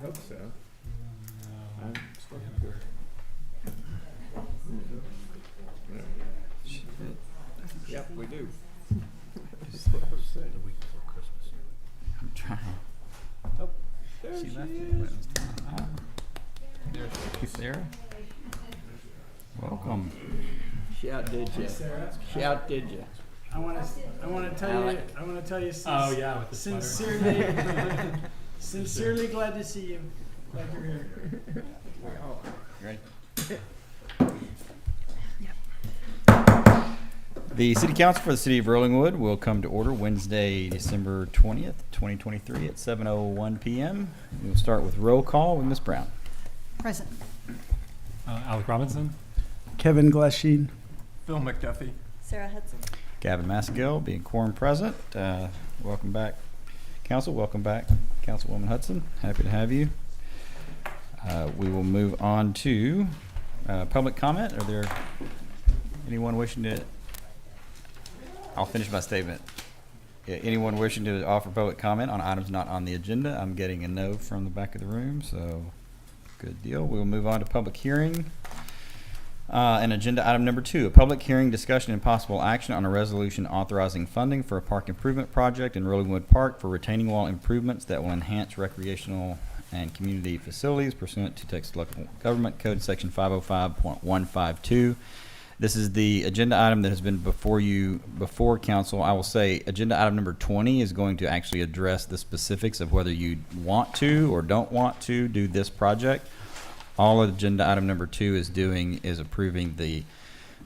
hope so. I'm supposed to. Yep, we do. That's what I was saying. The week before Christmas. I'm trying. Oh, there she is. There she is. Sarah. Welcome. She outdid you. Sarah. She outdid you. I want to tell Alec. you. I want to tell you. Oh yeah, with the Sincerely, sincerely glad to see you. Glad you're here. You ready? The City Council for the City of Rollingwood will come to order Wednesday, December 20th, 2023 at 7:01 p.m. We'll start with roll call with Ms. Brown. Present. Alec Robinson. Kevin Glasheen. Phil McDuffie. Sarah Hudson. Gavin Maskill being quorum present. Welcome back, Council. Welcome back, Councilwoman Hudson. Happy to have you. We will move on to public comment. Are there anyone wishing to? I'll finish my statement. Yeah, anyone wishing to offer public comment on items not on the agenda? I'm getting a no from the back of the room, so good deal. We'll move on to public hearing. And agenda item number 2, a public hearing, discussion, and possible action on a resolution authorizing funding for a park improvement project in Rollingwood Park for retaining wall improvements that will enhance recreational and community facilities pursuant to Texas Local Government Code Section 505.152. This is the agenda item that has been before you, before council. I will say agenda item number 20 is going to actually address the specifics of whether you want to or don't want to do this project. All agenda item number 2 is doing is approving the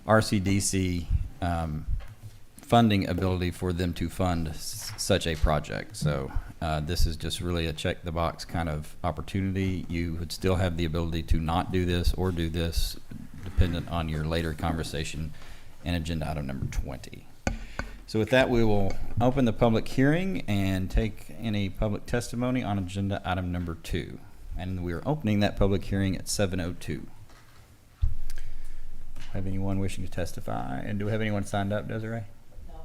RCDC funding ability for them to fund such a project. So this is just really a check the box kind of opportunity. You would still have the ability to not do this or do this dependent on your later conversation in agenda item number 20. So with that, we will open the public hearing and take any public testimony on agenda item number 2. And we are opening that public hearing at 7:02. Have anyone wishing to testify? And do we have anyone signed up, Desiree? No.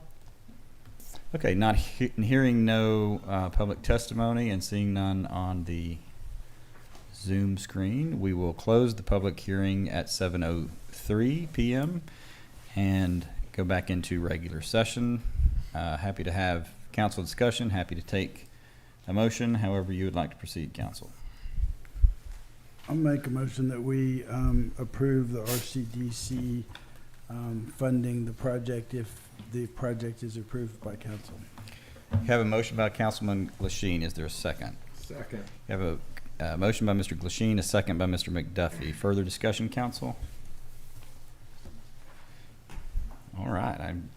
Okay, not hearing no public testimony and seeing none on the Zoom screen, we will close the public hearing at 7:03 p.m. and go back into regular session. Happy to have council discussion, happy to take a motion, however you would like to proceed, council. I'll make a motion that we approve the RCDC funding the project if the project is approved by council. You have a motion by Councilman Glasheen. Is there a second? Second. You have a motion by Mr. Glasheen, a second by Mr. McDuffie. Further discussion, council? All right. I'm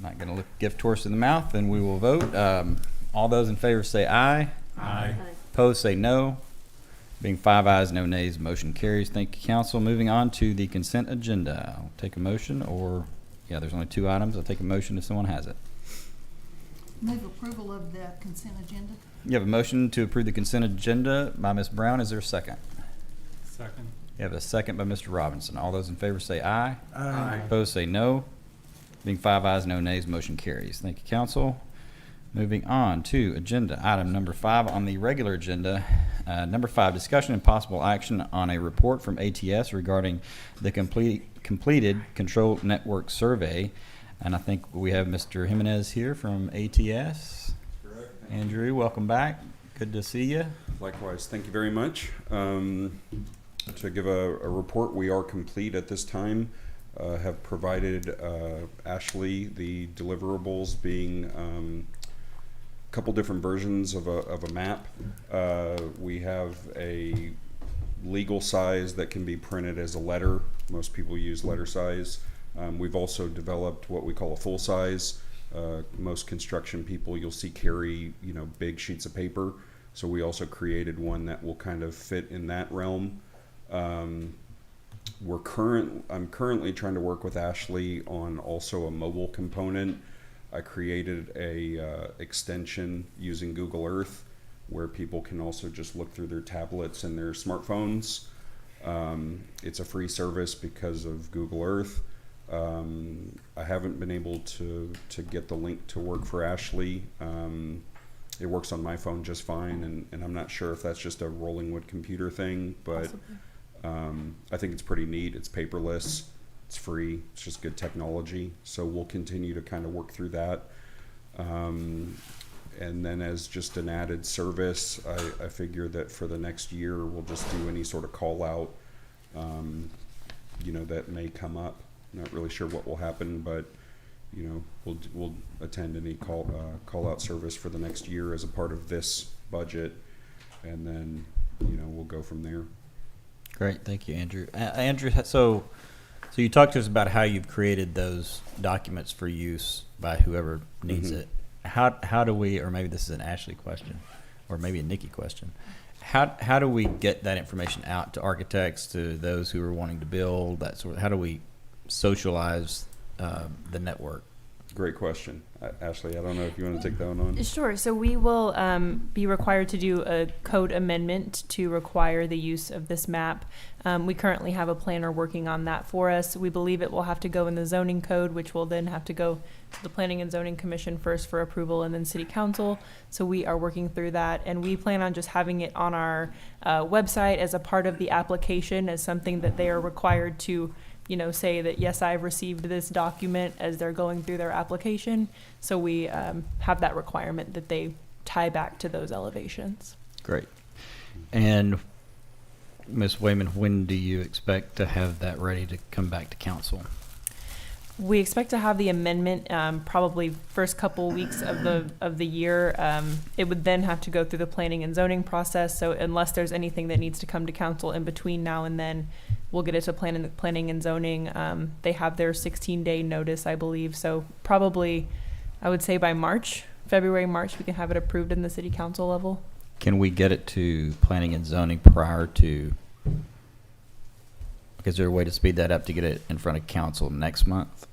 not going to look gift horse in the mouth, and we will vote. All those in favor say aye. Aye. Opposed say no. Being 5 ayes, no nays, motion carries. Thank you, council. Moving on to the consent agenda. I'll take a motion, or, yeah, there's only 2 items. I'll take a motion if someone has it. Move approval of the consent agenda. You have a motion to approve the consent agenda by Ms. Brown. Is there a second? Second. You have a second by Mr. Robinson. All those in favor say aye. Aye. Opposed say no. Being 5 ayes, no nays, motion carries. Thank you, council. Moving on to agenda item number 5 on the regular agenda. Number 5, discussion and possible action on a report from ATS regarding the completed control network survey. And I think we have Mr. Jimenez here from ATS. Correct. Andrew, welcome back. Good to see you. Likewise, thank you very much. To give a report, we are complete at this time. Have provided Ashley the deliverables, being a couple different versions of a map. We have a legal size that can be printed as a letter. Most people use letter size. We've also developed what we call a full size. Most construction people you'll see carry, big sheets of paper. So we also created one that will kind of fit in that realm. I'm currently trying to work with Ashley on also a mobile component. I created a extension using Google Earth where people can also just look through their tablets and their smartphones. It's a free service because of Google Earth. I haven't been able to get the link to work for Ashley. it works on my phone just fine, and I'm not sure if that's just a Rollingwood computer thing, but I think it's pretty neat. It's paperless, it's free, it's just good technology. So we'll continue to kind of work through that. And then as just an added service, I figure that for the next year, we'll just do any sort of call out, that may come up. Not really sure what will happen, but we'll attend any call out service for the next year as a part of this budget, and then we'll go from there. Great, thank you, Andrew. Andrew, so you talked to us about how you've created those documents for use by whoever needs it. How do we, or maybe this is an Ashley question, or maybe a Nikki question, how do we get that information out to architects, to those who are wanting to build, that sort of, how do we socialize the network? Great question. Ashley, I don't know if you want to take that one on. Sure. So we will be required to do a code amendment to require the use of this map. We currently have a planner working on that for us. We believe it will have to go in the zoning code, which will then have to go to the Planning and Zoning Commission first for approval and then City Council. So we are working through that, and we plan on just having it on our website as a part of the application, as something that they are required to say that, yes, I've received this document as they're going through their application. So we have that requirement that they tie back to those elevations. Great. And Ms. Wayman, when do you expect to have that ready to come back to council? We expect to have the amendment probably first couple weeks of the year. It would then have to go through the planning and zoning process. So unless there's anything that needs to come to council in between now and then, we'll get it to planning and zoning. They have their 16-day notice, I believe. So probably, I would say by February, March, we can have it approved in the city council level. Can we get it to planning and zoning prior to, is there a way to speed that up to get it in front of council next month?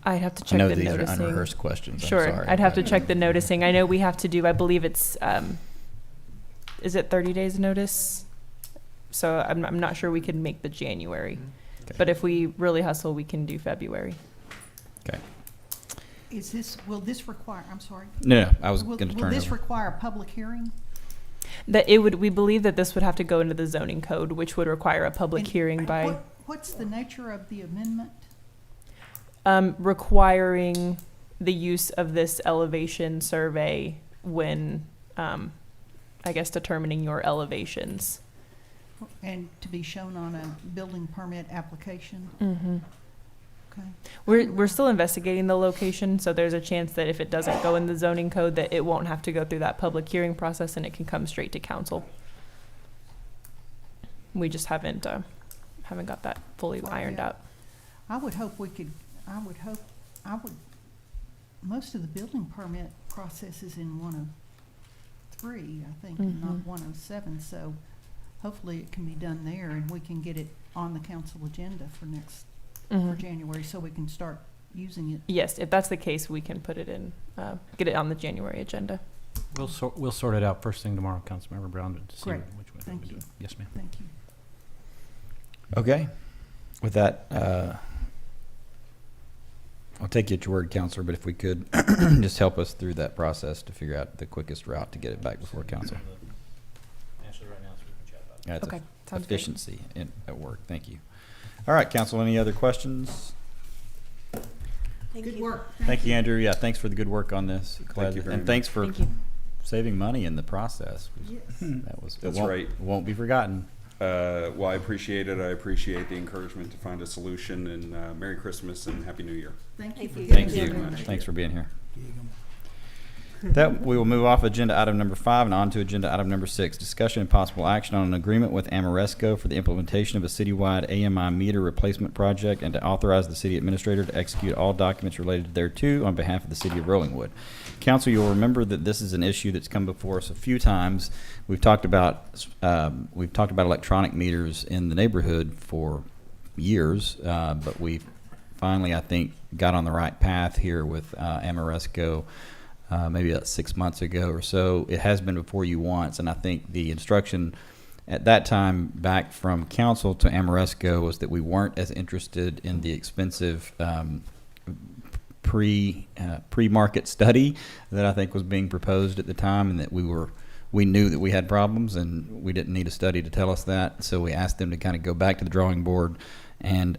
I'd have to I check know the these noticing. are unrehearsed questions. I'm Sure, sorry. I'd have to check the noticing. I know we have to do, I believe it's, is it 30 days notice? So I'm not sure we could make the January. Okay. But if we really hustle, we can do February. Okay. Will this require, I'm sorry. No, I was Will going to will turn it this over. require a public hearing? We believe that this would have to go into the zoning code, which would require a public And hearing by What's the nature of the amendment? requiring the use of this elevation survey when, I guess, determining your elevations. And to be shown on a building permit application? Mm-hmm. Okay. We're still investigating the location, so there's a chance that if it doesn't go in the zoning code, that it won't have to go through that public hearing process and it can come straight to council. We just haven't got that fully ironed out. I would hope most of the building permit process is in 103, I think, and not 107, so hopefully it can be done there and we can get it on the council agenda for for January, so we can start using it. Yes, if that's the case, we can put it in, get it on the January agenda. We'll sort it out first thing tomorrow, Councilmember Brown, to see Great. which way Thank we do you. it. Yes, ma'am. Thank you. Okay. With that, I'll take you at your word, Counselor, but if we could just help us through that process to figure out the quickest route to get it back before council. Actually, right now, so we can chat about it. That's Okay, sounds great. efficiency at work. Thank you. All right, council, any other questions? Good work. Thank you, Andrew. Yeah, thanks for the good work on this. Thank you very And much. thanks for Thank you. saving money in the process. Yes. That's it won't, right. Won't be forgotten. Well, I appreciate it. I appreciate the encouragement to find a solution, and Merry Christmas and Happy New Year. Thank you. Thank you you. very much. Thanks for being here. That we will move off agenda item number 5 and on to agenda item number 6. Discussion and possible action on an agreement with Amoresco for the implementation of a citywide AMI meter replacement project and to authorize the city administrator to execute all documents related thereto on behalf of the city of Rollingwood. Council, you'll remember that this is an issue that's come before us a few times. We've talked about electronic meters in the neighborhood for years, but we've finally, I think, got on the right path here with Amoresco. Maybe about 6 months ago or so. It has been before you once, and I think the instruction at that time back from council to Amoresco was that we weren't as interested in the expensive pre-market study that I think was being proposed at the time, and that we knew that we had problems, and we didn't need a study to tell us that. So we asked them to kind of go back to the drawing board and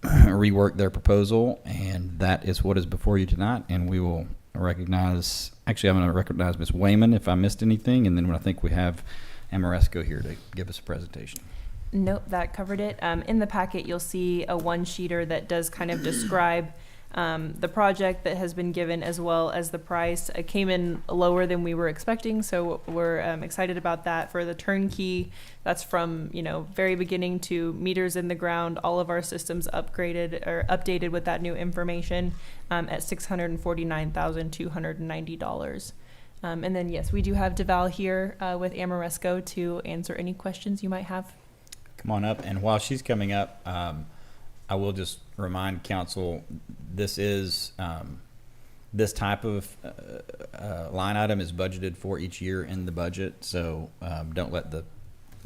rework their proposal, and that is what is before you tonight. And we will recognize, actually, I'm going to recognize Ms. Wayman if I missed anything, and then I think we have Amoresco here to give us a presentation. Nope, that covered it. In the packet, you'll see a one-sheeter that does kind of describe the project that has been given, as well as the price. It came in lower than we were expecting, so we're excited about that. For the turnkey, that's from, very beginning to meters in the ground, all of our systems upgraded or updated with that new information, at $649,290. And then, yes, we do have Deval here with Amoresco to answer any questions you might have. Come on up. And while she's coming up, I will just remind council, this is, this type of line item is budgeted for each year in the budget. So don't let the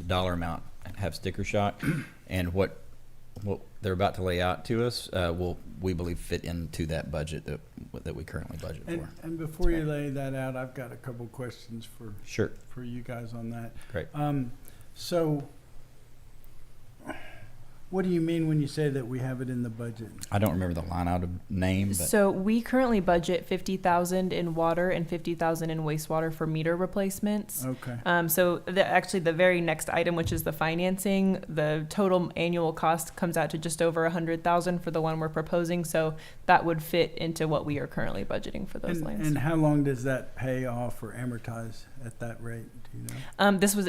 dollar amount have sticker shock. And what they're about to lay out to us will, we believe, fit into that budget that we currently budget for. And before you lay that out, I've got a couple questions for Sure. for you guys on that. Great. So what do you mean when you say that we have it in the budget? I don't remember the line item name, but So we currently budget $50,000 in water and $50,000 in wastewater for meter replacements. Okay. So actually the very next item, which is the financing, the total annual cost comes out to just over $100,000 for the one we're proposing. So that would fit into what we are currently budgeting for those lines. And how long does that pay off or amortize at that rate? Do you know?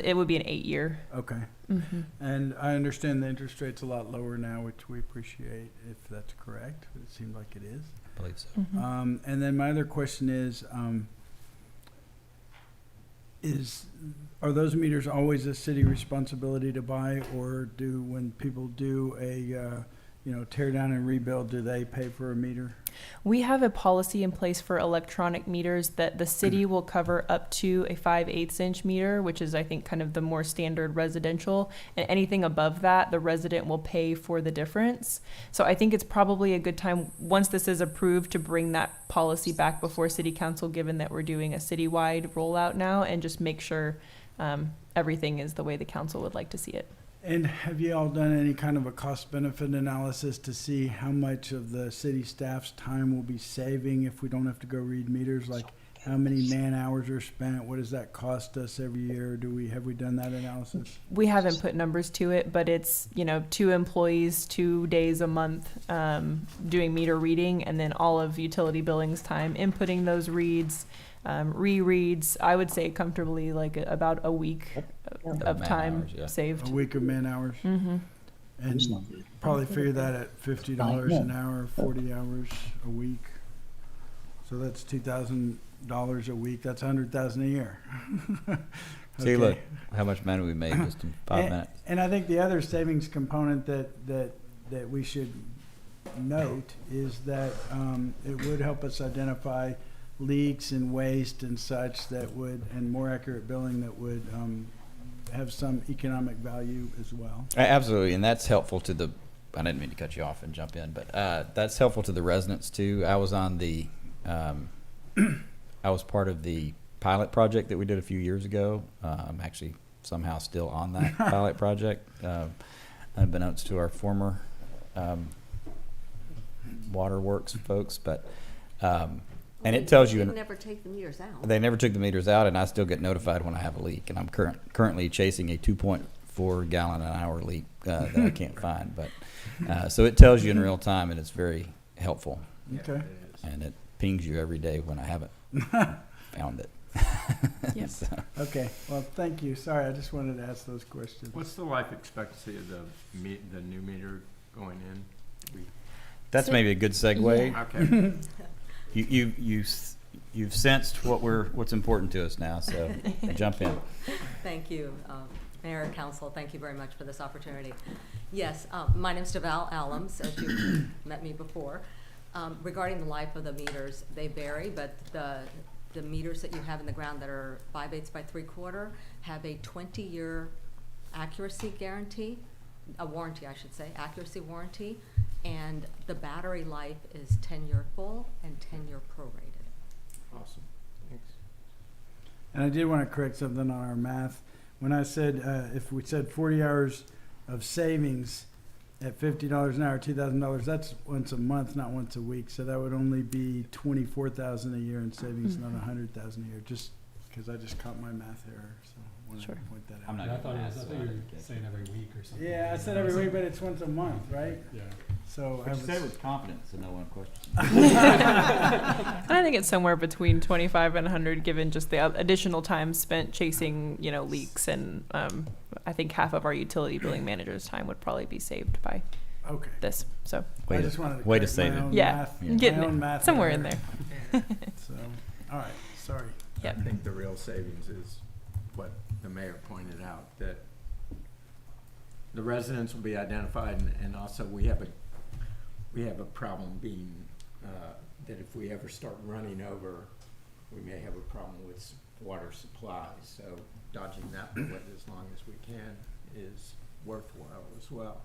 It would be an 8-year. Okay. Mm-hmm. And I understand the interest rate's a lot lower now, which we appreciate if that's correct. It seems like it is. I believe so. Mm-hmm. And then my other question is are those meters always a city responsibility to buy, or do, when people do a tear down and rebuild, do they pay for a meter? We have a policy in place for electronic meters that the city will cover up to a 5/8 inch meter, which is, I think, kind of the more standard residential. And anything above that, the resident will pay for the difference. So I think it's probably a good time, once this is approved, to bring that policy back before city council, given that we're doing a citywide rollout now, and just make sure everything is the way the council would like to see it. And have you all done any kind of a cost-benefit analysis to see how much of the city staff's time will be saving if we don't have to go read meters? Like, how many man-hours are spent? What does that cost us every year? Have we done that analysis? We haven't put numbers to it, but it's, 2 employees, 2 days a month doing meter reading, and then all of utility billings time inputting those reads, rereads. I would say comfortably like about a week of time Man-hours, yeah. saved. A week of man-hours? Mm-hmm. And probably figure that at $50 an hour, 40 hours a week. So that's $2,000 a week. That's $100,000 a year. See, Okay. look how much money we made just in 5 minutes. And I think the other savings component that we should note is that it would help us identify leaks and waste and such and more accurate billing that would have some economic value as well. Absolutely, and that's helpful to I didn't mean to cut you off and jump in, but that's helpful to the residents too. I was on the, I was part of the pilot project that we did a few years ago. I'm actually somehow still on that pilot project, unbeknownst to our former waterworks folks, but and it tells you. They never take the meters out. They never took the meters out, and I still get notified when I have a leak. And I'm currently chasing a 2.4 gallon an hour leak that I can't find. But so it tells you in real time, and it's very helpful. Okay. And it pings you every day when I haven't found it. Yep. So, Okay. Well, thank you. Sorry, I just wanted to ask those questions. What's the life expectancy of the new meter going in? that's So- maybe a good segue. Okay. You've sensed what's important to us now, so jump in. Thank you, Mayor and Council. Thank you very much for this opportunity. Yes, my name's Deval Allums, as you met me before. Regarding the life of the meters, they vary, but the meters that you have in the ground that are 5/8 by 3/4 have a 20-year accuracy guarantee, a warranty, I should say, accuracy warranty. And the battery life is 10-year full and 10-year prorated. Awesome, thanks. And I did want to correct something on our math. When I said, if we said 40 hours of savings at $50 an hour, $2,000, that's once a month, not once a week. So that would only be $24,000 a year in savings, not $100,000 a year, just because I just caught my math error. So I wanted Sure. to point that out. I'm not Yeah, I good thought at it math, was, I so thought I you didn't were get saying it. every week or something. Yeah, I said every week, but it's once a month, right? Yeah. So I But you said it was, with confidence, so no one questions. And I think it's somewhere between 25 and 100, given just the additional time spent chasing, leaks, and I think half of our utility billing manager's time would probably be saved by okay. this. So I Way just to, wanted to way to correct save my it. own Yeah, math, Yeah. my getting own it math somewhere in error. there. So, all right, sorry. Yep. I think the real savings is what the mayor pointed out, that the residents will be identified, and also we have a problem being, that if we ever start running over, we may have a problem with water supply. So dodging that bullet as long as we can is worthwhile as well.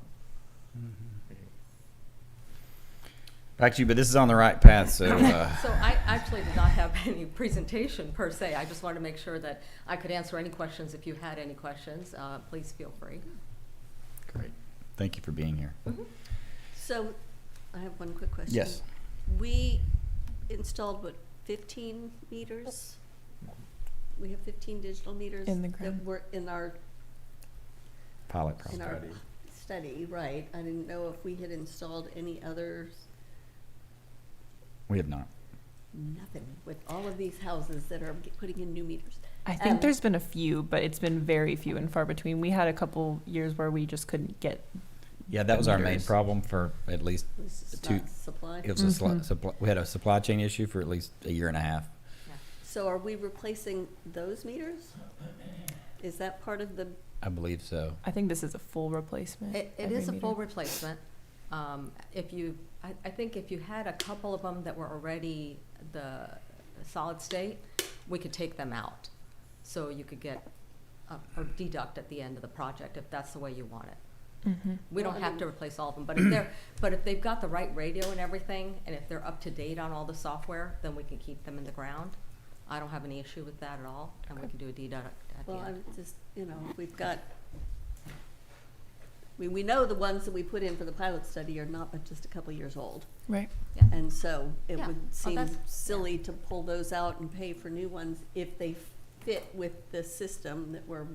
Back to you, but this is on the right path, so, So I actually did not have any presentation per se. I just wanted to make sure that I could answer any questions. If you had any questions, please feel free. great. Thank you for being here. So, I have one quick question. Yes. We installed, what, 15 meters? We have 15 digital meters? In the ground. That were in our Pilot project. our Study. study, right. I didn't know if we had installed any others. We have not. Nothing, with all of these houses that are putting in new meters. I think there's been a few, but it's been very few and far between. We had a couple years where we just couldn't get. Yeah, that was our main meters. problem for at least, This is Two- not supply. it was a we had a supply chain issue for at least a year and a half. So are we replacing those meters? Is that part of the, I believe so. I think this is a full replacement. It every is a full meter. replacement. I think if you had a couple of them that were already the solid state, we could take them out. So you could get or deduct at the end of the project if that's the way you want it. Mhm. We Well, don't I have to mean- replace all of them, but if they've got the right radio and everything, and if they're up to date on all the software, then we can keep them in the ground. I don't have any issue with that at all, and we can do a deduct at the well, end. I'm just, we've got, we know the ones that we put in for the pilot study are not but just a couple years old. Right. And so it Yeah. would Oh, seem that's- silly to pull those out and pay for new ones if they fit with the system that we're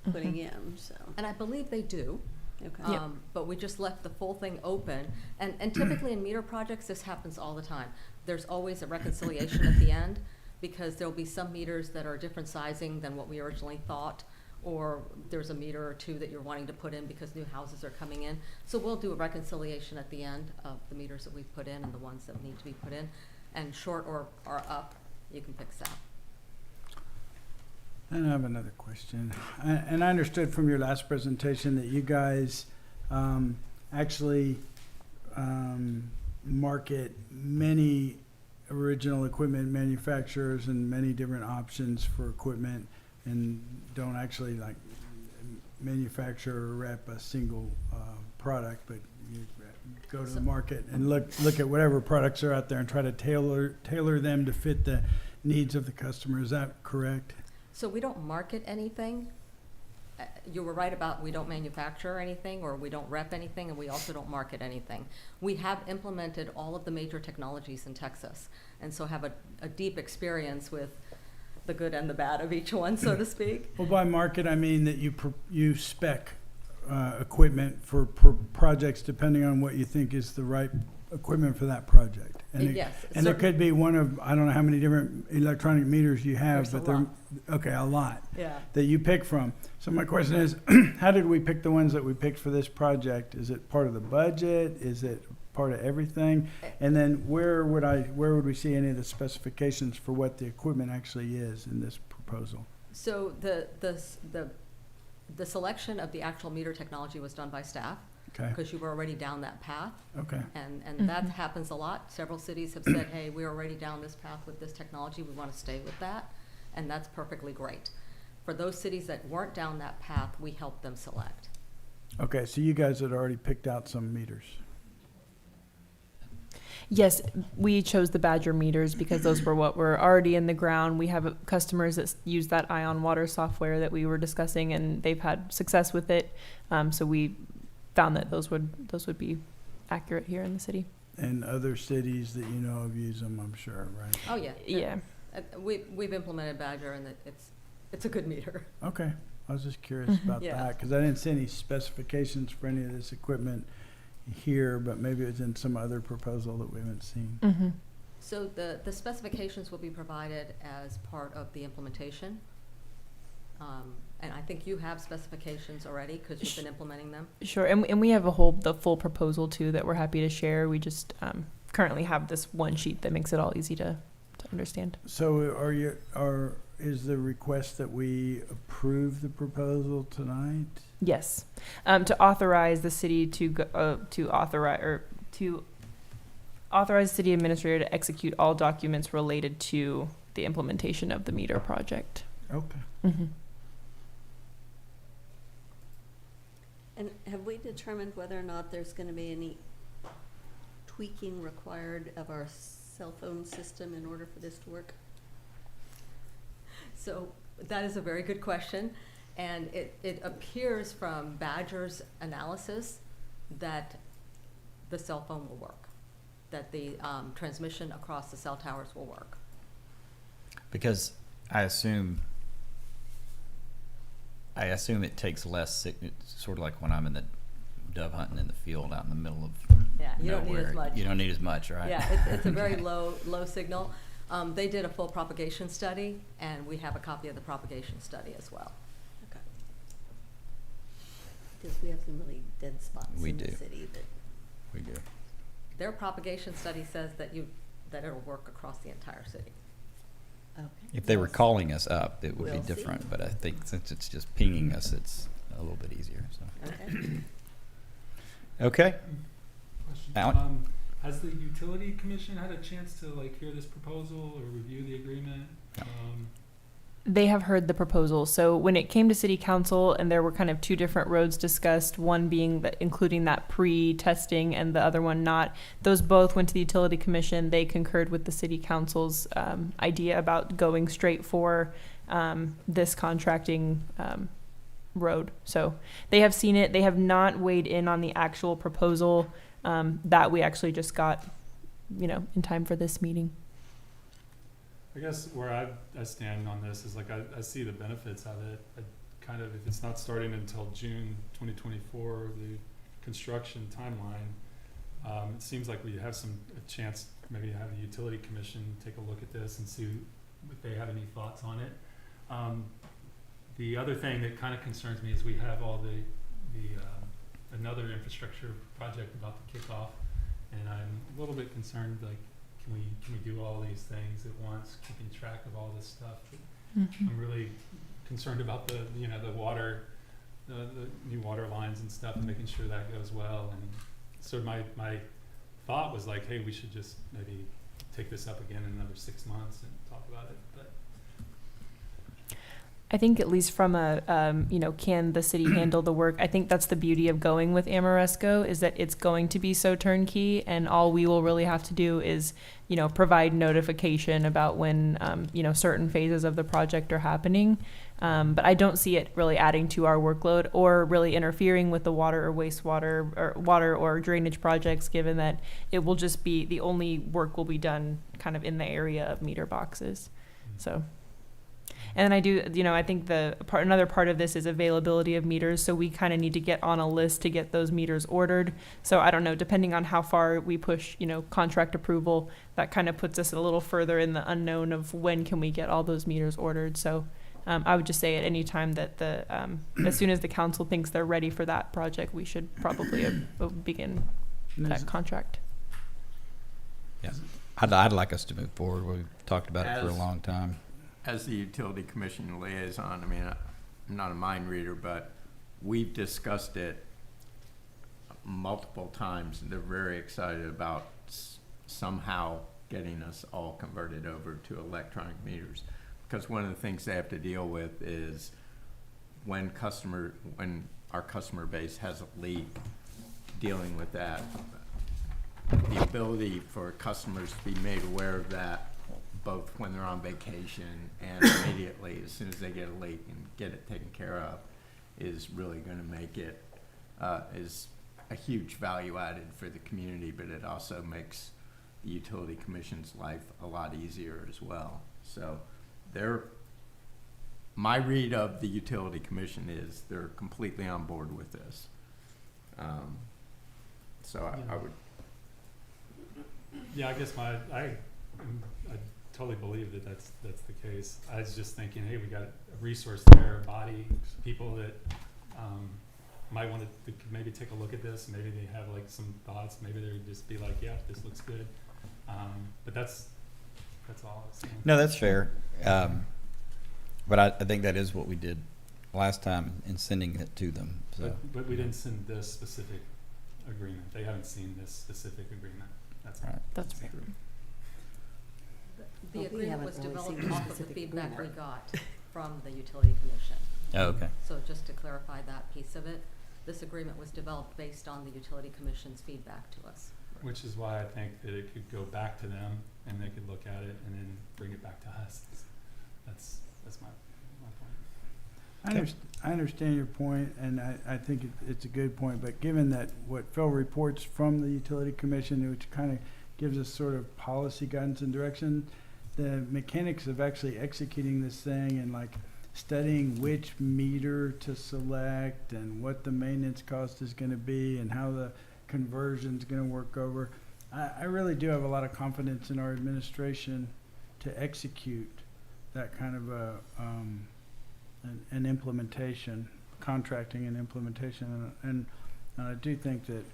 putting in, so, And I believe they do. okay. Yep. But we just left the full thing open. And typically in meter projects, this happens all the time. There's always a reconciliation at the end, because there'll be some meters that are different sizing than what we originally thought, or there's a meter or two that you're wanting to put in because new houses are coming in. So we'll do a reconciliation at the end of the meters that we've put in and the ones that need to be put in. And short or up, you can fix that. And I have another question. And I understood from your last presentation that you guys actually market many original equipment manufacturers and many different options for equipment, and don't actually like manufacture or rep a single product, but you go to the market and look at whatever products are out there and try to tailor them to fit the needs of the customer. Is that correct? So we don't market anything. You were right about we don't manufacture anything, or we don't rep anything, and we also don't market anything. We have implemented all of the major technologies in Texas, and so have a deep experience with the good and the bad of each one, so to speak. Well, by market, I mean that you spec equipment for projects depending on what you think is the right equipment for that project. And Yes, and there certain- could be one of, I don't know how many different electronic meters you have, There's a but they're, lot. okay, a lot Yeah. that you pick from. So my question is, how did we pick the ones that we picked for this project? Is it part of the budget? Is it part of everything? And then where would we see any of the specifications for what the equipment actually is in this proposal? So the selection of the actual meter technology was done by staff, Okay, because you were already down that path. okay. And that happens a lot. Several cities have said, hey, we're already down this path with this technology, we want to stay with that, and that's perfectly great. For those cities that weren't down that path, we helped them select. Okay, so you guys had already picked out some meters. Yes, we chose the Badger meters because those were what were already in the ground. We have customers that use that Ion Water software that we were discussing, and they've had success with it. So we found that those would be accurate here in the city. And other cities that you know of use them, I'm sure, right? Oh, yeah. Yeah. We've implemented Badger, and it's a good meter. Okay, I was just curious Mhm. about Yeah. that, because I didn't see any specifications for any of this equipment here, but maybe it's in some other proposal that we haven't seen. Mm-hmm. So the specifications will be provided as part of the implementation. And I think you have specifications already because you've been implementing them. Sure, and we have the full proposal too that we're happy to share. We just currently have this one sheet that makes it all easy to understand. So is the request that we approve the proposal tonight? Yes, to authorize the city to authorize the city administrator to execute all documents related to the implementation of the meter project. Okay. Mm-hmm. And have we determined whether or not there's gonna be any tweaking required of our cell phone system in order for this to work? So that is a very good question. And it appears from Badger's analysis that the cell phone will work, that the transmission across the cell towers will work. Because I assume it takes less sort of like when I'm in the dove hunting in the field out in the middle of Yeah, you don't need nowhere. as much. You don't need as much, right? Yeah, it's a very low signal. They did a full propagation study, and we have a copy of the propagation study as well. Okay. Because we have some really dead spots We in the do. city that, We do. Their propagation study says that it'll work across the entire city. okay. If they were calling us up, it would be We'll see. different, but I think since it's just pinging us, it's a little bit easier, so. Okay. Okay, Question. Alan? Has the utility commission had a chance to hear this proposal or review the agreement? They have heard the proposal. So when it came to city council and there were kind of two different roads discussed, one being including that pre-testing and the other one not, those both went to the utility commission. They concurred with the city council's idea about going straight for this contracting road. So they have seen it. They have not weighed in on the actual proposal that we actually just got, in time for this meeting. I guess where I stand on this is I see the benefits of it. If it's not starting until June 2024, the construction timeline, it seems like we have a chance maybe to have the utility commission take a look at this and see if they have any thoughts on it. The other thing that kind of concerns me is we have all the another infrastructure project about to kick off, and I'm a little bit concerned, can we do all these things at once, keeping track of all this stuff? Mm-hmm. I'm really concerned about the water, the new water lines and stuff, and making sure that goes well. And so my thought was hey, we should just maybe take this up again in another 6 months and talk about it. But I think at least from can the city handle the work? I think that's the beauty of going with Amoresco is that it's going to be so turnkey, and all we will really have to do is, provide notification about when, certain phases of the project are happening. But I don't see it really adding to our workload or really interfering with the water or wastewater or water or drainage projects, given that it will just be the only work will be done kind of in the area of meter boxes. So. And I do, I think another part of this is availability of meters. So we kind of need to get on a list to get those meters ordered. So I don't know, depending on how far we push, contract approval, that kind of puts us a little further in the unknown of when can we get all those meters ordered. So I would just say at any time that as soon as the council thinks they're ready for that project, we should probably begin that contract. Yeah, I'd like us to move forward. We've talked about it for a long time. As the utility commission liaison, I'm not a mind reader, but we've discussed it multiple times. They're very excited about somehow getting us all converted over to electronic meters. Because one of the things they have to deal with is when our customer base has a leak, dealing with that. the ability for customers to be made aware of that, both when they're on vacation and immediately as soon as they get a leak and get it taken care of, is really gonna make it, is a huge value added for the community, but it also makes the utility commission's life a lot easier as well. So my read of the utility commission is they're completely on board with this. So I would, Yeah, I guess I totally believe that that's the case. I was just thinking, hey, we got a resource there, a body, people that might want to maybe take a look at this. Maybe they have like some thoughts. Maybe they would just be like, yeah, this looks good. But that's all I was saying. No, that's fair. But I think that is what we did last time in sending it to them, so. But we didn't send this specific agreement. They haven't seen this specific agreement. That's all. Right. That's fair. The Well, we agreement haven't was really developed seen the off of the specific feedback we agreement. got from the utility commission. Oh, okay. So just to clarify that piece of it, this agreement was developed based on the utility commission's feedback to us. Which is why I think that it could go back to them and they could look at it and then bring it back to us. That's my point. I understand your point, and I think it's a good point, but given that what Phil reports from the utility commission, which kind of gives us sort of policy guidance and direction, the mechanics of actually executing this thing and like studying which meter to select and what the maintenance cost is going to be and how the conversion's going to work over, I really do have a lot of confidence in our administration to execute that kind of a an implementation, contracting and implementation, and I do think that,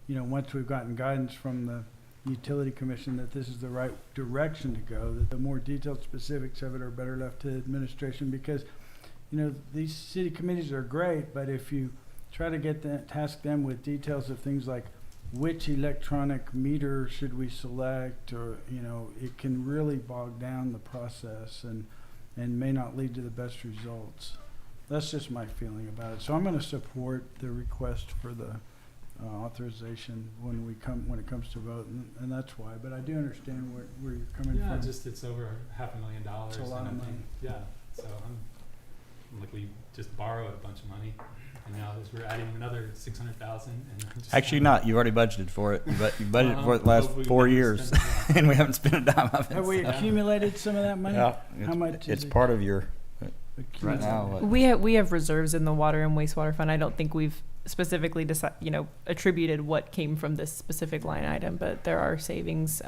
you know, once we've gotten guidance from the utility commission that this is the right direction to go, that the more detailed specifics of it are better left to administration, because, you know, these city committees are great, but if you try to task them with details of things like which electronic meter should we select, or, you know, it can really bog down the process and may not lead to the best results. That's just my feeling about it. So I'm going to support the request for the authorization when it comes to vote, and that's why. But I do understand where you're coming Yeah, from. just it's over $500,000. It's a lot and I of think- money. Yeah, so I'm like, we just borrowed a bunch of money, and now we're adding another 600,000. Actually not, you already budgeted for it, but you budgeted for it the last Hopefully we 4 never years, spend it. and we haven't spent a dime of it. Have we so. accumulated some of that money? Yeah, How much it's is it part of your, right accumulated? now, what- We have reserves in the water and wastewater fund. I don't think we've specifically attributed what came from this specific line item, but there are savings.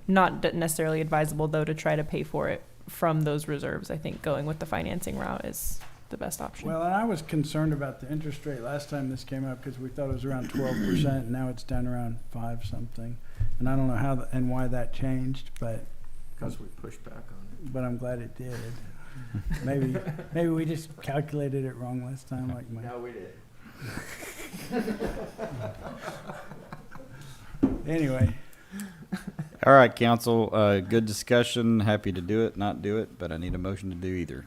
Not necessarily advisable though to try to pay for it from those reserves. I think going with the financing route is the best option. Well, and I was concerned about the interest rate last time this came up because we thought it was around 12%, and now it's down around 5 something. And I don't know how and why that changed, but because we pushed back on it. I'm glad it did. Maybe we just calculated it wrong last time, like my. No, we did. Anyway, All right, council, good discussion, happy to do it, not do it, but I need a motion to do either.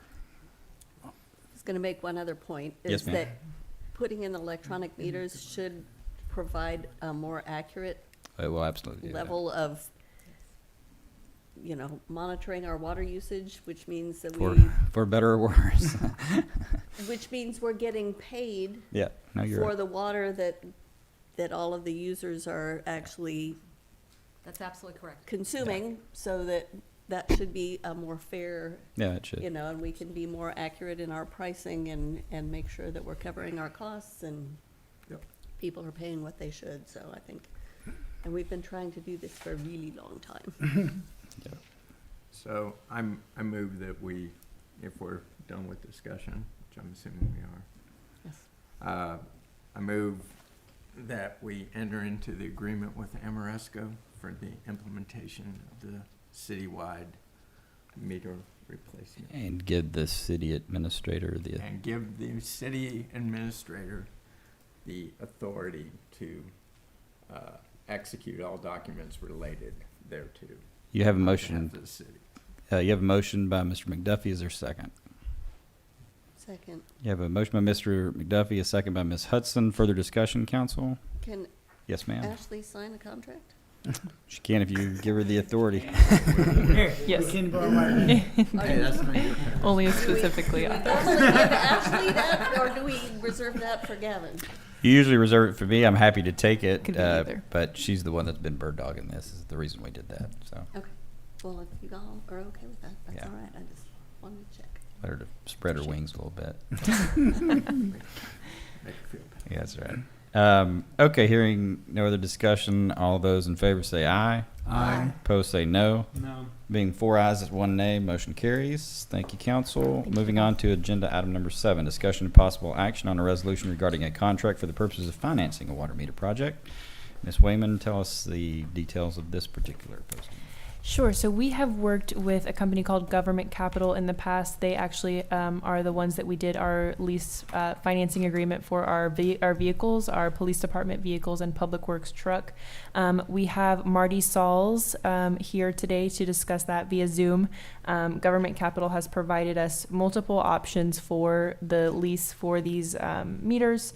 I was going to make one other point. Yes, Is ma'am. that putting in electronic meters should provide a more accurate It will absolutely do that. level of, you know, monitoring our water usage, which means that For better or worse. which means we're getting paid Yeah, no, you're for right. the water that all of the users are actually That's absolutely correct. consuming, so that should be a more fair, Yeah, it should. you know, and we can be more accurate in our pricing and make sure that we're covering our costs and Yep. people are paying what they should, so I think, and we've been trying to do this for a really long time. So I move that we, if we're done with discussion, which I'm assuming we are. Yes. I move that we enter into the agreement with Amoresco for the implementation of the citywide meter replacement. And give the city administrator the, And give the city administrator the authority to execute all documents related thereto. you have a on motion, behalf of the city. you have a motion by Mr. McDuffie, is there a second? Second, You have a motion by Mr. McDuffie, a second by Ms. Hudson, further discussion, council? can Yes, ma'am. Ashley sign a contract? She can if you give her the authority. Here, Yes. you can borrow my pen. Hey, that's not your pen. Only Do we specifically normally authorized. give Ashley that, or do we reserve that for Gavin? You usually reserve it for me. I'm happy to take it, Could be either. but she's the one that's been bird dogging this. Is the reason we did that. So Okay, well, if you all are okay with that, that's Yeah. all right, I just wanted to check. let her to spread her wings a little bit. Make it feel better. Yeah, that's right. Okay, hearing no other discussion, all those in favor say aye. Aye. Opposed say no. No. Being 4 ayes, it's 1 nay, motion carries. Thank you, council. Moving on to agenda item number 7, discussion and possible action on a resolution regarding a contract for the purposes of financing a water meter project. Ms. Wayman, tell us the details of this particular posting. Sure. So we have worked with a company called Government Capital in the past. They actually are the ones that we did our lease financing agreement for our vehicles, our police department vehicles and public works truck. We have Marty Sauls here today to discuss that via Zoom. Government Capital has provided us multiple options for the lease for these meters.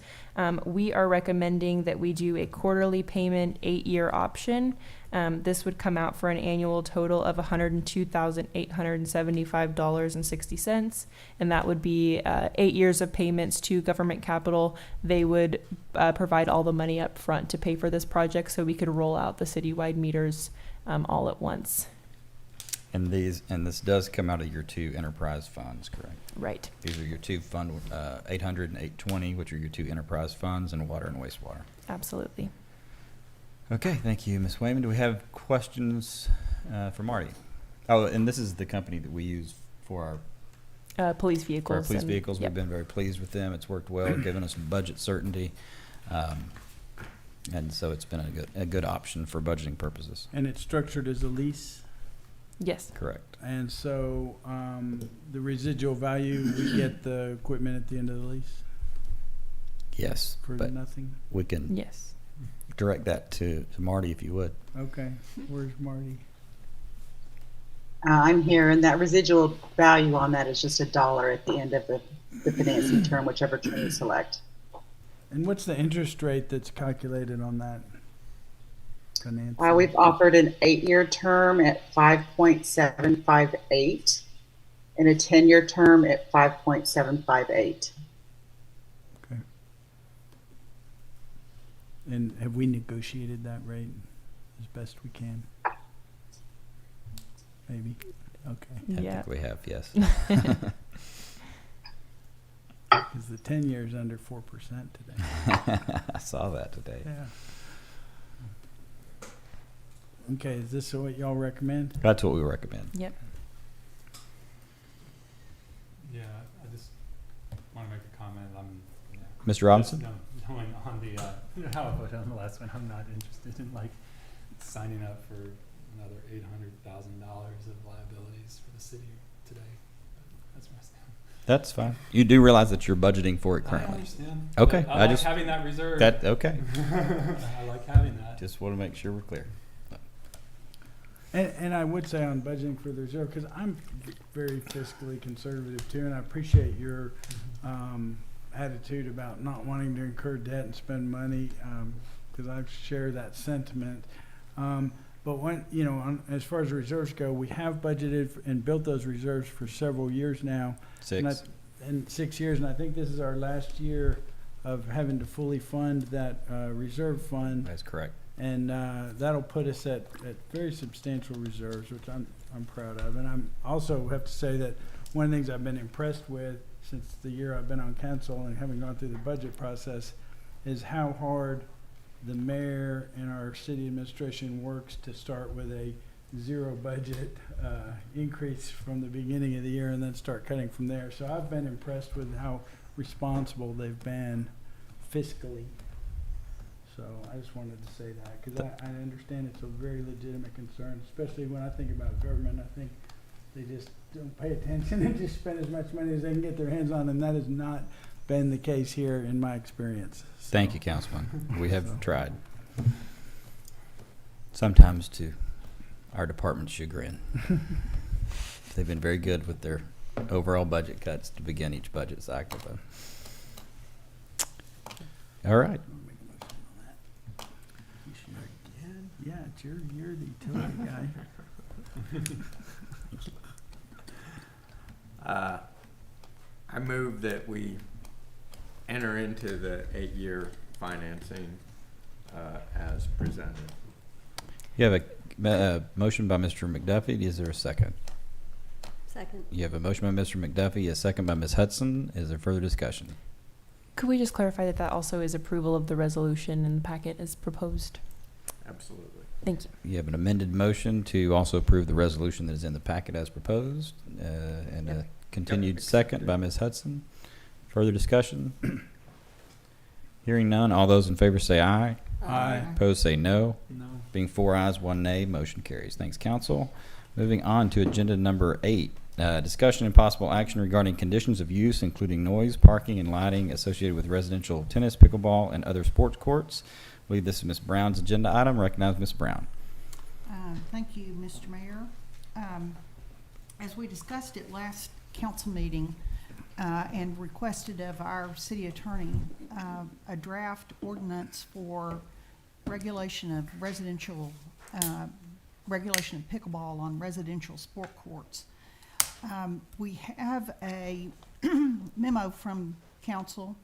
We are recommending that we do a quarterly payment 8-year option. This would come out for an annual total of $102,875.60, and that would be 8 years of payments to Government Capital. They would provide all the money up front to pay for this project, so we could roll out the citywide meters all at once. And this does come out of your 2 enterprise funds, correct? Right. These are your 2 fund, 800 and 820, which are your 2 enterprise funds, and water and wastewater. Absolutely. Okay, thank you, Ms. Wayman. Do we have questions for Marty? Oh, and this is the company that we use for Police vehicles. our police and- vehicles. yep. We've been very pleased with them. It's worked well, given us budget certainty. And so it's been a good option for budgeting purposes. And it's structured as a lease, Yes. Correct. and so the residual value, we get the equipment at the end of the lease Yes, for but nothing? we can Yes. direct that to Marty if you would. Okay, where's Marty? I'm here, and that residual value on that is just $1 at the end of the financing term, whichever term you select. And what's the interest rate that's calculated on that financing? We've offered an 8-year term at 5.758 and a 10-year term at 5.758. Okay. And have we negotiated that rate as best we can? Maybe, okay. I Yeah. think we have, yes. Because the 10 year's under 4% today. I saw that today. Yeah. Okay, is this what y'all recommend? That's what we recommend. Yep. Yeah, I just want to make a comment. Mr. Robinson? Just knowing on the, how I voted on the last one, I'm not interested in like signing up for another $800,000 of liabilities for the city today. That's my stand. That's fine. You do realize that you're budgeting for it I currently. understand. Okay, but I I like just- having that reserve. Okay. I like having that. Just want to make sure we're clear. And I would say on budgeting for the reserve, because I'm very fiscally conservative too, and I appreciate your attitude about not wanting to incur debt and spend money, because I share that sentiment. But when, as far as reserves go, we have budgeted and built those reserves for several years now. 6. And 6 years, and I think this is our last year of having to fully fund that reserve fund. That's correct. And that'll put us at very substantial reserves, which I'm proud of. And I'm also have to say that one of the things I've been impressed with since the year I've been on council and having gone through the budget process is how hard the mayor and our city administration works to start with a zero budget increase from the beginning of the year and then start cutting from there. So I've been impressed with how responsible they've been fiscally. So I just wanted to say that, because I understand it's a very legitimate concern, especially when I think about government. I think they just don't pay attention and just spend as much money as they can get their hands on, and that has not been the case here in my experience. So, Thank you, Councilman. We have tried. Sometimes to our department's chagrin. They've been very good with their overall budget cuts to begin each budget cycle, though. All right. Yeah, you're the utility guy. I move that we enter into the 8-year financing as presented. You have a motion by Mr. McDuffie. Is there a second? Second. You have a motion by Mr. McDuffie, a second by Ms. Hudson. Is there further discussion? Could we just clarify that that also is approval of the resolution in the packet as proposed? Absolutely. Thank you. You have an amended motion to also approve the resolution that is in the packet as proposed, and a continued Yep, second by accepted. Ms. Hudson. Further discussion? Hearing none, all those in favor say aye. Aye. Opposed say no. No. Being 4 ayes, 1 nay, motion carries. Thanks, council. Moving on to agenda number 8, discussion and possible action regarding conditions of use, including noise, parking, and lighting associated with residential tennis, pickleball, and other sports courts. I believe this is Ms. Brown's agenda item. Recognize Ms. Brown. Thank you, Mr. Mayor. As we discussed at last council meeting, and requested of our city attorney, a draft ordinance for regulation of residential, regulation of pickleball on residential sport courts. We have a memo from council,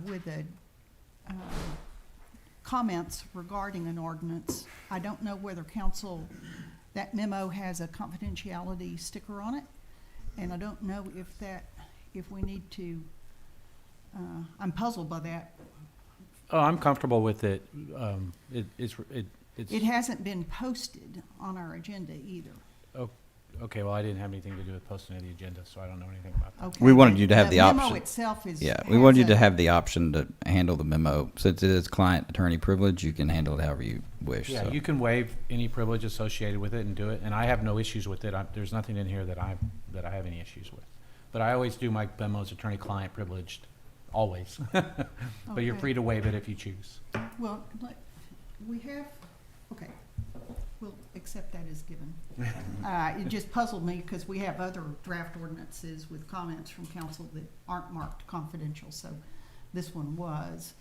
with a, comments regarding an ordinance. I don't know whether council, that memo has a confidentiality sticker on it, and I don't know if we need to, I'm puzzled by that. Oh, I'm comfortable with it. It's, It hasn't been posted on our agenda either. okay, well, I didn't have anything to do with posting of the agenda, so I don't know anything about that. Okay, We wanted but you to have the memo option. itself is. Yeah, we wanted you has to a- have the option to handle the memo. Since it is client attorney privilege, you can handle it however you wish. Yeah, so. you can waive any privilege associated with it and do it, and I have no issues with it. There's nothing in here that I have any issues with. But I always do my memos attorney-client privileged, always. But you're Okay. free to waive it if you choose. Well, we have, okay, we'll accept that as given. It just puzzled me because we have other draft ordinances with comments from council that aren't marked confidential, so this one was.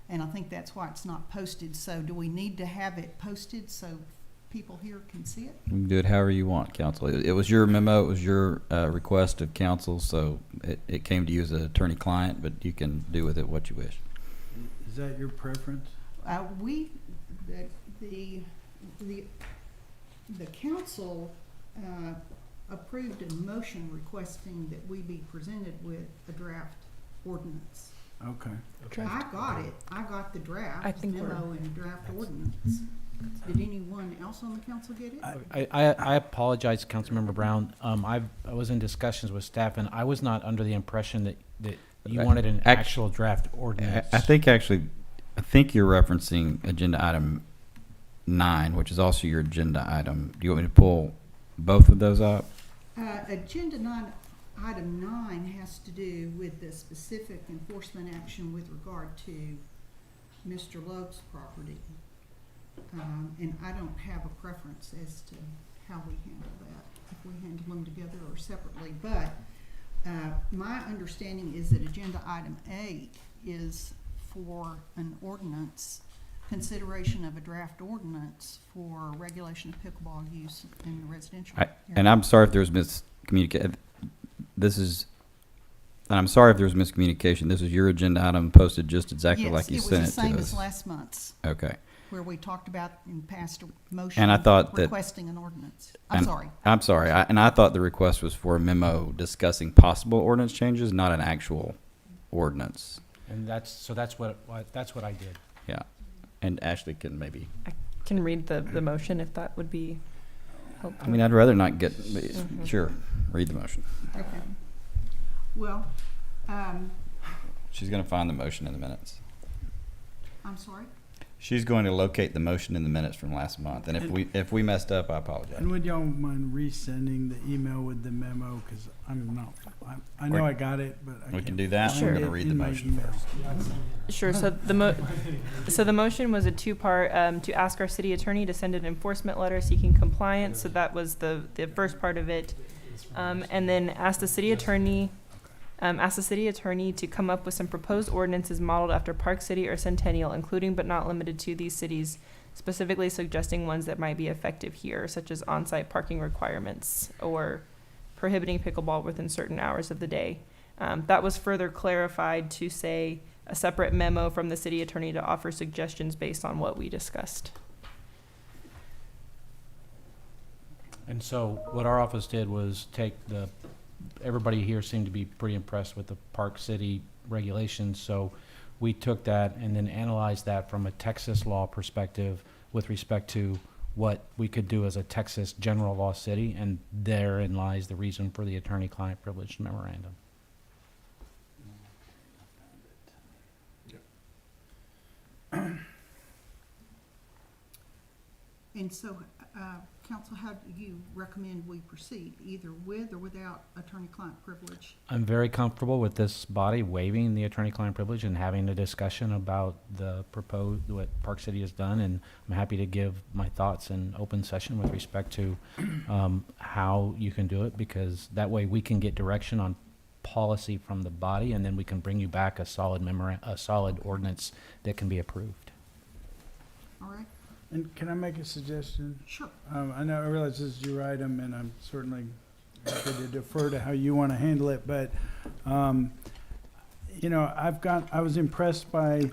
And I think that's why it's not posted. So do we need to have it posted so people here can see it? You can do it however you want, counsel. It was your memo, it was your request of counsel, so it came to you as an attorney-client, but you can do with it what you wish. Is that your preference? The council approved a motion requesting that we be presented with a draft ordinance. Okay. I got it. I got the I draft think we're- memo and draft ordinance. Did anyone else on the council get it? I apologize, Councilmember Brown. I was in discussions with staff, and I was not under the impression that you wanted an actual draft ordinance. I think you're referencing agenda item 9, which is also your agenda item. Do you want me to pull both of those up? Agenda item 9 has to do with the specific enforcement action with regard to Mr. Loeb's property. And I don't have a preference as to how we handle that, if we handle them together or separately. But my understanding is that agenda item 8 is for an ordinance, consideration of a draft ordinance for regulation of pickleball use in the residential area. And I'm sorry if there was miscommunication. I'm sorry if there was miscommunication. This is your agenda item posted just exactly like you sent it Yes, it was the same to as us. last month's, Okay. where we talked about and passed a motion. And I thought that- requesting an ordinance. I'm And- sorry. I'm sorry. I thought the request was for a memo discussing possible ordinance changes, not an actual ordinance. And that's what I did. Yeah. And Ashley can maybe, I can read the motion if that would be helpful. I mean, I'd rather not get, Mhm. sure, read the motion. Okay. Well, She's going to find the motion in the minutes. I'm sorry. She's going to locate the motion in the minutes from last month. And if we messed up, I apologize. And would y'all mind resending the email with the memo? Because I know I got it, but I We can can't do that. find We're it going to read the in my motion email. first. Sure. So the motion was a two-part, to ask our city attorney to send an enforcement letter seeking compliance. So that was the first part of it. And then ask the city attorney Ask the city attorney to come up with some proposed ordinances modeled after Park City or Centennial, including but not limited to these cities, specifically suggesting ones that might be effective here, such as on-site parking requirements or prohibiting pickleball within certain hours of the day. That was further clarified to say a separate memo from the city attorney to offer suggestions based on what we discussed. And so what our office did was take everybody here seemed to be pretty impressed with the Park City regulations, so we took that and then analyzed that from a Texas law perspective with respect to what we could do as a Texas general law city, and therein lies the reason for the attorney-client privilege memorandum. And so, council, how do you recommend we proceed, either with or without attorney-client privilege? I'm very comfortable with this body waiving the attorney-client privilege and having a discussion about the proposed, what Park City has done, and I'm happy to give my thoughts in open session with respect to how you can do it, because that way we can get direction on policy from the body, and then we can bring you back a solid ordinance that can be approved. All right, And can I make a suggestion? sure. I realize this is your item, and I'm certainly happy to defer to how you want to handle it, but, you know, I was impressed by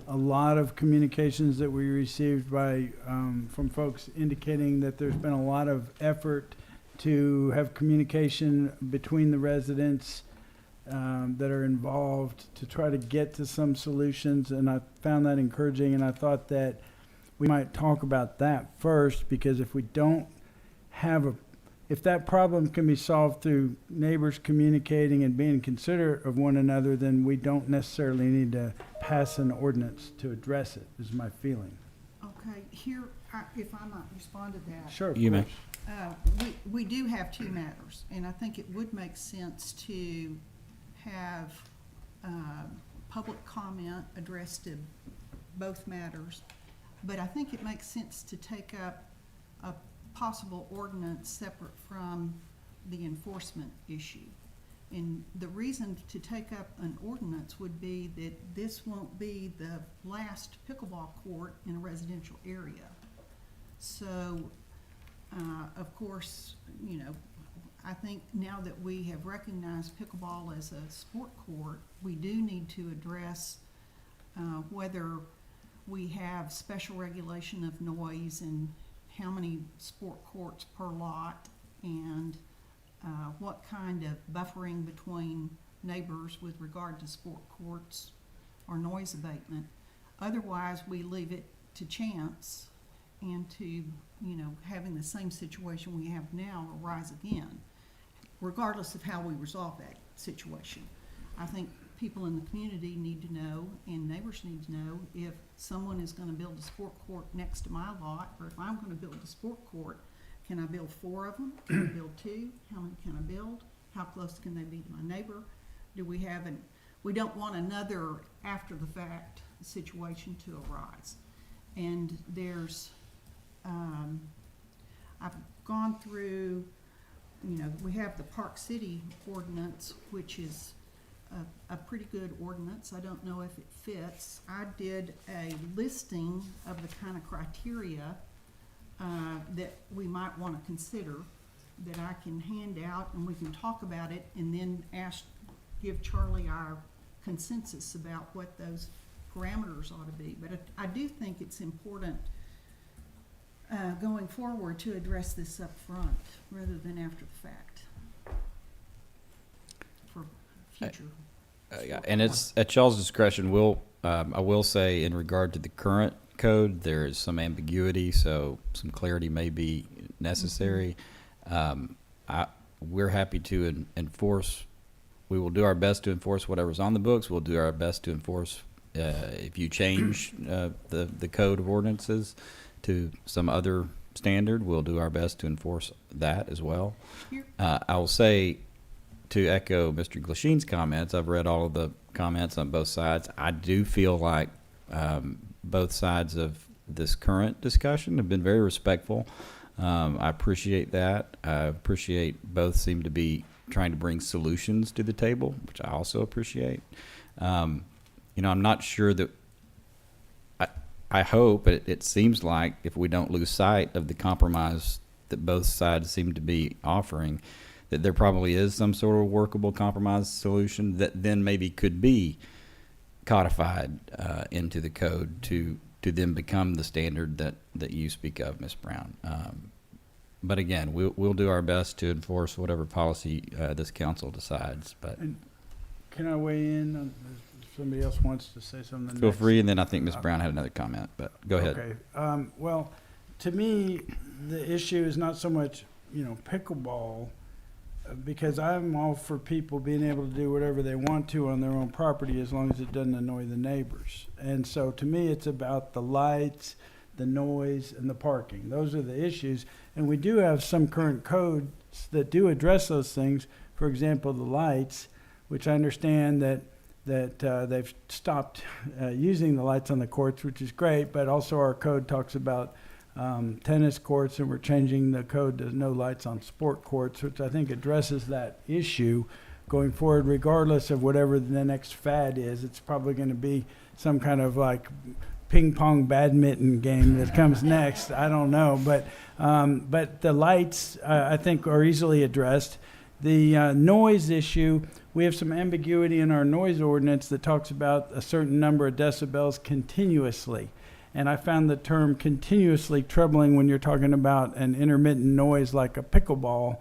a lot of communications that we received from folks indicating that there's been a lot of effort to have communication between the residents that are involved to try to get to some solutions, and I found that encouraging, and I thought that we might talk about that first, because if we don't have if that problem can be solved through neighbors communicating and being considerate of one another, then we don't necessarily need to pass an ordinance to address it, is my feeling. Okay, here, if I might respond to that. Sure. of You may. course. We do have two matters, and I think it would make sense to have public comment addressed to both matters. But I think it makes sense to take up a possible ordinance separate from the enforcement issue. And the reason to take up an ordinance would be that this won't be the last pickleball court in a residential area. So, of course, you know, I think now that we have recognized pickleball as a sport court, we do need to address whether we have special regulation of noise and how many sport courts per lot, and what kind of buffering between neighbors with regard to sport courts or noise abatement. Otherwise, we leave it to chance and to, you know, having the same situation we have now arise again, regardless of how we resolve that situation. I think people in the community need to know, and neighbors need to know, if someone is gonna build a sport court next to my lot, or if I'm gonna build a sport court, can I build 4 of them? Can I build 2? How many can I build? How close can they be to my neighbor? We don't want another after the fact situation to arise. And there's, I've gone through, you know, we have the Park City ordinance, which is a pretty good ordinance. I don't know if it fits. I did a listing of the kind of criteria that we might want to consider, that I can hand out, and we can talk about it, and then give Charlie our consensus about what those parameters ought to be. But I do think it's important going forward to address this up front rather than after the fact for future. Yeah, and it's at y'all's discretion. I will say, in regard to the current code, there is some ambiguity, so some clarity may be necessary. We're happy to enforce. We will do our best to enforce whatever's on the books. We'll do our best to enforce if you change the code of ordinances to some other standard. We'll do our best to enforce that as well. I will say, to echo Mr. Glasheen's comments, I've read all of the comments on both sides. I do feel like both sides of this current discussion have been very respectful. I appreciate that. I appreciate both seem to be trying to bring solutions to the table, which I also appreciate. I'm not sure that, I hope, it seems like if we don't lose sight of the compromise that both sides seem to be offering, that there probably is some sort of workable compromise solution that then maybe could be codified into the code to then become the standard that you speak of, Ms. Brown. But again, we'll do our best to enforce whatever policy this council decides. But Can I weigh in? If somebody else wants to say something. feel next. free, and then I think Ms. Brown had another comment, but go ahead. Okay. Well, to me, the issue is not so much, pickleball, because I'm all for people being able to do whatever they want to on their own property as long as it doesn't annoy the neighbors. And so to me, it's about the lights, the noise, and the parking. Those are the issues. And we do have some current codes that do address those things. For example, the lights, which I understand that they've stopped using the lights on the courts, which is great, but also our code talks about tennis courts, and we're changing the code to no lights on sport courts, which I think addresses that issue going forward, regardless of whatever the next fad is. It's probably going to be some kind of like ping pong badminton game that comes next. I don't know, but the lights I think are easily addressed. The noise issue, we have some ambiguity in our noise ordinance that talks about a certain number of decibels continuously. And I found the term continuously troubling when you're talking about an intermittent noise like a pickleball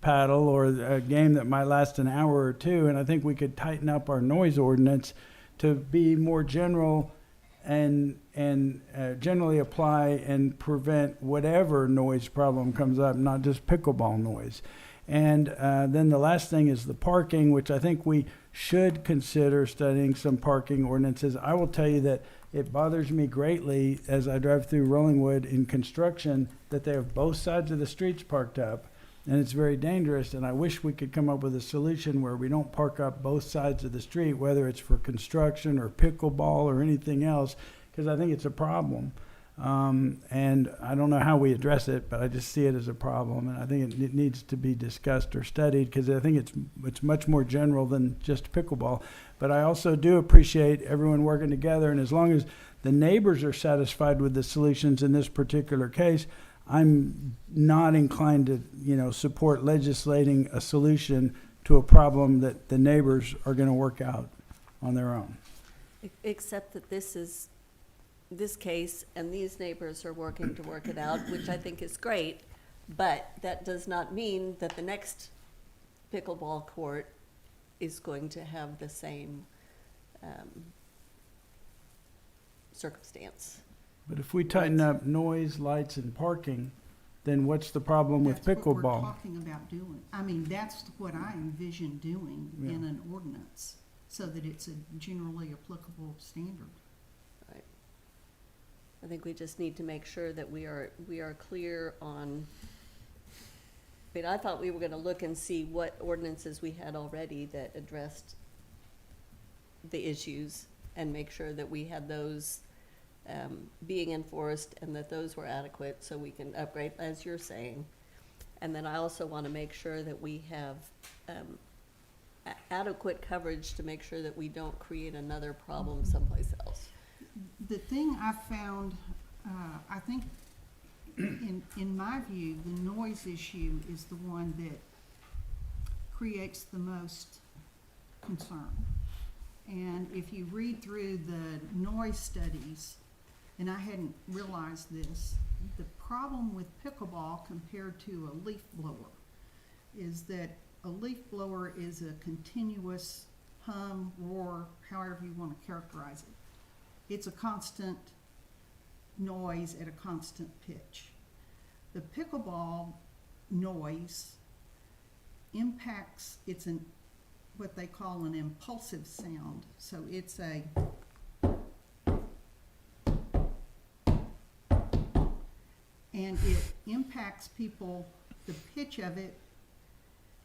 paddle or a game that might last an hour or two. And I think we could tighten up our noise ordinance to be more general and generally apply and prevent whatever noise problem comes up, not just pickleball noise. And then the last thing is the parking, which I think we should consider studying some parking ordinances. I will tell you that it bothers me greatly as I drive through Rollingwood in construction that they have both sides of the streets parked up, and it's very dangerous. And I wish we could come up with a solution where we don't park up both sides of the street, whether it's for construction or pickleball or anything else, because I think it's a problem. And I don't know how we address it, but I just see it as a problem, and I think it needs to be discussed or studied, because I think it's much more general than just pickleball. But I also do appreciate everyone working together, and as long as the neighbors are satisfied with the solutions in this particular case, I'm not inclined to, support legislating a solution to a problem that the neighbors are going to work out on their own. Except that this case and these neighbors are working to work it out, which I think is great, but that does not mean that the next pickleball court is going to have the same circumstance. But if we tighten up noise, lights, and parking, then what's the problem with That's what we're pickleball? talking about doing. I mean, that's what I envision doing Yeah. in an ordinance, so that it's a generally applicable standard. Right. I think we just need to make sure that we are clear on, I thought we were gonna look and see what ordinances we had already that addressed the issues and make sure that we had those being enforced and that those were adequate so we can upgrade, as you're saying. And then I also want to make sure that we have adequate coverage to make sure that we don't create another problem someplace else. The thing I found, I think, in my view, the noise issue is the one that creates the most concern. And if you read through the noise studies, and I hadn't realized this, the problem with pickleball compared to a leaf blower is that a leaf blower is a continuous hum, roar, however you want to characterize it. It's a constant noise at a constant pitch. The pickleball noise impacts, it's what they call an impulsive sound. So it's and it impacts people, the pitch of it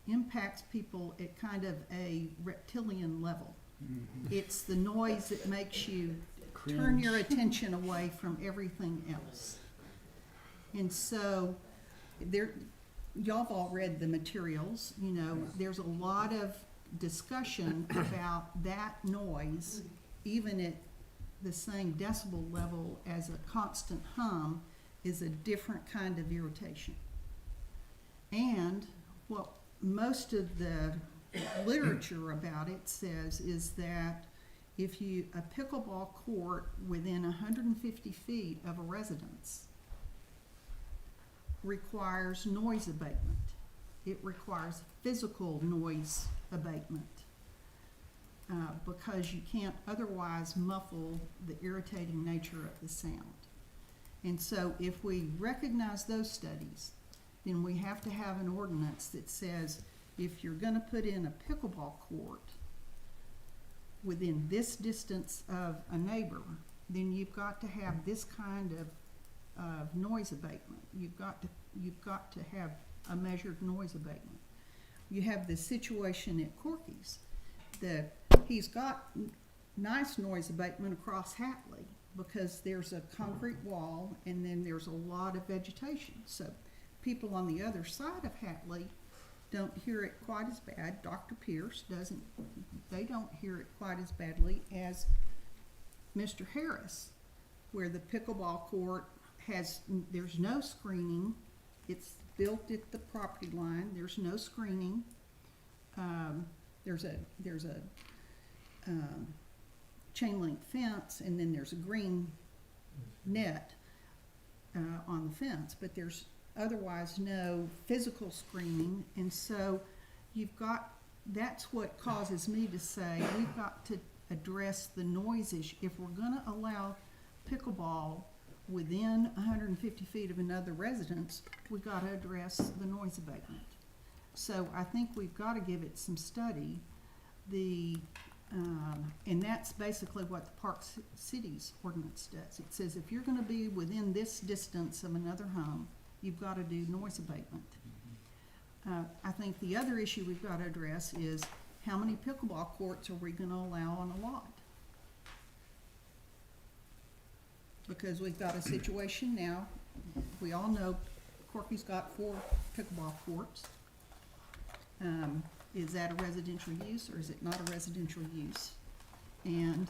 impacts people at kind of a reptilian level. Mm-hmm. It's the noise that makes you turn your attention away from everything else. And so y'all have all read the materials, you know, there's a lot of discussion about that noise, even at the same decibel level as a constant hum, is a different kind of irritation. And what most of the literature about it says is that if you, a pickleball court within 150 feet of a residence requires noise abatement. It requires physical noise abatement, because you can't otherwise muffle the irritating nature of the sound. And so if we recognize those studies, then we have to have an ordinance that says if you're gonna put in a pickleball court within this distance of a neighbor, then you've got to have this kind of noise abatement. You've got to have a measured noise abatement. You have this situation at Corky's. He's got nice noise abatement across Hatley because there's a concrete wall and then there's a lot of vegetation. So people on the other side of Hatley don't hear it quite as bad. Dr. Pierce doesn't, they don't hear it quite as badly as Mr. Harris, where the pickleball court there's no screening. It's built at the property line. There's no screening. There's a chain link fence, and then there's a green net on the fence, but there's otherwise no physical screening. And so that's what causes me to say we've got to address the noise issue. If we're gonna allow pickleball within 150 feet of another residence, we've got to address the noise abatement. So I think we've got to give it some study. And that's basically what the Park Cities ordinance does. It says if you're going to be within this distance of another home, you've got to do noise abatement. I think the other issue we've got to address is how many pickleball courts are we going to allow on a lot? Because we've got a situation now, we all know Corky's got 4 pickleball courts. Is that a residential use or is it not a residential use? And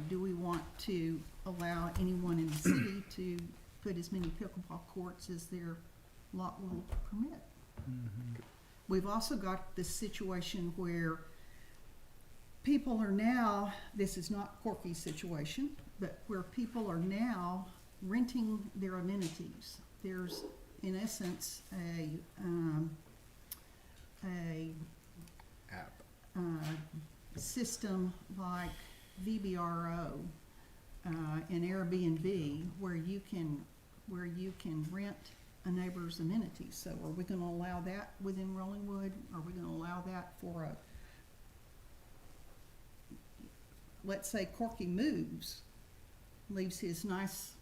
do we want to allow anyone in the city to put as many pickleball courts as their lot will permit? Mm-hmm. We've also got this situation where people are now, this is not Corky's situation, but where people are now renting their amenities. There's, in essence, a App. System like VBRO and Airbnb where you can rent a neighbor's amenities. So are we going to allow that within Rollingwood? Are we going to allow that for let's say Corky moves, leaves his nice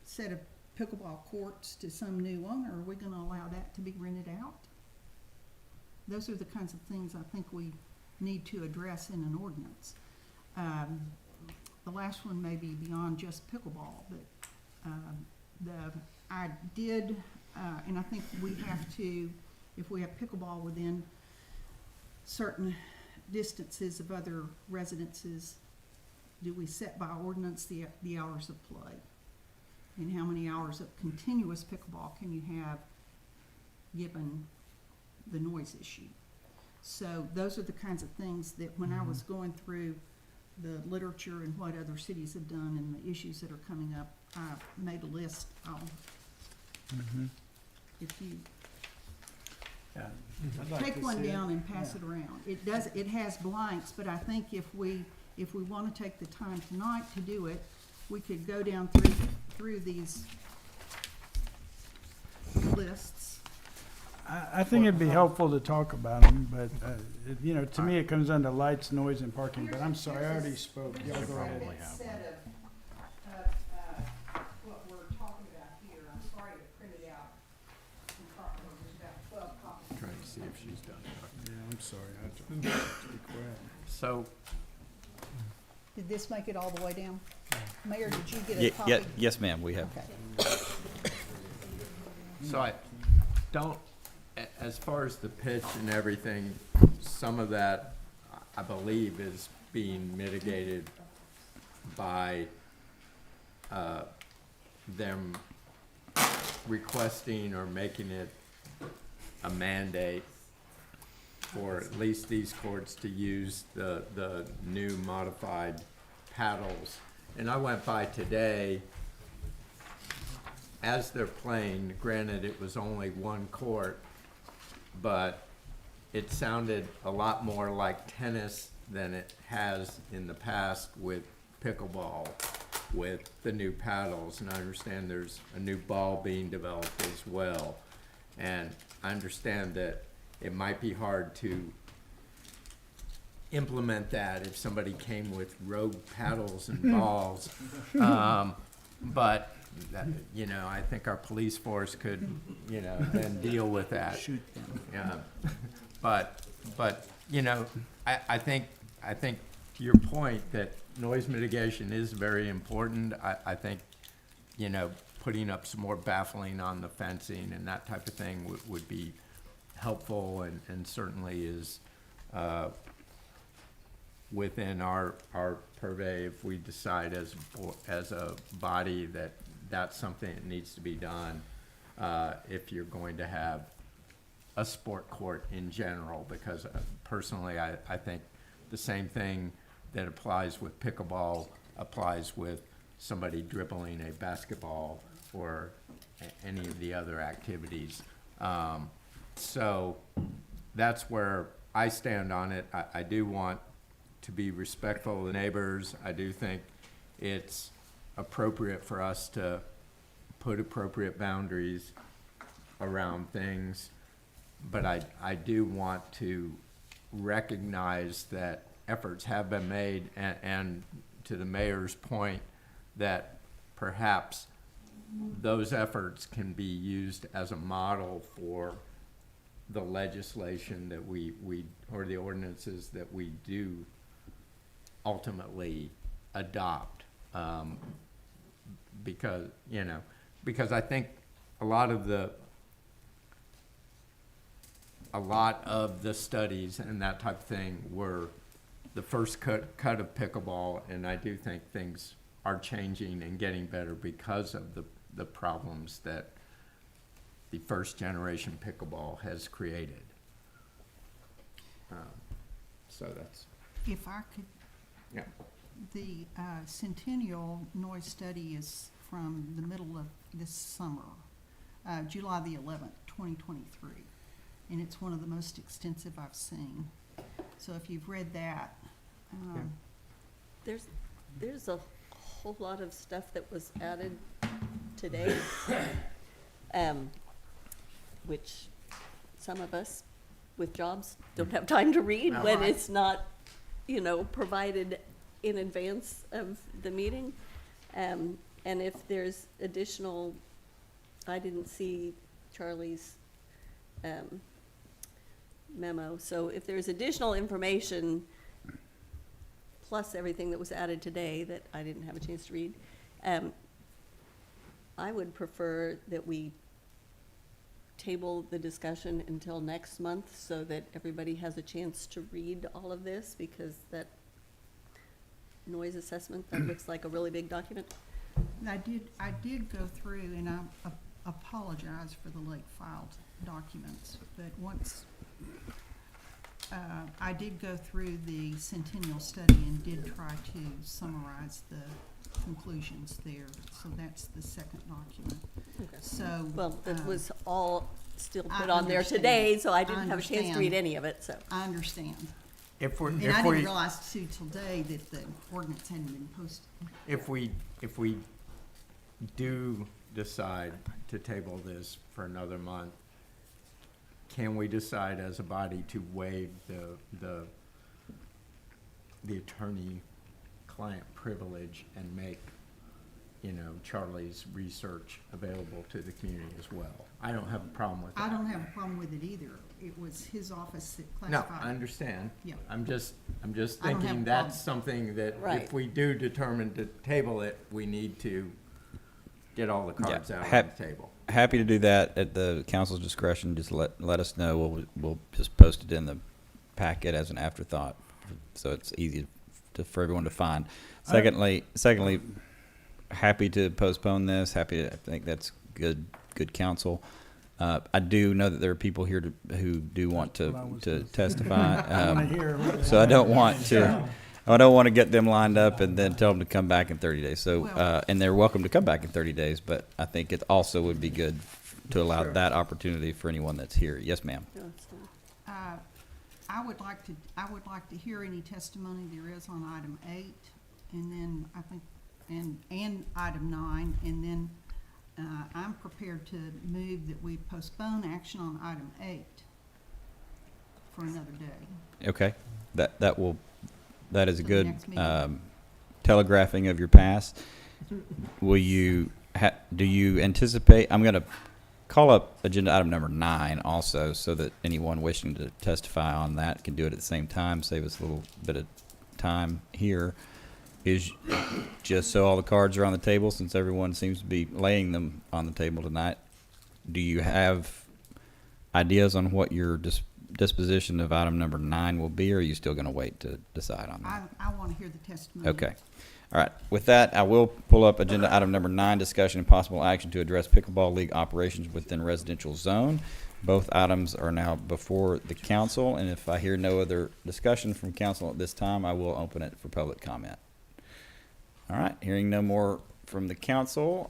set of pickleball courts to some new owner, are we going to allow that to be rented out? Those are the kinds of things I think we need to address in an ordinance. The last one may be beyond just pickleball, but I did, and I think we have to, if we have pickleball within certain distances of other residences, do we set by ordinance the hours of play? And how many hours of continuous pickleball can you have given the noise issue? So those are the kinds of things that when I was going through the literature and what other cities have done and the issues that are coming up, I made a list. If you take one down and pass it around. It has blanks, but I think if we want to take the time tonight to do it, we could go down through these lists. I think it'd be helpful to talk about them, but, to me, it comes under lights, noise, and parking, but I'm sorry, I already spoke. Y'all go ahead. Set of what we're talking about here. I'm sorry to print it out. There's about 12 copies. Trying to see if she's done it. Yeah, I'm sorry, I have to be quiet. So, Did this make it all the way down? Mayor, did you get a copy? Yes, ma'am, we have. Okay. so don't, as far as the pitch and everything, some of that, I believe, is being mitigated by them requesting or making it a mandate for at least these courts to use the new modified paddles. And I went by today, as they're playing, granted it was only one court, but it sounded a lot more like tennis than it has in the past with pickleball, with the new paddles. And I understand there's a new ball being developed as well. And I understand that it might be hard to implement that if somebody came with rogue paddles and balls. But, that, you know, I think our police force could, you know, then deal with that. Shoot them. Yeah. But, you know, I think to your point that noise mitigation is very important. I think, you know, putting up some more baffling on the fencing and that type of thing would be helpful and certainly is within our purvey if we decide as a body that that's something that needs to be done if you're going to have a sport court in general, because personally I think the same thing that applies with pickleball applies with somebody dribbling a basketball or any of the other activities. So that's where I stand on it. I do want to be respectful of the neighbors. I do think it's appropriate for us to put appropriate boundaries around things, but I do want to recognize that efforts have been made, and to the mayor's point, that perhaps those efforts can be used as a model for the legislation that we or the ordinances that we do ultimately adopt. Because, you know, because I think a lot of the studies and that type of thing were the first cut of pickleball, and I do think things are changing and getting better because of the problems that the first generation pickleball has created. So that's, If I could, yeah. the Centennial Noise Study is from the middle of this summer, July the 11th, 2023. And it's one of the most extensive I've seen. So if you've read that, There's a whole lot of stuff that was added today, which some of us with jobs don't have time to read when Right. it's not, you know, provided in advance of the meeting. And if there's additional, I didn't see Charlie's memo, so if there's additional information plus everything that was added today that I didn't have a chance to read, I would prefer that we table the discussion until next month so that everybody has a chance to read all of this, because that noise assessment, that looks like a really big document. and I did go through, and I apologize for the late filed documents, but once, I did go through the Centennial Study and did try to summarize the conclusions there, so that's the second document. Okay. So. Well, that was all still I put on there understand. today, so I I didn't have a chance to understand. read any of it, so. I understand. If we're, And I if didn't we, realize too today that the ordinance hadn't been posted. if we do decide to table this for another month, can we decide as a body to waive the attorney-client privilege and make, you know, Charlie's research available to the community as well? I don't have a problem with that. I don't have a problem with it either. It was his office that No, classified. I understand. Yeah. I'm just I don't have thinking a that's problem. something that Right. if we do determine to table it, we need to get all the cards out on hap- the table. Happy to do that at the council's discretion. Just let us know. We'll just post it in the packet as an afterthought, so it's easy for everyone to find. Secondly, happy to postpone this. I think that's good counsel. I do know that there are people here who do want to testify. I wanna hear what- So I don't want to get them lined up and then tell them to come back in 30 days. So, and they're welcome to come back in 30 days, but I think it also would be good to allow that opportunity for anyone that's here. Yes, ma'am. I would like to hear any testimony there is on item 8, and then I think, and item 9, and then I'm prepared to move that we postpone action on item 8 for another day. Okay. That is a For the good next meeting. telegraphing of your past. Will you, do you anticipate, I'm going to call up agenda item number 9 also, so that anyone wishing to testify on that can do it at the same time, save us a little bit of time here. Is just so all the cards are on the table, since everyone seems to be laying them on the table tonight. Do you have ideas on what your disposition of item number 9 will be, or are you still going to wait to decide on that? I want to hear the testimony. Okay. All right. With that, I will pull up agenda item number 9, discussion and possible action to address pickleball league operations within residential zone. Both items are now before the council, and if I hear no other discussion from council at this time, I will open it for public comment. All right. Hearing no more from the council,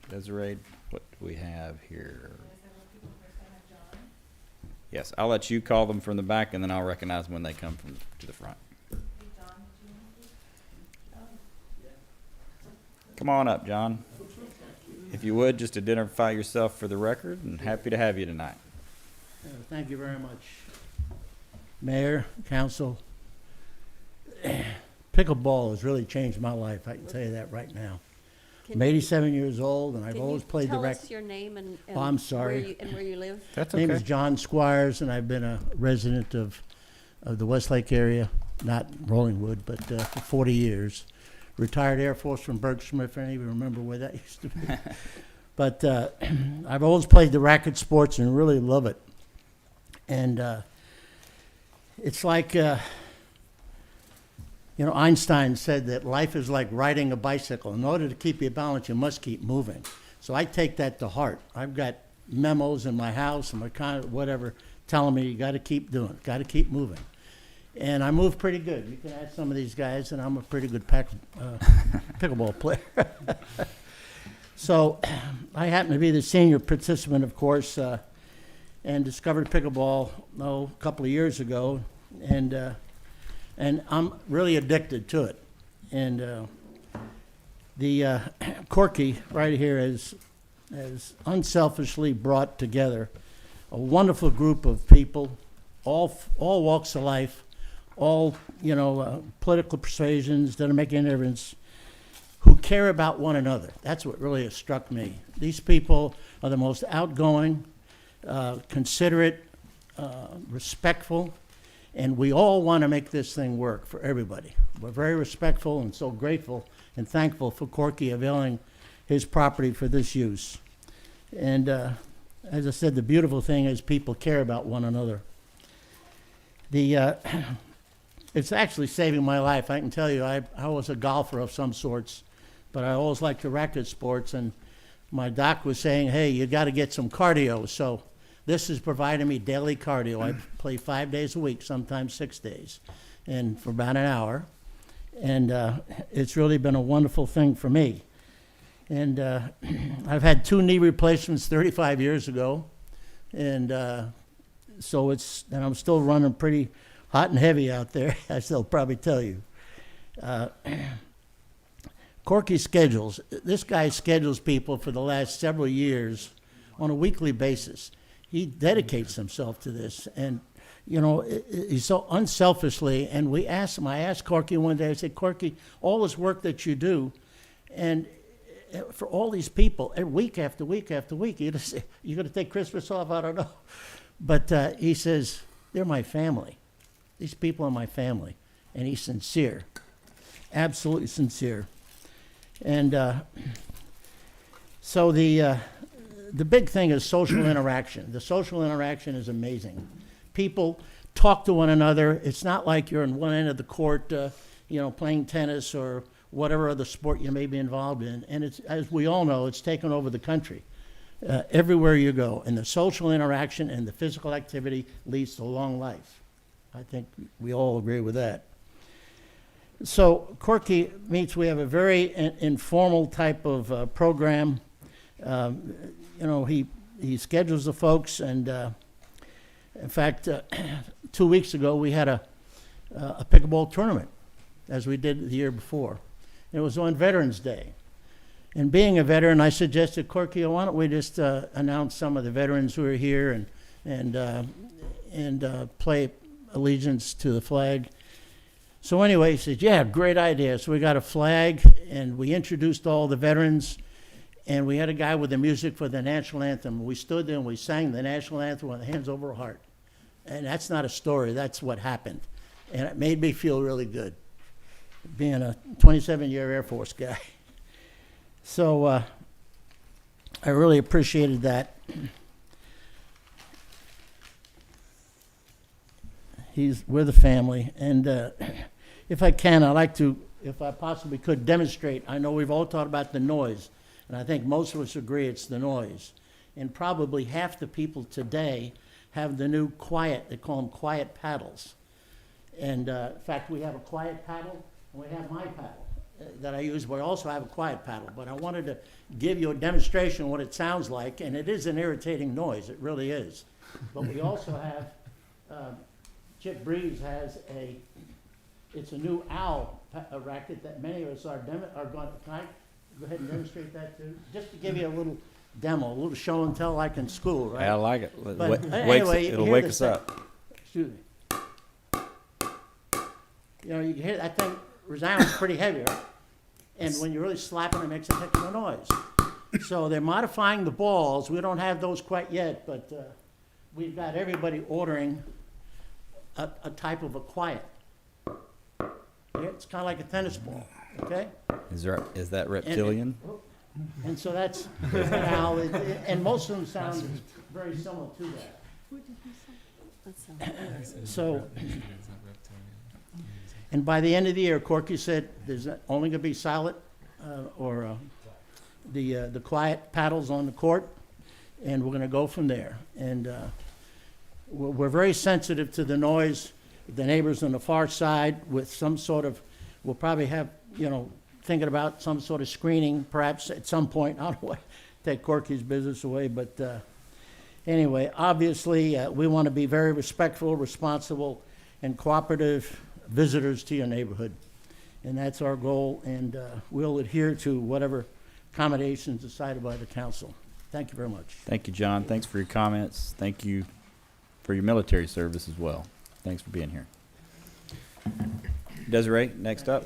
Desiree, what do we have here? Yes, I'll let you call them from the back, and then I'll recognize them when they come to the front. Come on up, John. If you would, just identify yourself for the record, and happy to have you tonight. Thank you very much. Mayor, council, pickleball has really changed my life, I can tell you that right now. I'm 87 years old, and I've always played the Tell rec. us your name and Oh, I'm sorry. where you live? That's My name is okay. John Squires, and I've been a resident of the Westlake area, not Rollingwood, but for 40 years. Retired Air Force from Bergstrom, if any of you remember where that used to be. But I've always played the racket sports and really love it. And it's like, Einstein said that life is like riding a bicycle. In order to keep your balance, you must keep moving. So I take that to heart. I've got memos in my house and my whatever telling me you got to keep doing it, got to keep moving. And I move pretty good. You can ask some of these guys, and I'm a pretty good pickleball player. So I happen to be the senior participant, of course, and discovered pickleball a couple of years ago, and I'm really addicted to it. And the Corky right here has unselfishly brought together a wonderful group of people, all walks of life, all political persuasions that are making a difference, who care about one another. That's what really has struck me. These people are the most outgoing, considerate, respectful, and we all want to make this thing work for everybody. We're very respectful and so grateful and thankful for Corky availing his property for this use. And as I said, the beautiful thing is people care about one another. It's actually saving my life. I can tell you, I was a golfer of some sorts, but I always liked the racket sports, and my doc was saying, hey, you got to get some cardio. So this is providing me daily cardio. I play 5 days a week, sometimes 6 days, and for about an hour. And it's really been a wonderful thing for me. And I've had 2 knee replacements 35 years ago, and so and I'm still running pretty hot and heavy out there, as they'll probably tell you. Corky schedules. This guy schedules people for the last several years on a weekly basis. He dedicates himself to this, and he's so unselfishly. And I asked Corky one day. I said, Corky, all this work that you do, and for all these people, week after week after week, you're going to take Christmas off? I don't know, but he says they're my family. These people are my family, and he's sincere, absolutely sincere. And so the big thing is social interaction. The social interaction is amazing. People talk to one another. It's not like you're in one end of the court, playing tennis or whatever other sport you may be involved in. And it's, as we all know, it's taken over the country. Everywhere you go. And the social interaction and the physical activity leads to long life. I think we all agree with that. So Corky Meets, we have a very informal type of program. He schedules the folks, and in fact, 2 weeks ago we had a pickleball tournament, as we did the year before. It was on Veterans Day. And being a veteran, I suggested, Corky, why don't we just announce some of the veterans who are here and play allegiance to the flag. So anyway, he said, yeah, great idea. So we got a flag, and we introduced all the veterans, and we had a guy with the music for the national anthem. We stood there and we sang the national anthem with hands over our heart. And that's not a story, that's what happened. And it made me feel really good, being a 27-year Air Force guy. So I really appreciated that. We're the family, and if I can, I'd like to, if I possibly could, demonstrate. I know we've all talked about the noise, and I think most of us agree it's the noise. And probably half the people today have the new quiet, they call them quiet paddles. And in fact, we have a quiet paddle, and we have my paddle that I use. We also have a quiet paddle, but I wanted to give you a demonstration of what it sounds like, and it is an irritating noise, it really is. But we also have, Chip Breeze has it's a new owl racket that many of us are going to, can I go ahead and demonstrate that too? Just to give you a little demo, a little show and tell like in school, right? I like it. But Anyway, it'll hear wake the us sound. up. Excuse me. You can hear that thing resounds pretty heavy, right? And when you're really slapping, it makes a heck of a noise. So they're modifying the balls. We don't have those quite yet, but we've got everybody ordering a type of a quiet. Yeah, it's kind of like a tennis ball, okay? Is that reptilian? And so that's an owl, and most of them sound very similar to that. So, and by the end of the year, Corky said there's only going to be silent or the quiet paddles on the court, and we're going to go from there. And we're very sensitive to the noise. The neighbors on the far side with some sort of, we'll probably have, thinking about some sort of screening perhaps at some point. I don't want to take Corky's business away, but anyway, obviously we want to be very respectful, responsible, and cooperative visitors to your neighborhood. And that's our goal, and we'll adhere to whatever accommodations decided by the council. Thank you very much. Thank you, John. Thanks for your comments. Thank you for your military service as well. Thanks for being here. Desiree, next up.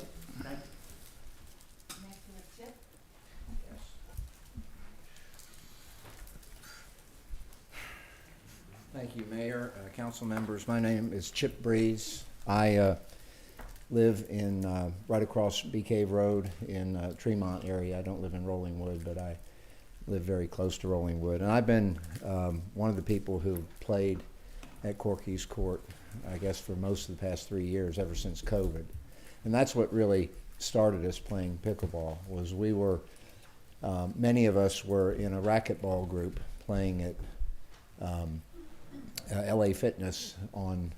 Thank you, Mayor, council members. My name is Chip Breeze. I live in right across Bee Cave Road in Tremont area. I don't live in Rolling Wood, but I live very close to Rolling Wood. And I've been one of the people who played at Corky's Court, I guess, for most of the past 3 years, ever since COVID. And that's what really started us playing pickleball, was we were, many of us were in a racquetball group playing at LA Fitness on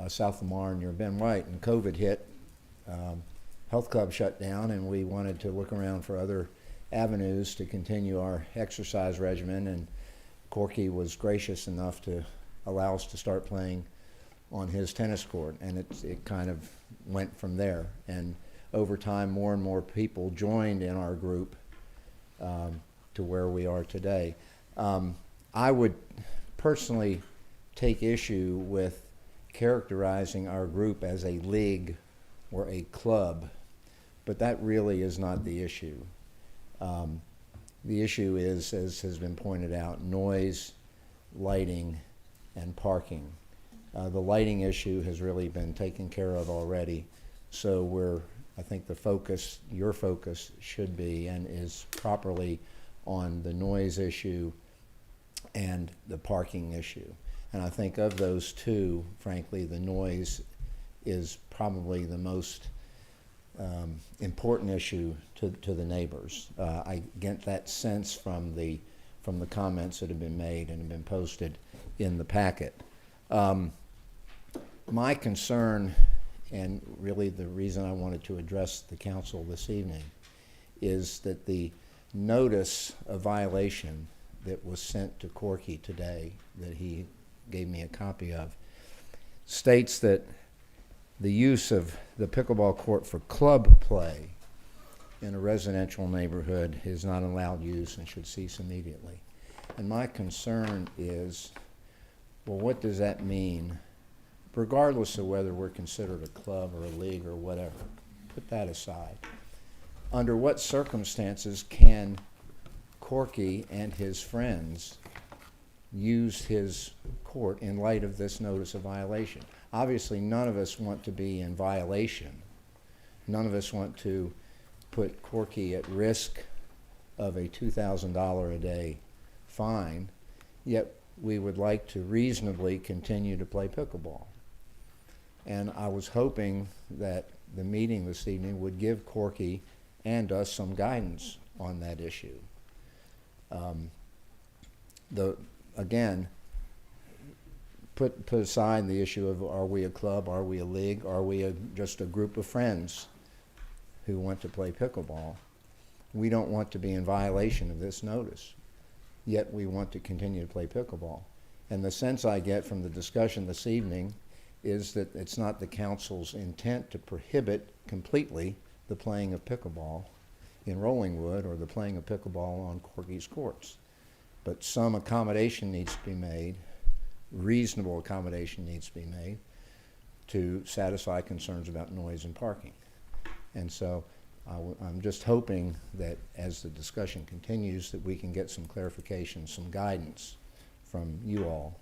South Lamar near Ben White, and COVID hit, health club shut down, and we wanted to look around for other avenues to continue our exercise regimen, and Corky was gracious enough to allow us to start playing on his tennis court, and it kind of went from there. And over time, more and more people joined in our group to where we are today. I would personally take issue with characterizing our group as a league or a club, but that really is not the issue. The issue is, as has been pointed out, noise, lighting, and parking. The lighting issue has really been taken care of already, so we're I think the focus, your focus, should be and is properly on the noise issue and the parking issue. And I think of those two, frankly, the noise is probably the most important issue to the neighbors. I get that sense from the comments that have been made and have been posted in the packet. My concern, and really the reason I wanted to address the council this evening, is that the notice of violation that was sent to Corky today, that he gave me a copy of, states that the use of the pickleball court for club play in a residential neighborhood is not allowed use and should cease immediately. And my concern is, well, what does that mean, regardless of whether we're considered a club or a league or whatever? Put that aside. Under what circumstances can Corky and his friends use his court in light of this notice of violation? Obviously, none of us want to be in violation. None of us want to put Corky at risk of a $2,000 a day fine, yet we would like to reasonably continue to play pickleball. And I was hoping that the meeting this evening would give Corky and us some guidance on that issue. Again, put aside the issue of, are we a club, are we a league, are we just a group of friends who want to play pickleball? We don't want to be in violation of this notice, yet we want to continue to play pickleball. And the sense I get from the discussion this evening is that it's not the council's intent to prohibit completely the playing of pickleball in Rollingwood or the playing of pickleball on Corky's courts. But some accommodation needs to be made, reasonable accommodation needs to be made to satisfy concerns about noise and parking. And so I'm just hoping that as the discussion continues that we can get some clarification, some guidance from you all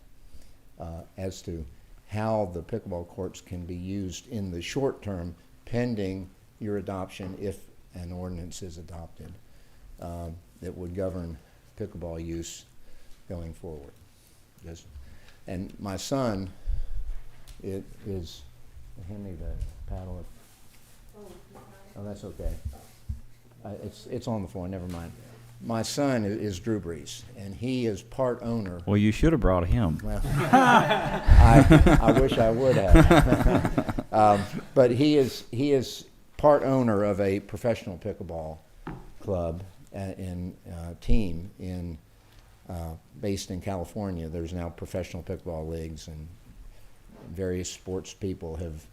as to how the pickleball courts can be used in the short term pending your adoption, if an ordinance is adopted, that would govern pickleball use going forward. And my son, hand me the paddle. Oh, that's okay. It's on the floor, never mind. My son is Drew Brees, and he is part owner. Well, you should have brought him. Well, I wish I would have. But he is part owner of a professional pickleball club and team based in California. There's now professional pickleball leagues, and various sports people have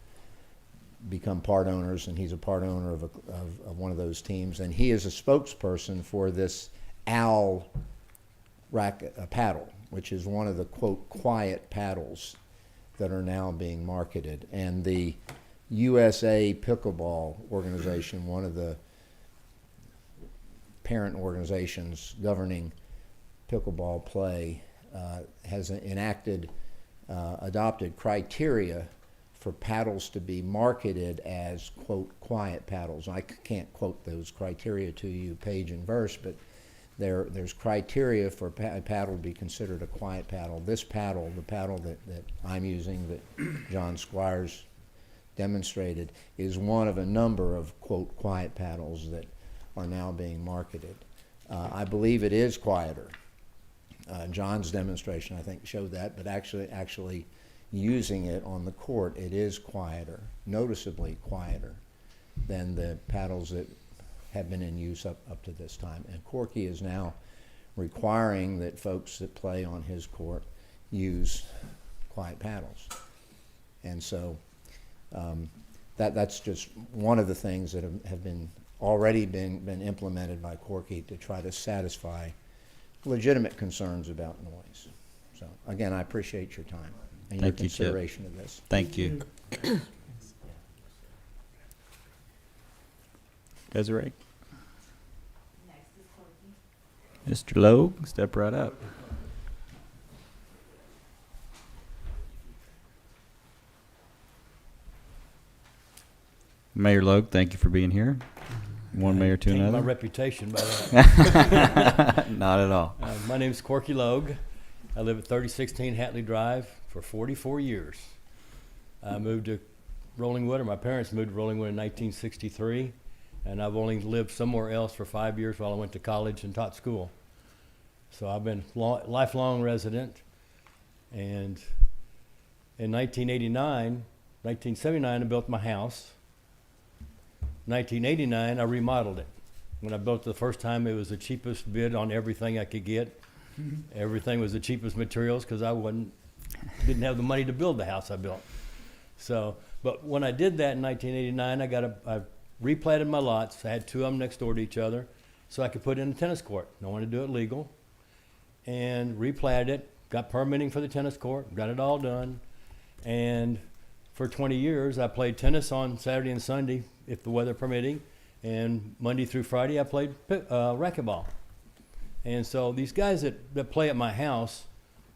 become part owners, and he's a part owner of one of those teams, and he is a spokesperson for this OWL racket paddle, which is one of the quote quiet paddles that are now being marketed. And the USA Pickleball Organization, one of the parent organizations governing pickleball play, has adopted criteria for paddles to be marketed as, quote, quiet paddles. I can't quote those criteria to you page and verse, but there's criteria for a paddle to be considered a quiet paddle. This paddle, the paddle that I'm using, that John Squires demonstrated, is one of a number of, quote, quiet paddles that are now being marketed. I believe it is quieter. John's demonstration, I think, showed that, but actually using it on the court, it is quieter, noticeably quieter than the paddles that have been in use up to this time. And Corky is now requiring that folks that play on his court use quiet paddles. And so that's just one of the things that have been already been implemented by Corky to try to satisfy legitimate concerns about noise. So again, I appreciate your time and your consideration of this. Thank you. Desiree? Mr. Logue, step right up. Mayor Logue, thank you for being here. One mayor to Tainted my another. reputation by that. Not at all. My name's Corky Logue. I live at 3016 Hatley Drive for 44 years. I moved to Rollingwood, or my parents moved to Rollingwood in 1963, and I've only lived somewhere else for 5 years while I went to college and taught school. So I've been lifelong resident, and in 1979, I built my house. 1989, I remodeled it. When I built it the first time, it was the cheapest bid on everything I could get. Everything was the cheapest materials because I didn't have the money to build the house I built. So, but when I did that in 1989, I replatted my lots. I had two of them next door to each other, so I could put in a tennis court. I wanted to do it legal, and replatted it. Got permitting for the tennis court. Got it all done, and for 20 years, I played tennis on Saturday and Sunday, if the weather permitting, and Monday through Friday, I played racquetball. And so these guys that play at my house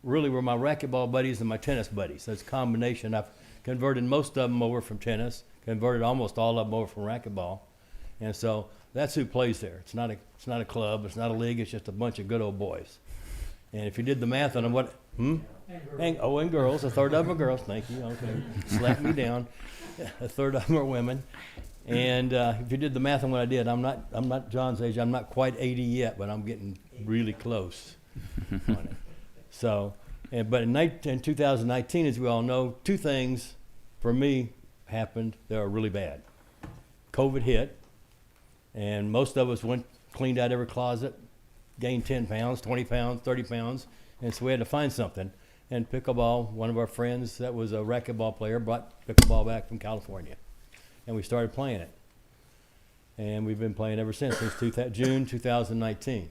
really were my racquetball buddies and my tennis buddies. That's a combination. I've converted most of them over from tennis, converted almost all of them over from racquetball. And so that's who plays there. It's not a club, it's not a league, it's just a bunch of good old boys. And if you did the math on them, and girls, a third of them are girls, thank you, okay, slap me down. A third of them are women. And if you did the math on what I did, I'm not John's age, I'm not quite 80 yet, but I'm getting really close on it. So, but in 2019, as we all know, two things for me happened that are really bad. COVID hit, and most of us cleaned out every closet, gained 10 pounds, 20 pounds, 30 pounds, and so we had to find something. And pickleball, one of our friends that was a racquetball player, brought pickleball back from California, and we started playing it. And we've been playing ever since June 2019.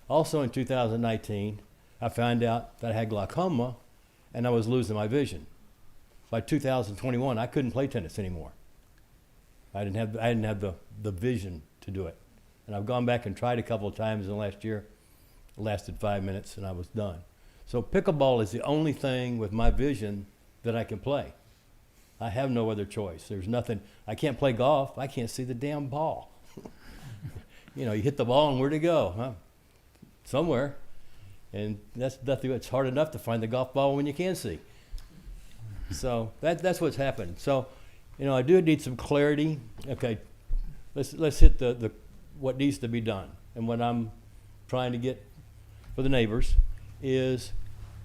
Also in 2019, I found out that I had glaucoma, and I was losing my vision. By 2021, I couldn't play tennis anymore. I didn't have the vision to do it. And I've gone back and tried a couple of times in the last year. It lasted 5 minutes, and I was done. So pickleball is the only thing with my vision that I can play. I have no other choice. There's nothing. I can't play golf. I can't see the damn ball. You know, you hit the ball and where'd it go? Huh? Somewhere. And that's nothing. It's hard enough to find the golf ball when you can see. So that's what's happened. So, you know, I do need some clarity. Okay, let's hit the what needs to be done. And what I'm trying to get for the neighbors is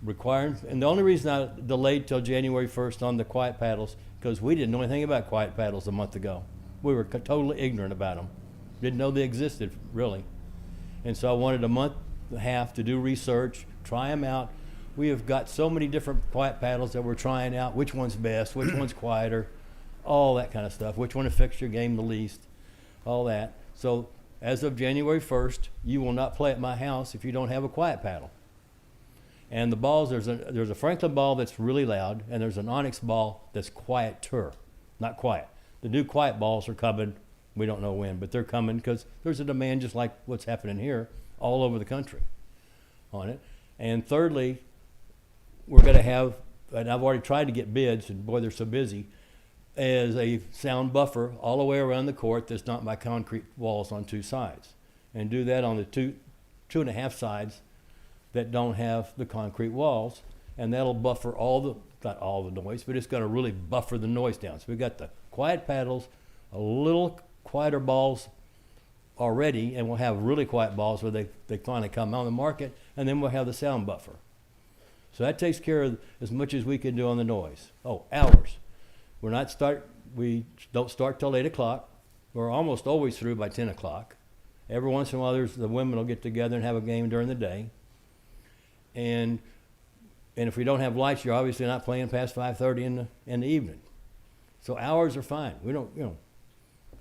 requiring, and the only reason I delayed till January 1st on the quiet paddles, because we didn't know anything about quiet paddles a month ago. We were totally ignorant about them. Didn't know they existed, really. And so I wanted a month and a half to do research, try them out. We have got so many different quiet paddles that we're trying out, which one's best, which one's quieter, all that kind of stuff, which one affects your game the least, all that. So as of January 1st, you will not play at my house if you don't have a quiet paddle. And the balls, there's a Franklin ball that's really loud, and there's an Onyx ball that's quieter, not quiet. The new quiet balls are coming. We don't know when, but they're coming because there's a demand just like what's happening here all over the country on it. And thirdly, we're going to have, and I've already tried to get bids, and boy, they're so busy, as a sound buffer all the way around the court that's not by concrete walls on two sides. And do that on the two and a half sides that don't have the concrete walls, and that'll buffer not all the noise, but it's going to really buffer the noise down. So we've got the quiet paddles, a little quieter balls already, and we'll have really quiet balls where they finally come on the market, and then we'll have the sound buffer. So that takes care of as much as we can do on the noise. Oh, hours. We don't start till 8 o'clock. We're almost always through by 10 o'clock. Every once in a while, the women will get together and have a game during the day. And if we don't have lights, you're obviously not playing past 5:30 in the evening. So hours are fine. We don't,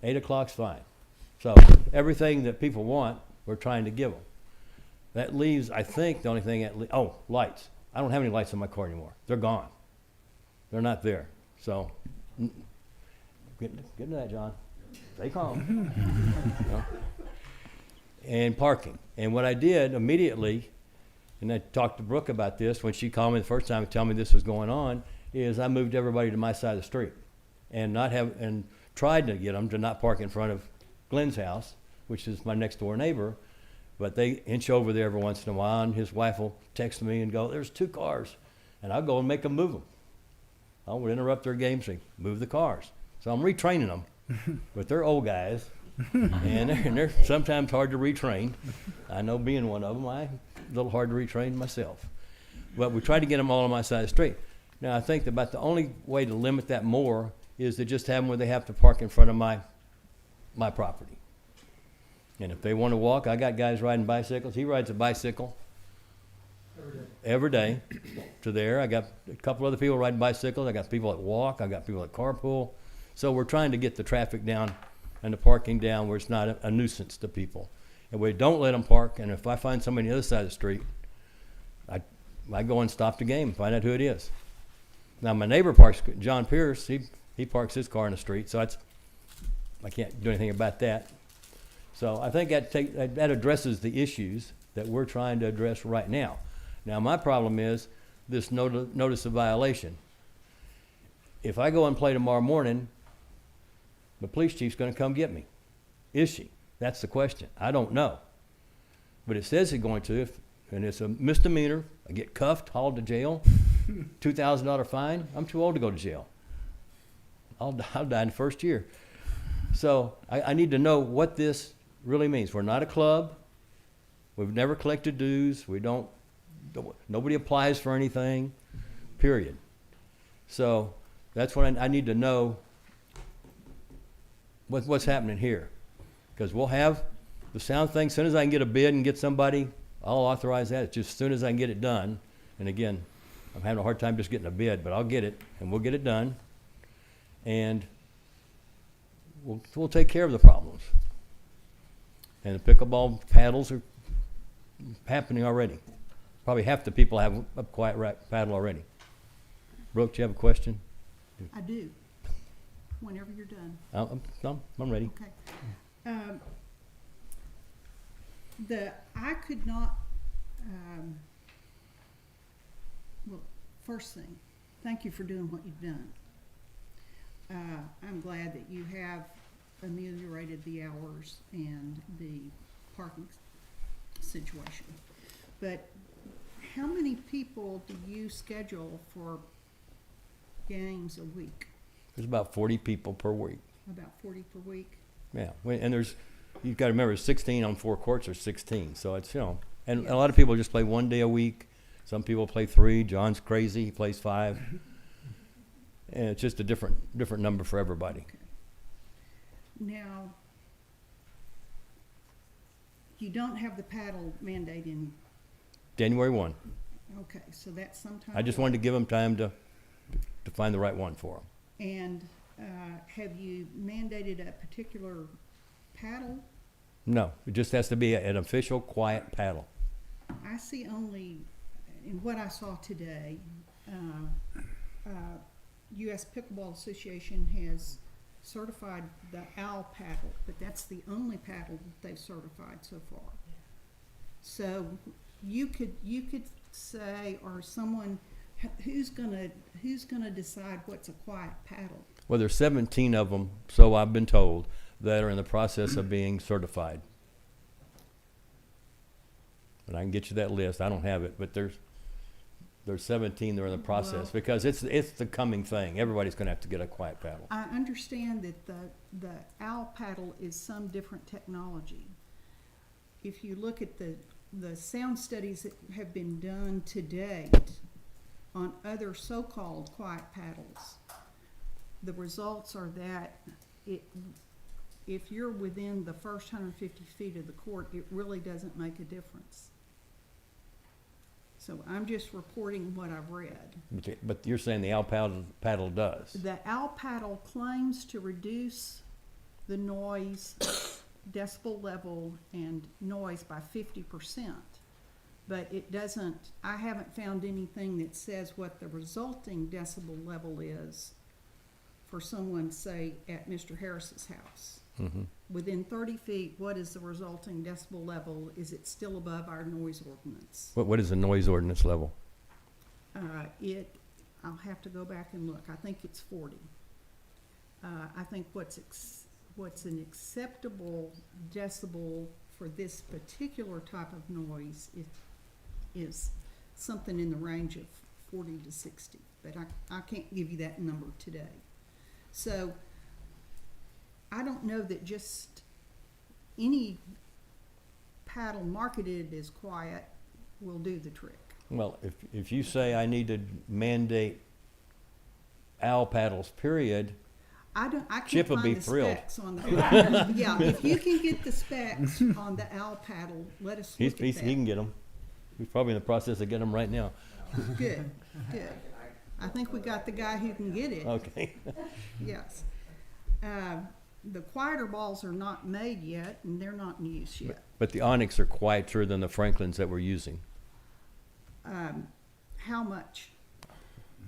8 o'clock's fine. So everything that people want, we're trying to give them. That leaves, I think, the only thing lights. I don't have any lights on my car anymore. They're gone. They're not there. So get into that, John. Stay calm. And parking. And what I did immediately, and I talked to Brooke about this when she called me the first time to tell me this was going on, is I moved everybody to my side of the street and tried to get them to not park in front of Glenn's house, which is my next door neighbor, but they inch over there every once in a while, and his wife will text me and go, "There's 2 cars," and I'll go and make them move them. I would interrupt their game, say, "Move the cars." So I'm retraining them, but they're old guys, and they're sometimes hard to retrain. I know, being one of them, I'm a little hard to retrain myself. But we try to get them all on my side of the street. Now, I think about the only way to limit that more is to just have them where they have to park in front of my property. And if they want to walk, I got guys riding bicycles. He rides a bicycle every day to there. I got a couple other people riding bicycles. I got people that walk. I got people that carpool. So we're trying to get the traffic down and the parking down where it's not a nuisance to people. And we don't let them park. And if I find somebody on the other side of the street, I go and stop the game and find out who it is. Now, my neighbor parks, John Pierce, he parks his car in the street, so I can't do anything about that. So I think that addresses the issues that we're trying to address right now. Now, my problem is this notice of violation. If I go and play tomorrow morning, the police chief's gonna come get me. Is she? That's the question. I don't know. But it says he's going to, and it's a misdemeanor. I get cuffed, hauled to jail, $2,000 fine. I'm too old to go to jail. I'll die in the first year. So I need to know what this really means. We're not a club. We've never collected dues. Nobody applies for anything, period. So that's what I need to know what's happening here. Because we'll have the sound thing. As soon as I can get a bid and get somebody, I'll authorize that. It's just as soon as I can get it done. And again, I'm having a hard time just getting a bid, but I'll get it, and we'll get it done. And we'll take care of the problems. And the pickleball paddles are happening already. Probably half the people have a quiet paddle already. Brooke, do you have a question? I do, whenever you're done. I'm ready. Okay. I could not, well, first thing, thank you for doing what you've done. I'm glad that you have ameliorated the hours and the parking situation. But how many people do you schedule for games a week? There's about 40 people per week. About 40 per week? Yeah, and you've got to remember, 16 on 4 courts are 16, so it's, and a lot of people just play 1 day a week. Some people play 3. John's crazy, he plays 5. And it's just a different number for everybody. Okay. Now, you don't have the paddle mandate in, January 1. okay, so that's sometime. I just wanted to give them time to find the right one for them. And have you mandated a particular paddle? No, it just has to be an official quiet paddle. I see only, in what I saw today, U.S. Pickleball Association has certified the OWL paddle, but that's the only paddle that they've certified so far. So you could say, or someone, who's gonna decide what's a quiet paddle? Well, there's 17 of them, so I've been told, that are in the process of being certified. And I can get you that list. I don't have it, but there's 17 that are in the process, Well, because it's the coming thing. Everybody's going to have to get a quiet paddle. I understand that the OWL paddle is some different technology. If you look at the sound studies that have been done to date on other so-called quiet paddles, the results are that if you're within the first 150 feet of the court, it really doesn't make a difference. So I'm just reporting what I've read. But you're saying the OWL paddle does. The OWL paddle claims to reduce the noise, decibel level and noise by 50%. But it doesn't, I haven't found anything that says what the resulting decibel level is for someone, say, at Mr. Harris's house. Mm-hmm. Within 30 feet, what is the resulting decibel level? Is it still above our noise ordinance? What is the noise ordinance level? I'll have to go back and look. I think it's 40. I think what's an acceptable decibel for this particular type of noise is something in the range of 40 to 60, but I can't give you that number today. So I don't know that just any paddle marketed as quiet will do the trick. Well, if you say I need to mandate owl paddles, period, I Chip can't will be find the thrilled. specs on the, yeah, if you can get the specs on the owl paddle, let us look at he that. can get them. He's probably in the process of getting them right now. Good, good. I think we got the guy who can get it. Okay. Yes. The quieter balls are not made yet, and they're not in use yet. But the Onyx are quieter than the Franklins that we're using. How much?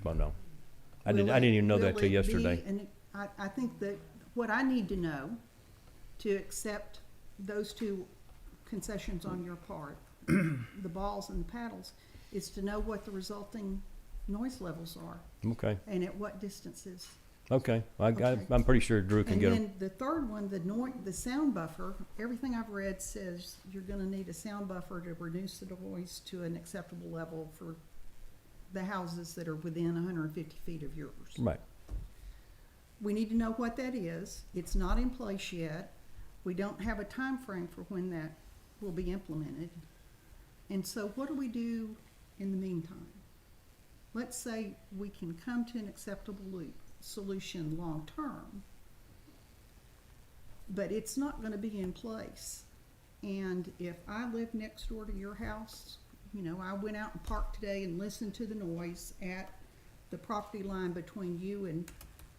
Well, no. I Will didn't even know that will till it yesterday. be an- I think that what I need to know to accept those two concessions on your part, the balls and the paddles, is to know what the resulting noise levels are Okay, and at what distances. okay. Okay. I'm pretty sure Drew can And get them. then the third one, the sound buffer, everything I've read says you're gonna need a sound buffer to reduce the noise to an acceptable level for the houses that are within 150 feet of yours. Right. We need to know what that is. It's not in place yet. We don't have a time frame for when that will be implemented. And so what do we do in the meantime? Let's say we can come to an acceptable solution long-term, but it's not gonna be in place. And if I live next door to your house, you know, I went out and parked today and listened to the noise at the property line between you and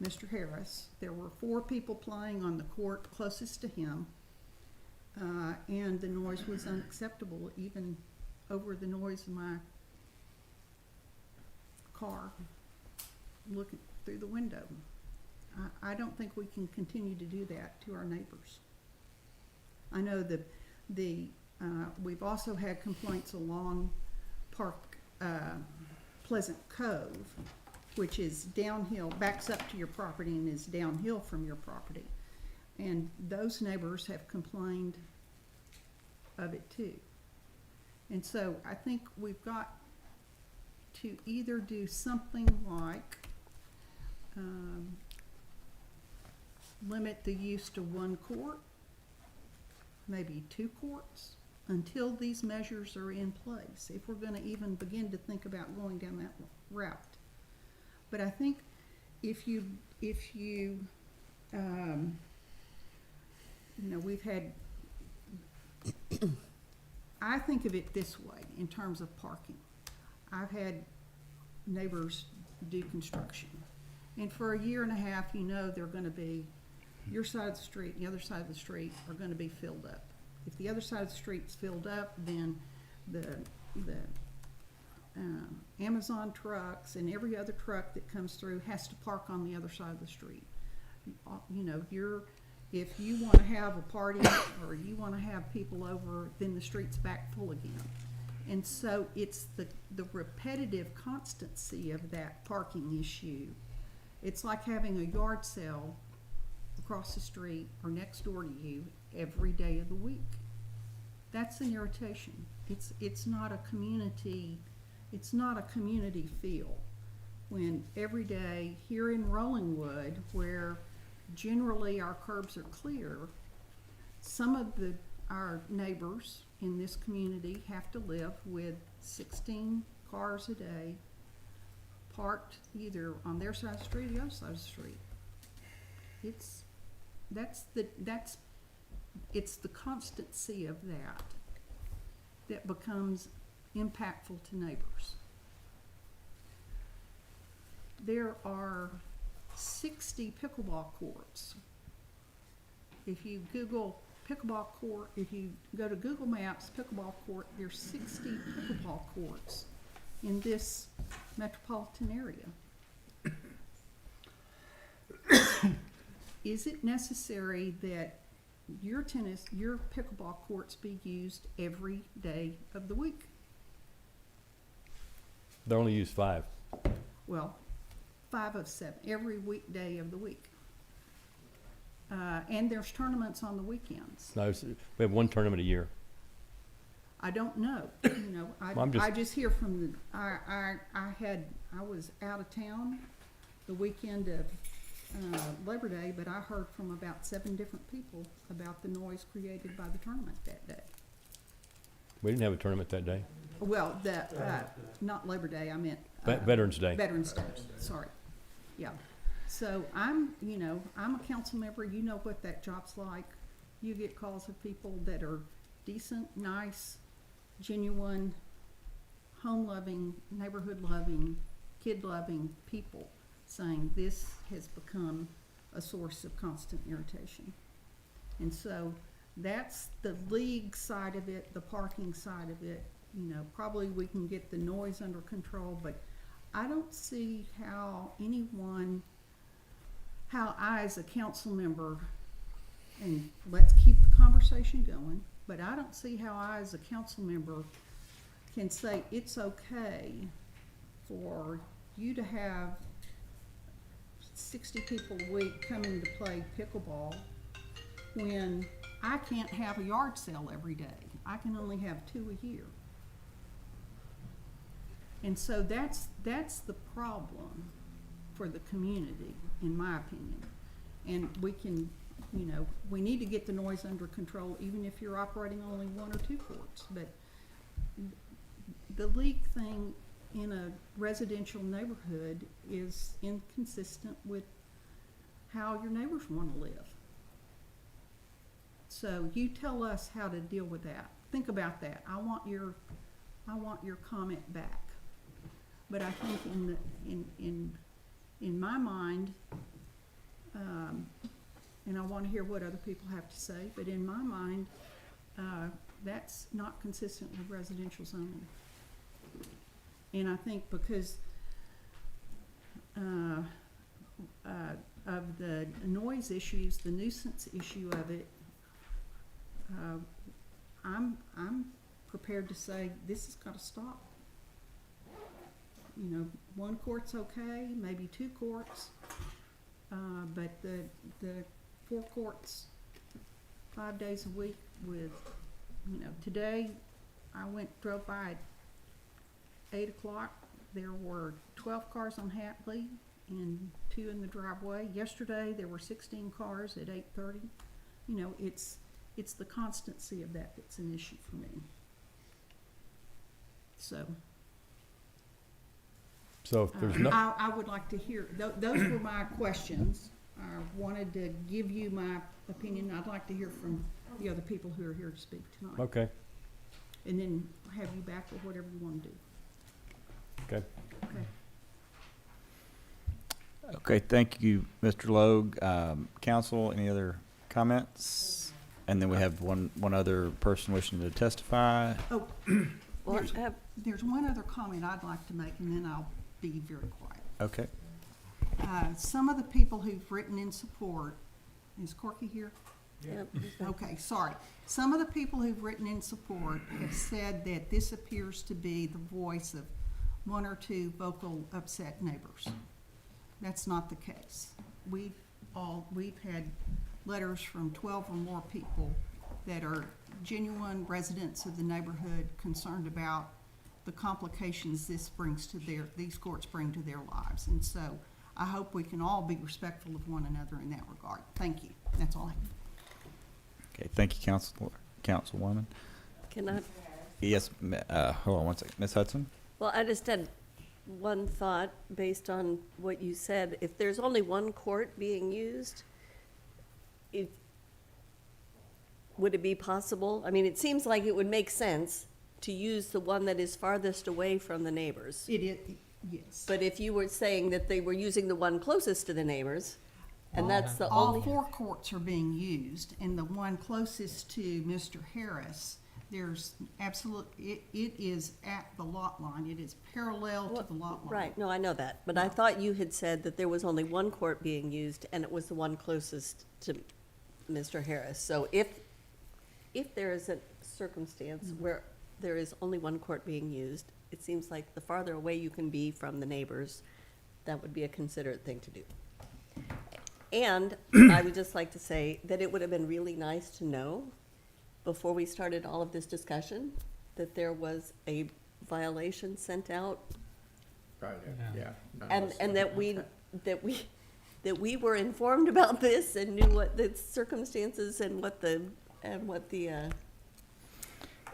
Mr. Harris. There were 4 people playing on the court closest to him, and the noise was unacceptable, even over the noise of my car looking through the window. I don't think we can continue to do that to our neighbors. I know that we've also had complaints along Pleasant Cove, which is downhill, backs up to your property and is downhill from your property. And those neighbors have complained of it too. And so I think we've got to either do something like limit the use to 1 court, maybe 2 courts, until these measures are in place, if we're gonna even begin to think about going down that route. But I think if you know, we've had, I think of it this way in terms of parking. I've had neighbors do construction, and for a year and a half, you know, they're gonna be, your side of the street and the other side of the street are gonna be filled up. If the other side of the street's filled up, then the Amazon trucks and every other truck that comes through has to park on the other side of the street. You know, if you wanna have a party or you wanna have people over, then the street's back full again. And so it's the repetitive constancy of that parking issue. It's like having a yard sale across the street or next door to you every day of the week. That's an irritation. It's not a community feel. When every day here in Rollingwood, where generally our curbs are clear, some of our neighbors in this community have to live with 16 cars a day parked either on their side of the street or the other side of the street. It's the constancy of that becomes impactful to neighbors. There are 60 pickleball courts. If you Google pickleball court, if you go to Google Maps, pickleball court, there's 60 pickleball courts in this metropolitan area. Is it necessary that your pickleball courts be used every day of the week? They're only used 5. Well, 5 of 7, every weekday of the week. And there's tournaments on the weekends. No, we have one tournament a year. I don't know, you know, Well, I'm just- I just hear from the, I was out of town the weekend of, Labor Day, but I heard from about 7 different people about the noise created by the tournament that day. We didn't have a tournament that day. Well, not Labor Day, I meant. Veterans Day. Veterans Day, sorry, yeah. So I'm a council member, you know what that job's like. You get calls of people that are decent, nice, genuine, home-loving, neighborhood-loving, kid-loving people saying this has become a source of constant irritation. And so that's the league side of it, the parking side of it. You know, probably we can get the noise under control, but I don't see how I as a council member, and let's keep the conversation going, but I don't see how I as a council member can say it's okay for you to have 60 people a week coming to play pickleball when I can't have a yard sale every day. I can only have 2 a year. And so that's the problem for the community, in my opinion. And we can, we need to get the noise under control, even if you're operating only 1 or 2 courts. But the leak thing in a residential neighborhood is inconsistent with how your neighbors want to live. So you tell us how to deal with that. Think about that. I want your comment back. But I think in my mind, and I want to hear what other people have to say, but in my mind, that's not consistent with residential zoning. And I think because of the noise issues, the nuisance issue of it, I'm prepared to say this has got to stop. 1 court's okay, maybe 2 courts, but the 4 courts, 5 days a week with, today I drove by at 8 o'clock. There were 12 cars on Hatley and 2 in the driveway. Yesterday there were 16 cars at 8:30. It's the constancy of that that's an issue for me. So if there's no, I would like to hear, those were my questions. I wanted to give you my opinion. I'd like to hear from the other people who are here to speak tonight. okay, And then have you back or whatever you want to do. okay. Okay. Okay, thank you, Mr. Logue. Council, any other comments? And then we have one other person wishing to testify. Oh, Well, there's one other comment I'd like to make, and then I'll be very quiet. Okay. Some of the people who've written in support, is Corky here? yep, Okay, sorry. Some of the people who've written in support have said that this appears to be the voice of 1 or 2 vocal upset neighbors. That's not the case. We've had letters from 12 or more people that are genuine residents of the neighborhood concerned about the complications these courts bring to their lives. And so I hope we can all be respectful of one another in that regard. Thank you. That's all I have. Okay, thank you, Councilwoman. can I? Yes, hold on one second. Ms. Hudson? Well, I just had one thought based on what you said. If there's only 1 court being used, would it be possible? I mean, it seems like it would make sense to use the one that is farthest away from the neighbors. It is, yes. But if you were saying that they were using the one closest to the neighbors, and that's the All only. 4 courts are being used, and the one closest to Mr. Harris, there's it is at the lot line. It is parallel to the lot line. Right, no, I know that, but I thought you had said that there was only 1 court being used, and it was the one closest to Mr. Harris. So if there is a circumstance where there is only 1 court being used, it seems like the farther away you can be from the neighbors, that would be a considerate thing to do. And I would just like to say that it would have been really nice to know before we started all of this discussion that there was a violation sent out Right, yeah. and that we were informed about this and knew what the circumstances and what the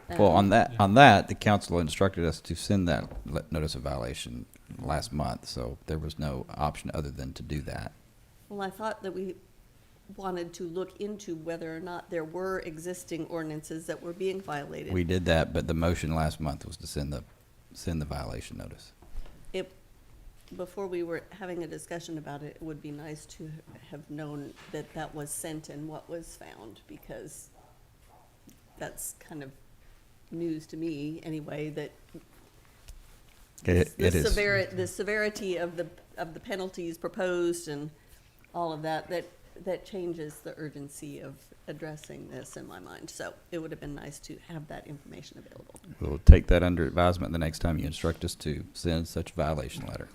Well, on that, the council instructed us to send that notice of violation last month, so there was no option other than to do that. well, I thought that we wanted to look into whether or not there were existing ordinances that were being violated. We did that, but the motion last month was to send the violation notice. Before we were having a discussion about it, it would be nice to have known that that was sent and what was found, because that's kind of news to me anyway, that It is. the severity of the penalties proposed and all of that changes the urgency of addressing this in my mind. So it would have been nice to have that information available. We'll take that under advisement the next time you instruct us to send such a violation letter.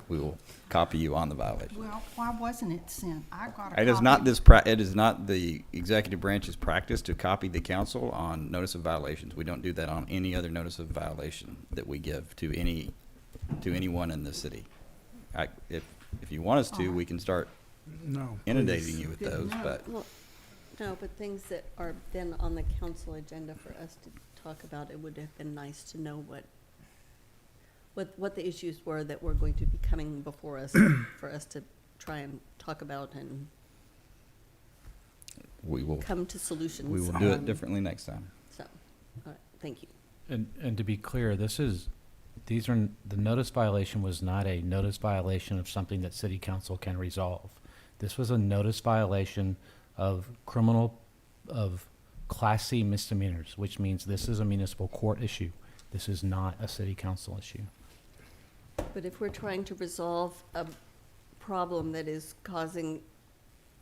We will copy you on the violation. Well, why wasn't it sent? I got a It is copy. not it is not the executive branch's practice to copy the council on notice of violations. We don't do that on any other notice of violation that we give to anyone in the city. If you want us to, we can start No. inundating please. you with those, but Well, no, but things that are then on the council agenda for us to talk about, it would have been nice to know what the issues were that were going to be coming before us for us to try and talk about and we will come to solutions. we will do it on. differently next time. So, all right, thank you. And to be clear, the notice violation was not a notice violation of something that city council can resolve. This was a notice violation of Class C misdemeanors, which means this is a municipal court issue. This is not a city council issue. But if we're trying to resolve a problem that is causing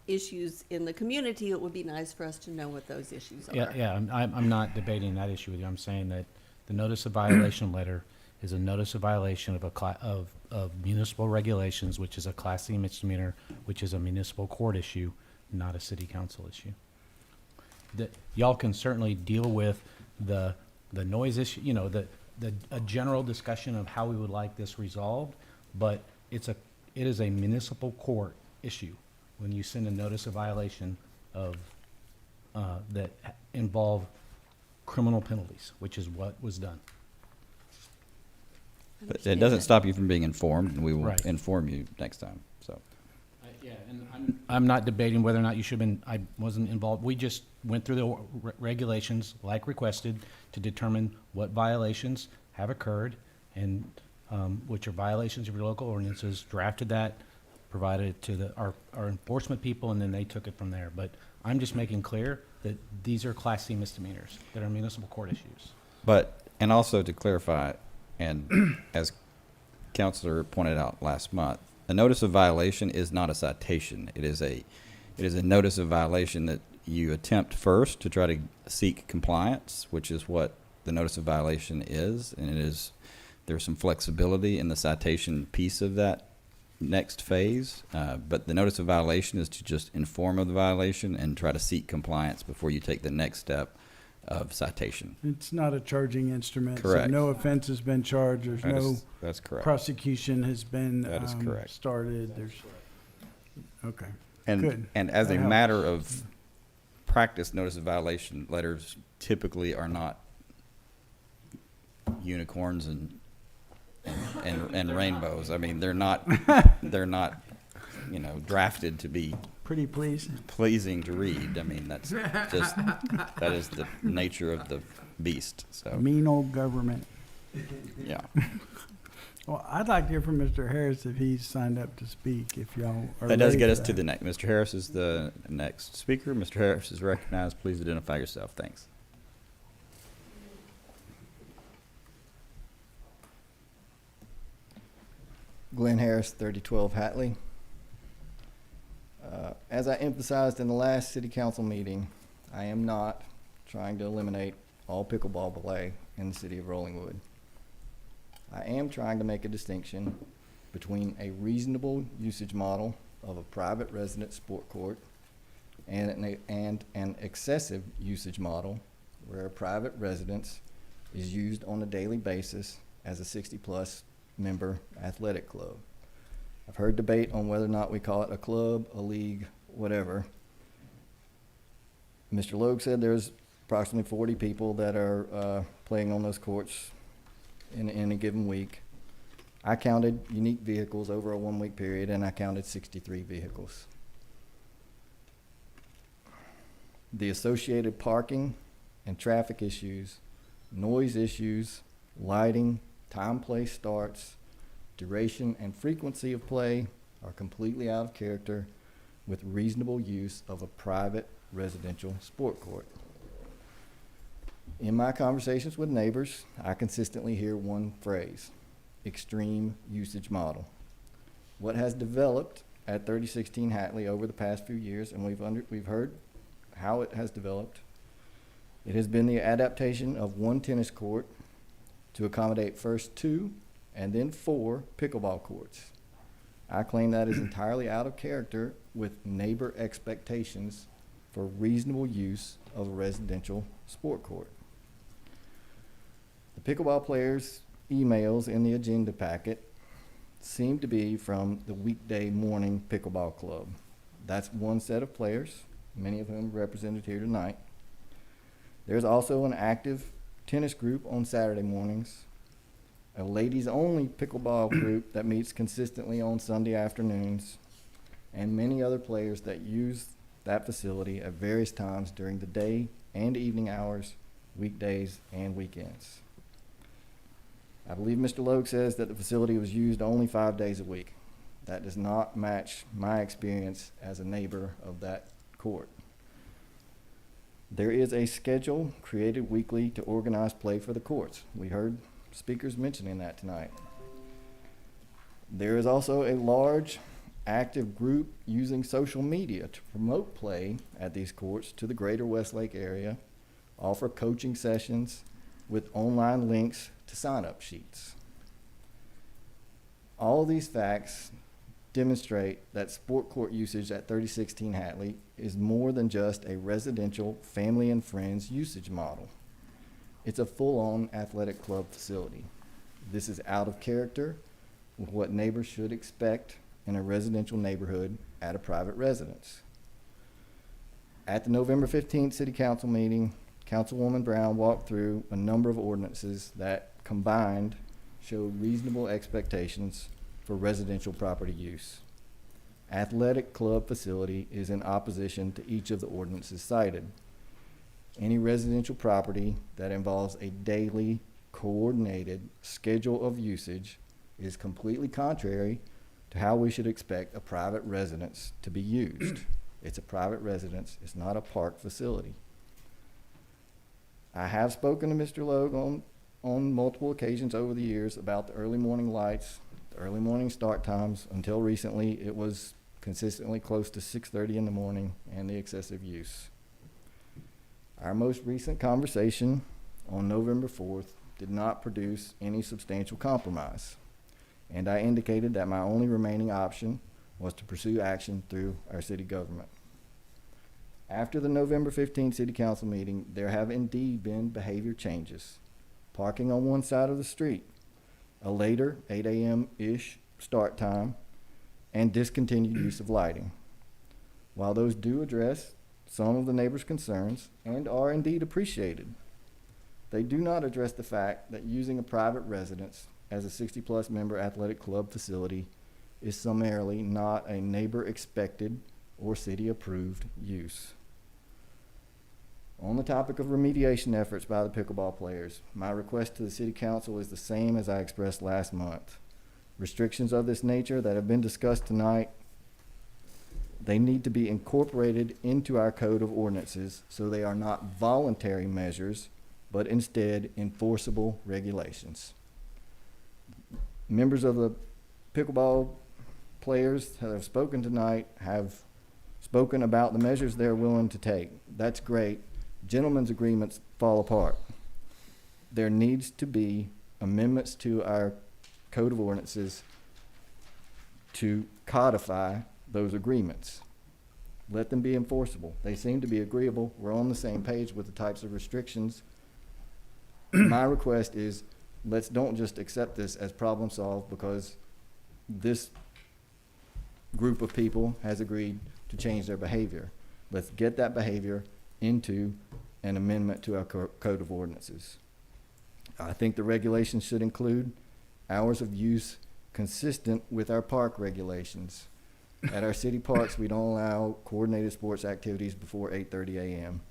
issues in the community, it would be nice for us to know what those issues are. Yeah, I'm not debating that issue with you. I'm saying that the notice of violation letter is a notice of violation of municipal regulations, which is a Class C misdemeanor, which is a municipal court issue, not a city council issue. Y'all can certainly deal with the noise issue, a general discussion of how we would like this resolved, but it is a municipal court issue when you send a notice of violation of, that involve criminal penalties, which is what was done. But it doesn't stop you from being informed, and we will Right. inform you next time, so. Yeah, and I'm not debating whether or not you should have been, I wasn't involved. We just went through the regulations like requested to determine what violations have occurred and, which are violations of your local ordinances, drafted that, provided it to our enforcement people, and then they took it from there. But I'm just making clear that these are Class C misdemeanors that are municipal court issues. But, and also to clarify, and as Counselor pointed out last month, a notice of violation is not a citation. It is a notice of violation that you attempt first to try to seek compliance, which is what the notice of violation is, and there's some flexibility in the citation piece of that next phase, but the notice of violation is to just inform of the violation and try to seek compliance before you take the next step of citation. It's not a charging instrument. Correct. So no offense has been charged. There's That's correct. prosecution has been That is correct. started. Okay. And, Good. and as That a helps. matter of practice, notice of violation letters typically are not unicorns and rainbows. I mean, they're not drafted to be Pretty please. pleasing to read. I mean, that is the nature of the beast. So, Mean old government. yeah. Well, I'd like to hear from Mr. Harris if he's signed up to speak, if y'all are That does ready get for us to that. the next. Mr. Harris is the next speaker. Mr. Harris is recognized. Please identify yourself. Thanks. Glenn Harris, 3012 Hatley. As I emphasized in the last city council meeting, I am not trying to eliminate all pickleball play in the city of Rollingwood. I am trying to make a distinction between a reasonable usage model of a private resident sport court and an excessive usage model where a private residence is used on a daily basis as a 60-plus member athletic club. I've heard debate on whether or not we call it a club, a league, whatever. Mr. Logue said there's approximately 40 people that are playing on those courts in a given week. I counted unique vehicles over a 1 week period, and I counted 63 vehicles. The associated parking and traffic issues, noise issues, lighting, time, place, starts, duration, and frequency of play are completely out of character with reasonable use of a private residential sport court. In my conversations with neighbors, I consistently hear one phrase: extreme usage model. What has developed at 3016 Hatley over the past few years, and we've heard how it has developed, it has been the adaptation of one tennis court to accommodate first 2 and then 4 pickleball courts. I claim that is entirely out of character with neighbor expectations for reasonable use of a residential sport court. The pickleball players' emails in the agenda packet seem to be from the weekday morning pickleball club. That's one set of players, many of whom represented here tonight. There's also an active tennis group on Saturday mornings, a ladies-only pickleball group that meets consistently on Sunday afternoons, and many other players that use that facility at various times during the day and evening hours, weekdays and weekends. I believe Mr. Logue says that the facility was used only 5 days a week. That does not match my experience as a neighbor of that court. There is a schedule created weekly to organize play for the courts. We heard speakers mentioning that tonight. There is also a large active group using social media to promote play at these courts to the greater Westlake area, offer coaching sessions with online links to sign-up sheets. All of these facts demonstrate that sport court usage at 3016 Hatley is more than just a residential family and friends usage model. It's a full-on athletic club facility. This is out of character with what neighbors should expect in a residential neighborhood at a private residence. At the November 15th City Council meeting, Councilwoman Brown walked through a number of ordinances that combined showed reasonable expectations for residential property use. Athletic club facility is in opposition to each of the ordinances cited. Any residential property that involves a daily coordinated schedule of usage is completely contrary to how we should expect a private residence to be used. It's a private residence, it's not a park facility. I have spoken to Mr. Logue on multiple occasions over the years about the early morning lights, the early morning start times. Until recently, it was consistently close to 6:30 in the morning, and the excessive use. Our most recent conversation on November 4th did not produce any substantial compromise, and I indicated that my only remaining option was to pursue action through our city government. After the November 15th City Council meeting, there have indeed been behavior changes. Parking on one side of the street, a later 8 a.m.-ish start time, and discontinued use of lighting. While those do address some of the neighbors' concerns and are indeed appreciated, they do not address the fact that using a private residence as a 60-plus member athletic club facility is summarily not a neighbor-expected or city-approved use. On the topic of remediation efforts by the pickleball players, my request to the City Council is the same as I expressed last month. Restrictions of this nature that have been discussed tonight, they need to be incorporated into our code of ordinances so they are not voluntary measures, but instead enforceable regulations. Members of the pickleball players that have spoken tonight have spoken about the measures they're willing to take. That's great. Gentlemen's agreements fall apart. There needs to be amendments to our code of ordinances to codify those agreements. Let them be enforceable. They seem to be agreeable. We're on the same page with the types of restrictions. My request is, let's don't just accept this as problem solved because this group of people has agreed to change their behavior. Let's get that behavior into an amendment to our code of ordinances. I think the regulations should include hours of use consistent with our park regulations. At our city parks, we don't allow coordinated sports activities before 8:30 a.m.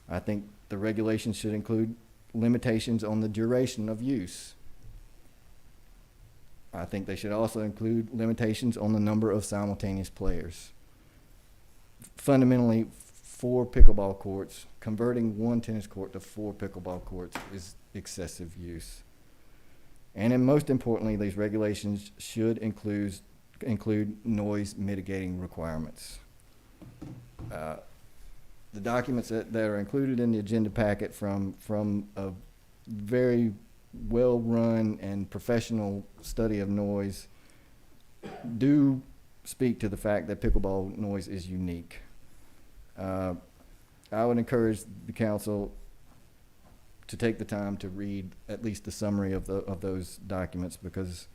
I think the regulations should include limitations on the duration of use. I think they should also include limitations on the number of simultaneous players. Fundamentally, 4 pickleball courts, converting 1 tennis court to 4 pickleball courts is excessive use. And then most importantly, these regulations should include noise mitigating requirements. The documents that are included in the agenda packet from a very well-run and professional study of noise do speak to the fact that pickleball noise is unique. I would encourage the council to take the time to read at least the summary of those documents, because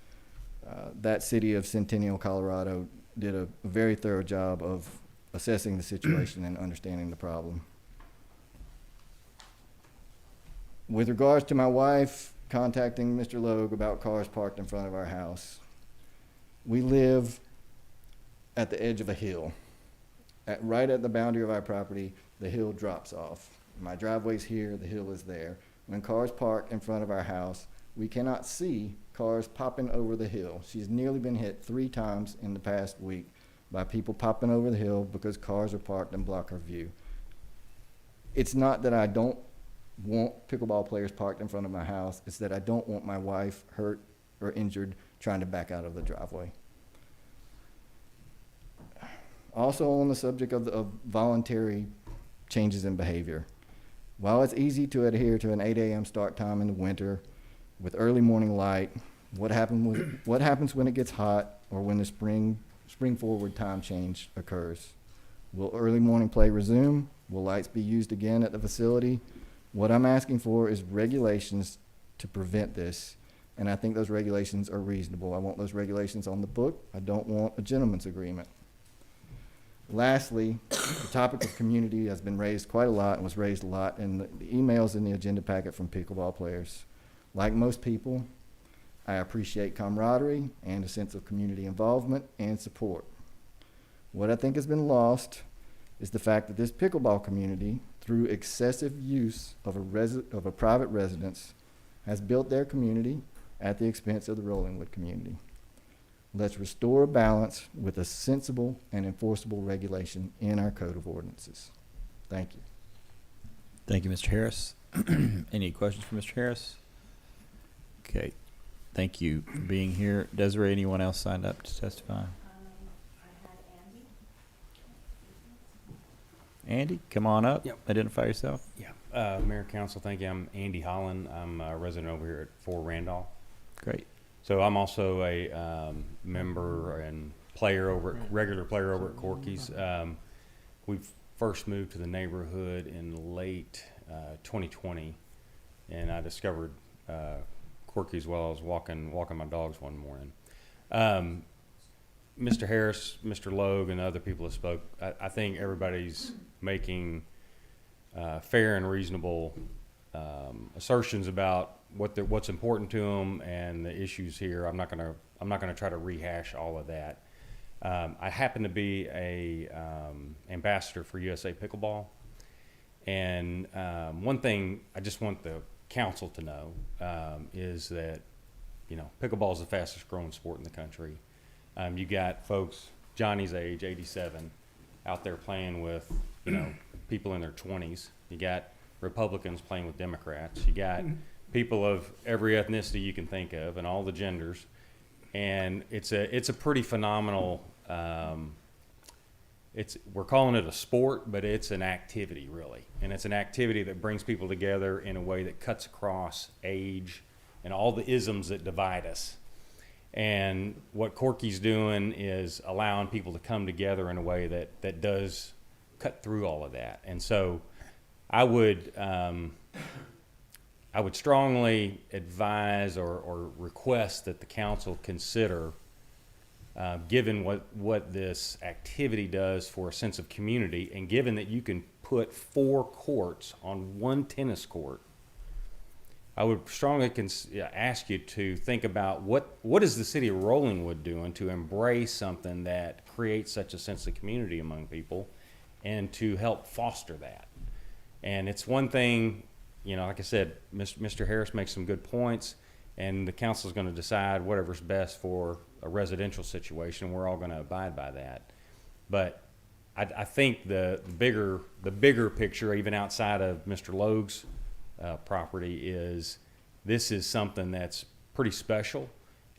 that city of Centennial, Colorado did a very thorough job of assessing the situation and understanding the problem. With regards to my wife contacting Mr. Logue about cars parked in front of our house, we live at the edge of a hill. Right at the boundary of our property, the hill drops off. My driveway's here, the hill is there. When cars park in front of our house, we cannot see cars popping over the hill. She's nearly been hit 3 times in the past week by people popping over the hill because cars are parked and block her view. It's not that I don't want pickleball players parked in front of my house, it's that I don't want my wife hurt or injured trying to back out of the driveway. Also on the subject of voluntary changes in behavior. While it's easy to adhere to an 8 a.m. start time in the winter with early morning light, what happens when it gets hot or when the spring forward time change occurs? Will early morning play resume? Will lights be used again at the facility? What I'm asking for is regulations to prevent this, and I think those regulations are reasonable. I want those regulations on the book. I don't want a gentleman's agreement. Lastly, the topic of community has been raised quite a lot and was raised a lot in the emails in the agenda packet from pickleball players. Like most people, I appreciate camaraderie and a sense of community involvement and support. What I think has been lost is the fact that this pickleball community, through excessive use of a private residence, has built their community at the expense of the Rollingwood community. Let's restore a balance with a sensible and enforceable regulation in our code of ordinances. Thank you. Thank you, Mr. Harris. Any questions for Mr. Harris? Okay. Thank you for being here. Desiree, anyone else signed up to testify? Andy, come on up. Yep. Identify yourself. Yeah. Mayor, Council, thank you. I'm Andy Holland. I'm a resident over here at 4 Randolph. Great. So I'm also a member and regular player over at Corky's. We've first moved to the neighborhood in late 2020, and I discovered Corky's while I was walking my dogs one morning. Mr. Harris, Mr. Logue, and other people have spoke. I think everybody's making fair and reasonable assertions about what's important to them and the issues here. I'm not gonna try to rehash all of that. I happen to be a ambassador for USA Pickleball, and one thing I just want the council to know is that pickleball is the fastest growing sport in the country. You got folks Johnny's age, 87, out there playing with people in their 20s. You got Republicans playing with Democrats. You got people of every ethnicity you can think of and all the genders, and it's a pretty phenomenal. We're calling it a sport, but it's an activity really, and it's an activity that brings people together in a way that cuts across age and all the isms that divide us. And what Corky's doing is allowing people to come together in a way that does cut through all of that. And so I would strongly advise or request that the council consider, given what this activity does for a sense of community, and given that you can put 4 courts on 1 tennis court, I would strongly ask you to think about what is the city of Rollingwood doing to embrace something that creates such a sense of community among people, and to help foster that. And it's one thing, like I said, Mr. Harris makes some good points, and the council is going to decide whatever's best for a residential situation. We're all going to abide by that. But I think the bigger picture, even outside of Mr. Logue's property, is this is something that's pretty special,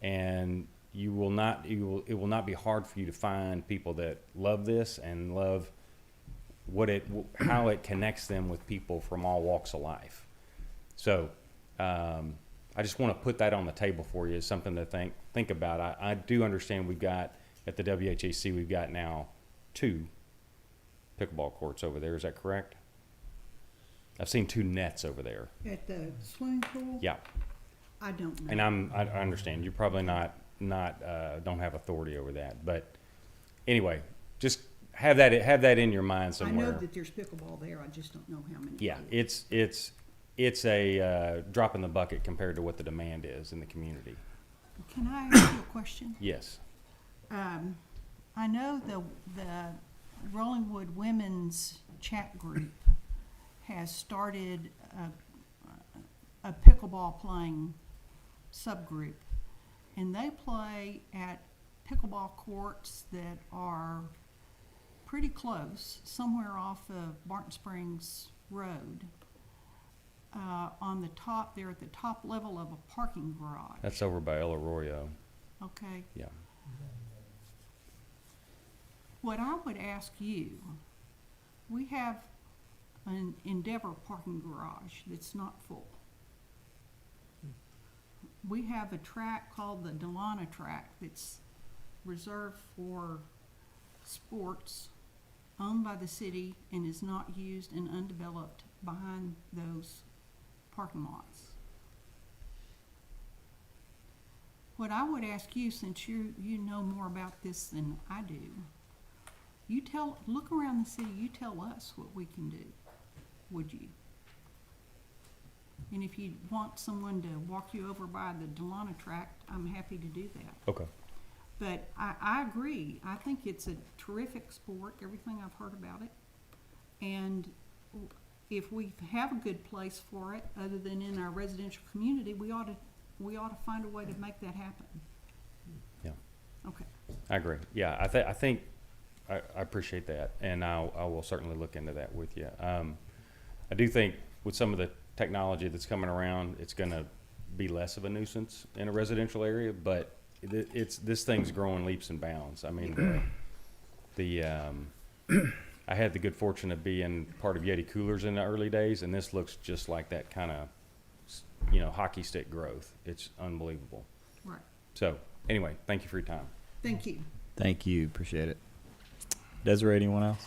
and it will not be hard for you to find people that love this and love how it connects them with people from all walks of life. So I just want to put that on the table for you as something to think about. I do understand we've got at the WHAC, we've got now 2 pickleball courts over there. Is that correct? I've seen 2 nets over there. At the swimming pool? Yeah. I don't know. And I understand you're probably not don't have authority over that, but anyway, just have that in your mind somewhere. I know that there's pickleball there, I just don't know how many. Yeah, it's a drop in the bucket compared to what the demand is in the community. Can I ask you a question? Yes. I know the Rollingwood Women's Chat Group has started a pickleball playing subgroup, and they play at pickleball courts that are pretty close, somewhere off of Barton Springs Road. On the top, they're at the top level of a parking garage. That's over by El Arroyo. Okay. Yeah. What I would ask you, we have an Endeavor parking garage that's not full. We have a track called the Delana track that's reserved for sports, owned by the city, and is not used and undeveloped behind those parking lots. What I would ask you, since you know more about this than I do, look around the city, you tell us what we can do, would you? And if you want someone to walk you over by the Delana track, I'm happy to do that. Okay. But I agree. I think it's a terrific sport, everything I've heard about it. And if we have a good place for it, other than in our residential community, we ought to find a way to make that happen. Yeah. Okay. I agree. Yeah, I think I appreciate that, and I will certainly look into that with you. I do think with some of the technology that's coming around, it's going to be less of a nuisance in a residential area, but this thing's growing leaps and bounds. I mean, I had the good fortune of being part of Yeti Coolers in the early days, and this looks just like that kind of, hockey stick growth. It's unbelievable. Right. So anyway, thank you for your time. Thank you. Thank you. Appreciate it. Desiree, anyone else?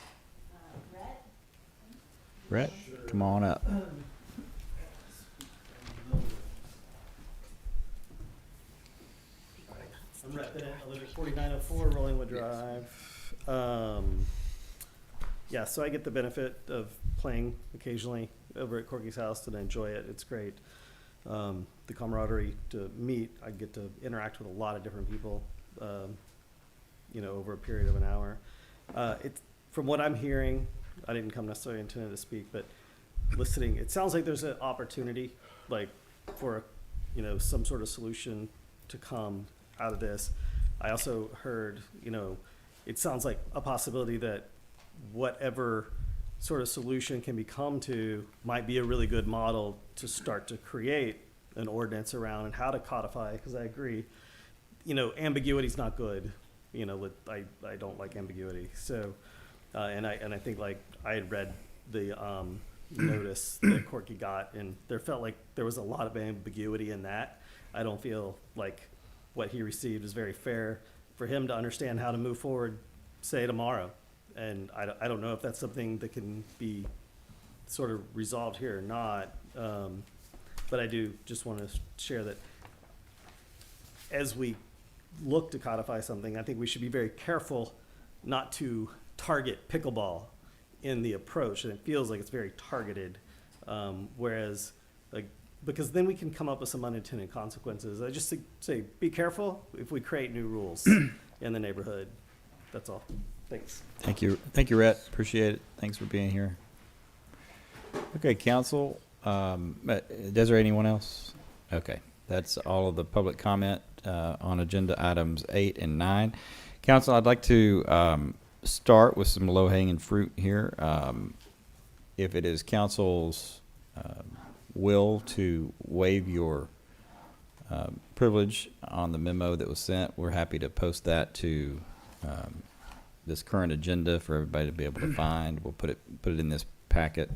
Brett, come on up. I'm Brett Bennett. I live at 4904 Rollingwood Drive. Yeah, so I get the benefit of playing occasionally over at Corky's house, and I enjoy it. It's great. The camaraderie to meet, I get to interact with a lot of different people, over a period of an hour. From what I'm hearing, I didn't come necessarily intended to speak, but listening, it sounds like there's an opportunity, for, some sort of solution to come out of this. I also heard, it sounds like a possibility that whatever sort of solution can be come to might be a really good model to start to create an ordinance around and how to codify, because I agree, ambiguity is not good. I don't like ambiguity. So, and I think I had read the notice that Corky got, and there felt like there was a lot of ambiguity in that. I don't feel like what he received is very fair for him to understand how to move forward, say tomorrow. And I don't know if that's something that can be sort of resolved here or not. But I do just want to share that as we look to codify something, I think we should be very careful not to target pickleball in the approach. And it feels like it's very targeted. Whereas, like, because then we can come up with some unintended consequences. I just say, be careful if we create new rules in the neighborhood. That's all. Thanks. Thank you, Rhett. Appreciate it. Thanks for being here. Okay, council. Desiree, anyone else? Okay, that's all of the public comment on agenda items 8 and 9. Council, I'd like to start with some low-hanging fruit here. If it is council's will to waive your privilege on the memo that was sent, we're happy to post that to this current agenda for everybody to be able to find. We'll put it in this packet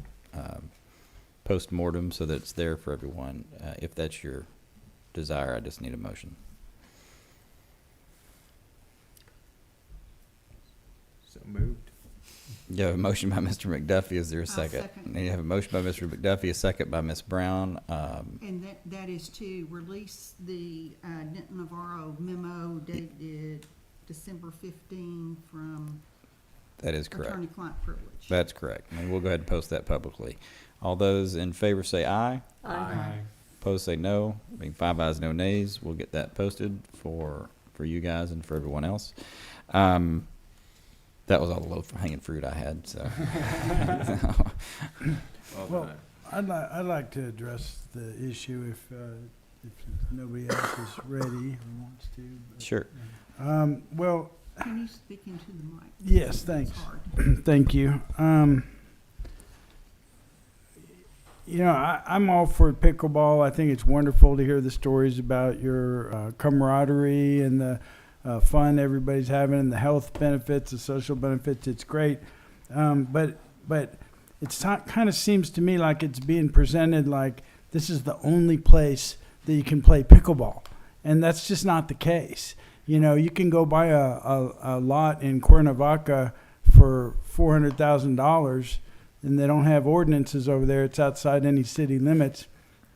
post-mortem so that it's there for everyone. If that's your desire, I just need a motion. So moved. You have a motion by Mr. McDuffie. Is there a second? second. You have a motion by Mr. McDuffie, a second by Ms. Brown. And that is to release the Denton Navarro memo dated December 15 from That is correct. attorney-client privilege. That's correct. And we'll go ahead and post that publicly. All those in favor say aye. Aye. Opposed say no. Being 5 ayes, no nays. We'll get that posted for you guys and for everyone else. That was all the low-hanging fruit I had. So, Well, I'd like to address the issue if nobody else is ready or wants to. but- sure. Well, Can you speak into the mic? yes, thanks. It's hard. Thank you. You know, I'm all for pickleball. I think it's wonderful to hear the stories about your camaraderie and the fun everybody's having and the health benefits, the social benefits. It's great. But it's kind of seems to me like it's being presented like this is the only place that you can play pickleball. And that's just not the case. You know, you can go buy a lot in Cuernavaca for $400,000 and they don't have ordinances over there. It's outside any city limits.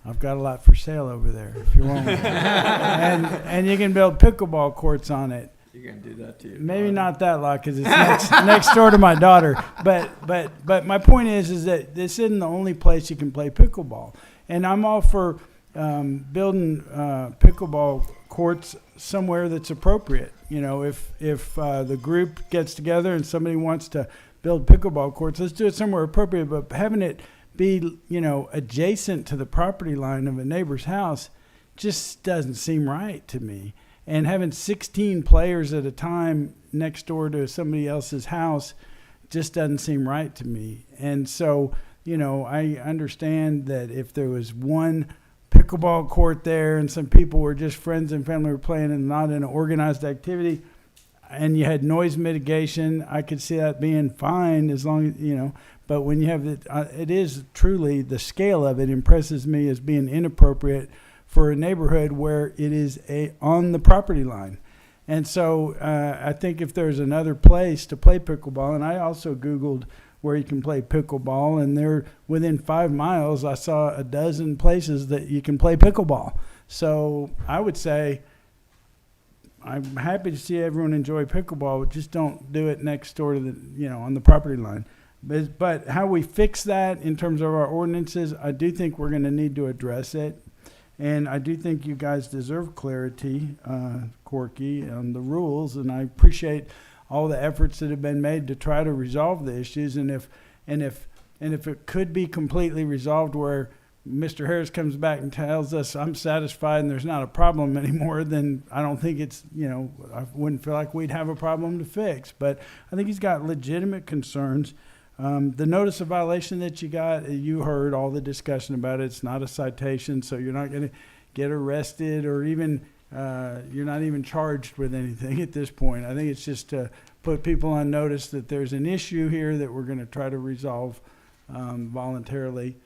I've got a lot for sale over there if you want. and you can build pickleball courts on it. You're gonna do that to you. Maybe not that lot because it's next door to my daughter. But my point is that this isn't the only place you can play pickleball. And I'm all for building pickleball courts somewhere that's appropriate. You know, if the group gets together and somebody wants to build pickleball courts, let's do it somewhere appropriate. But having it be, you know, adjacent to the property line of a neighbor's house just doesn't seem right to me. And having 16 players at a time next door to somebody else's house just doesn't seem right to me. And so, you know, I understand that if there was one pickleball court there and some people were just friends and family were playing and not in an organized activity, and you had noise mitigation, I could see that being fine as long as, you know, but when you have it is truly, the scale of it impresses me as being inappropriate for a neighborhood where it is on the property line. And so I think if there's another place to play pickleball, and I also Googled where you can play pickleball, and there within 5 miles, I saw a dozen places that you can play pickleball. So I would say I'm happy to see everyone enjoy pickleball, but just don't do it next door to the, you know, on the property line. But how we fix that in terms of our ordinances, I do think we're going to need to address it. And I do think you guys deserve clarity, Corky, on the rules. And I appreciate all the efforts that have been made to try to resolve the issues. And if it could be completely resolved where Mr. Harris comes back and tells us I'm satisfied and there's not a problem anymore, then I don't think it's, you know, I wouldn't feel like we'd have a problem to fix. But I think he's got legitimate concerns. The notice of violation that you got, you heard all the discussion about it. It's not a citation, so you're not going to get arrested or even you're not even charged with anything at this point. I think it's just to put people on notice that there's an issue here that we're going to try to resolve voluntarily.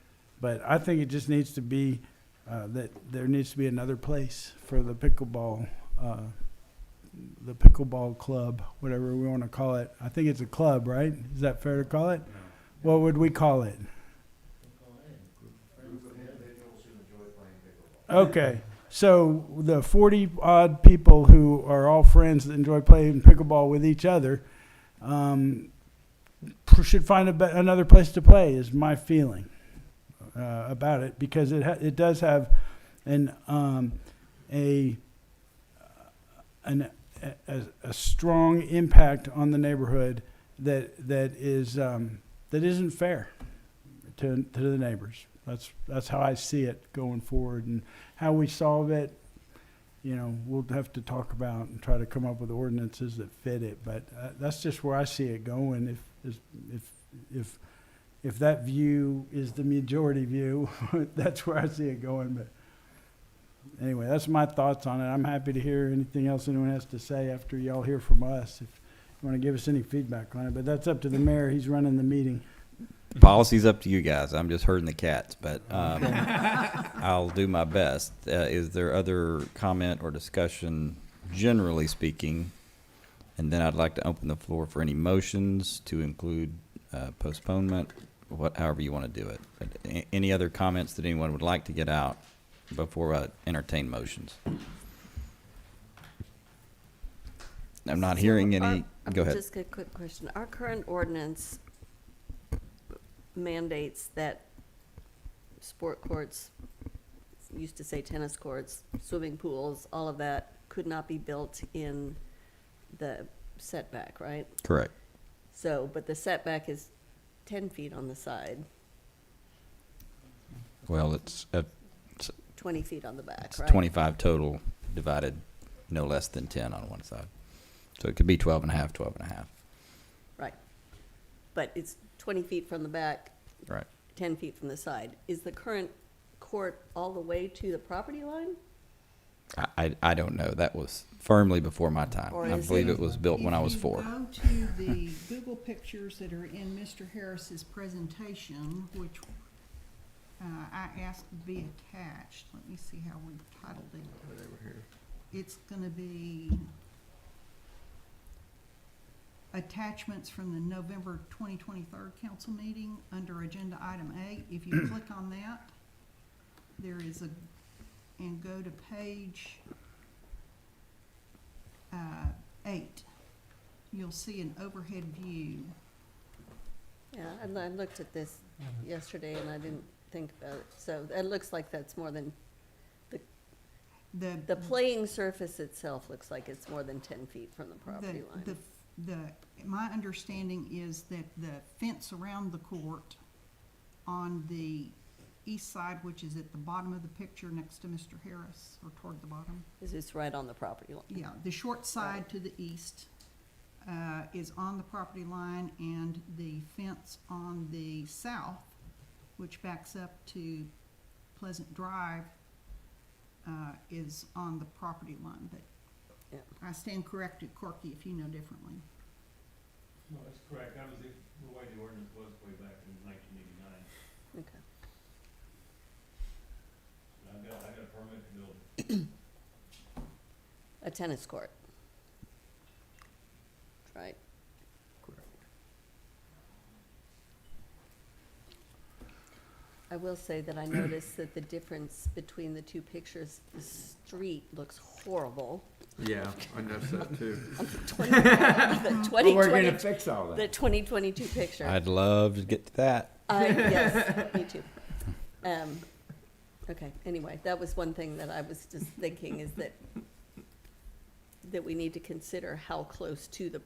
But I think it just needs to be that there needs to be another place for the pickleball the pickleball club, whatever we want to call it. I think it's a club, right? Is that fair to call it? What would we call it? Okay, so the 40-odd people who are all friends that enjoy playing pickleball with each other should find another place to play, is my feeling about it, because it does have a strong impact on the neighborhood that isn't fair to the neighbors. That's how I see it going forward, and how we solve it. You know, we'll have to talk about and try to come up with ordinances that fit it. But that's just where I see it going. If that view is the majority view, that's where I see it going. But anyway, that's my thoughts on it. I'm happy to hear anything else anyone has to say after y'all hear from us, if you want to give us any feedback on it. But that's up to the mayor. He's running the meeting. Policy's up to you guys. I'm just herding the cats, but I'll do my best. Is there other comment or discussion, generally speaking? And then I'd like to open the floor for any motions to include postponement, however you want to do it. But any other comments that anyone would like to get out before I entertain motions? I'm not hearing any. Go ahead. Just a quick question. Our current ordinance mandates that sport courts, used to say tennis courts, swimming pools, all of that could not be built in the setback, right? Correct. So, but the setback is 10 feet on the side, Well, it's 20 feet on the back, it's right? 25 total, divided no less than 10 on one side. So it could be 12 and a half, 12 and a half. Right. But it's 20 feet from the back, Right. 10 feet from the side. Is the current court all the way to the property line? I don't know. That was firmly before my time. Or I is believe it- it was built when I was If 4. you go to the Google pictures that are in Mr. Harris's presentation, which I asked to be attached, let me see how we've titled it. It's gonna be attachments from the November 2023 council meeting under agenda item A. If you click on that, there is and go to page 8, you'll see an overhead view. Yeah, I looked at this yesterday and I didn't think about it. So it looks like that's more than, the playing surface itself looks like it's more than 10 feet from the property line. My understanding is that the fence around the court on the east side, which is at the bottom of the picture next to Mr. Harris, or toward the bottom. Is this right on the property line? Yeah, the short side to the east is on the property line, and the fence on the south, which backs up to Pleasant Drive, is on the property line. But Yeah. I stand corrected, Corky, if you know differently. No, that's correct. That was the way the ordinance was way back in 1989. Okay. I got a permit to build. A tennis court. Right. I will say that I noticed that the difference between the two pictures, the street looks horrible. Yeah, I noticed that too. On the 2020 We're gonna fix all that. The 2022 picture. I'd love to get to that. Yes, me too. Okay, anyway, that was one thing that I was just thinking, is that we need to consider how close to the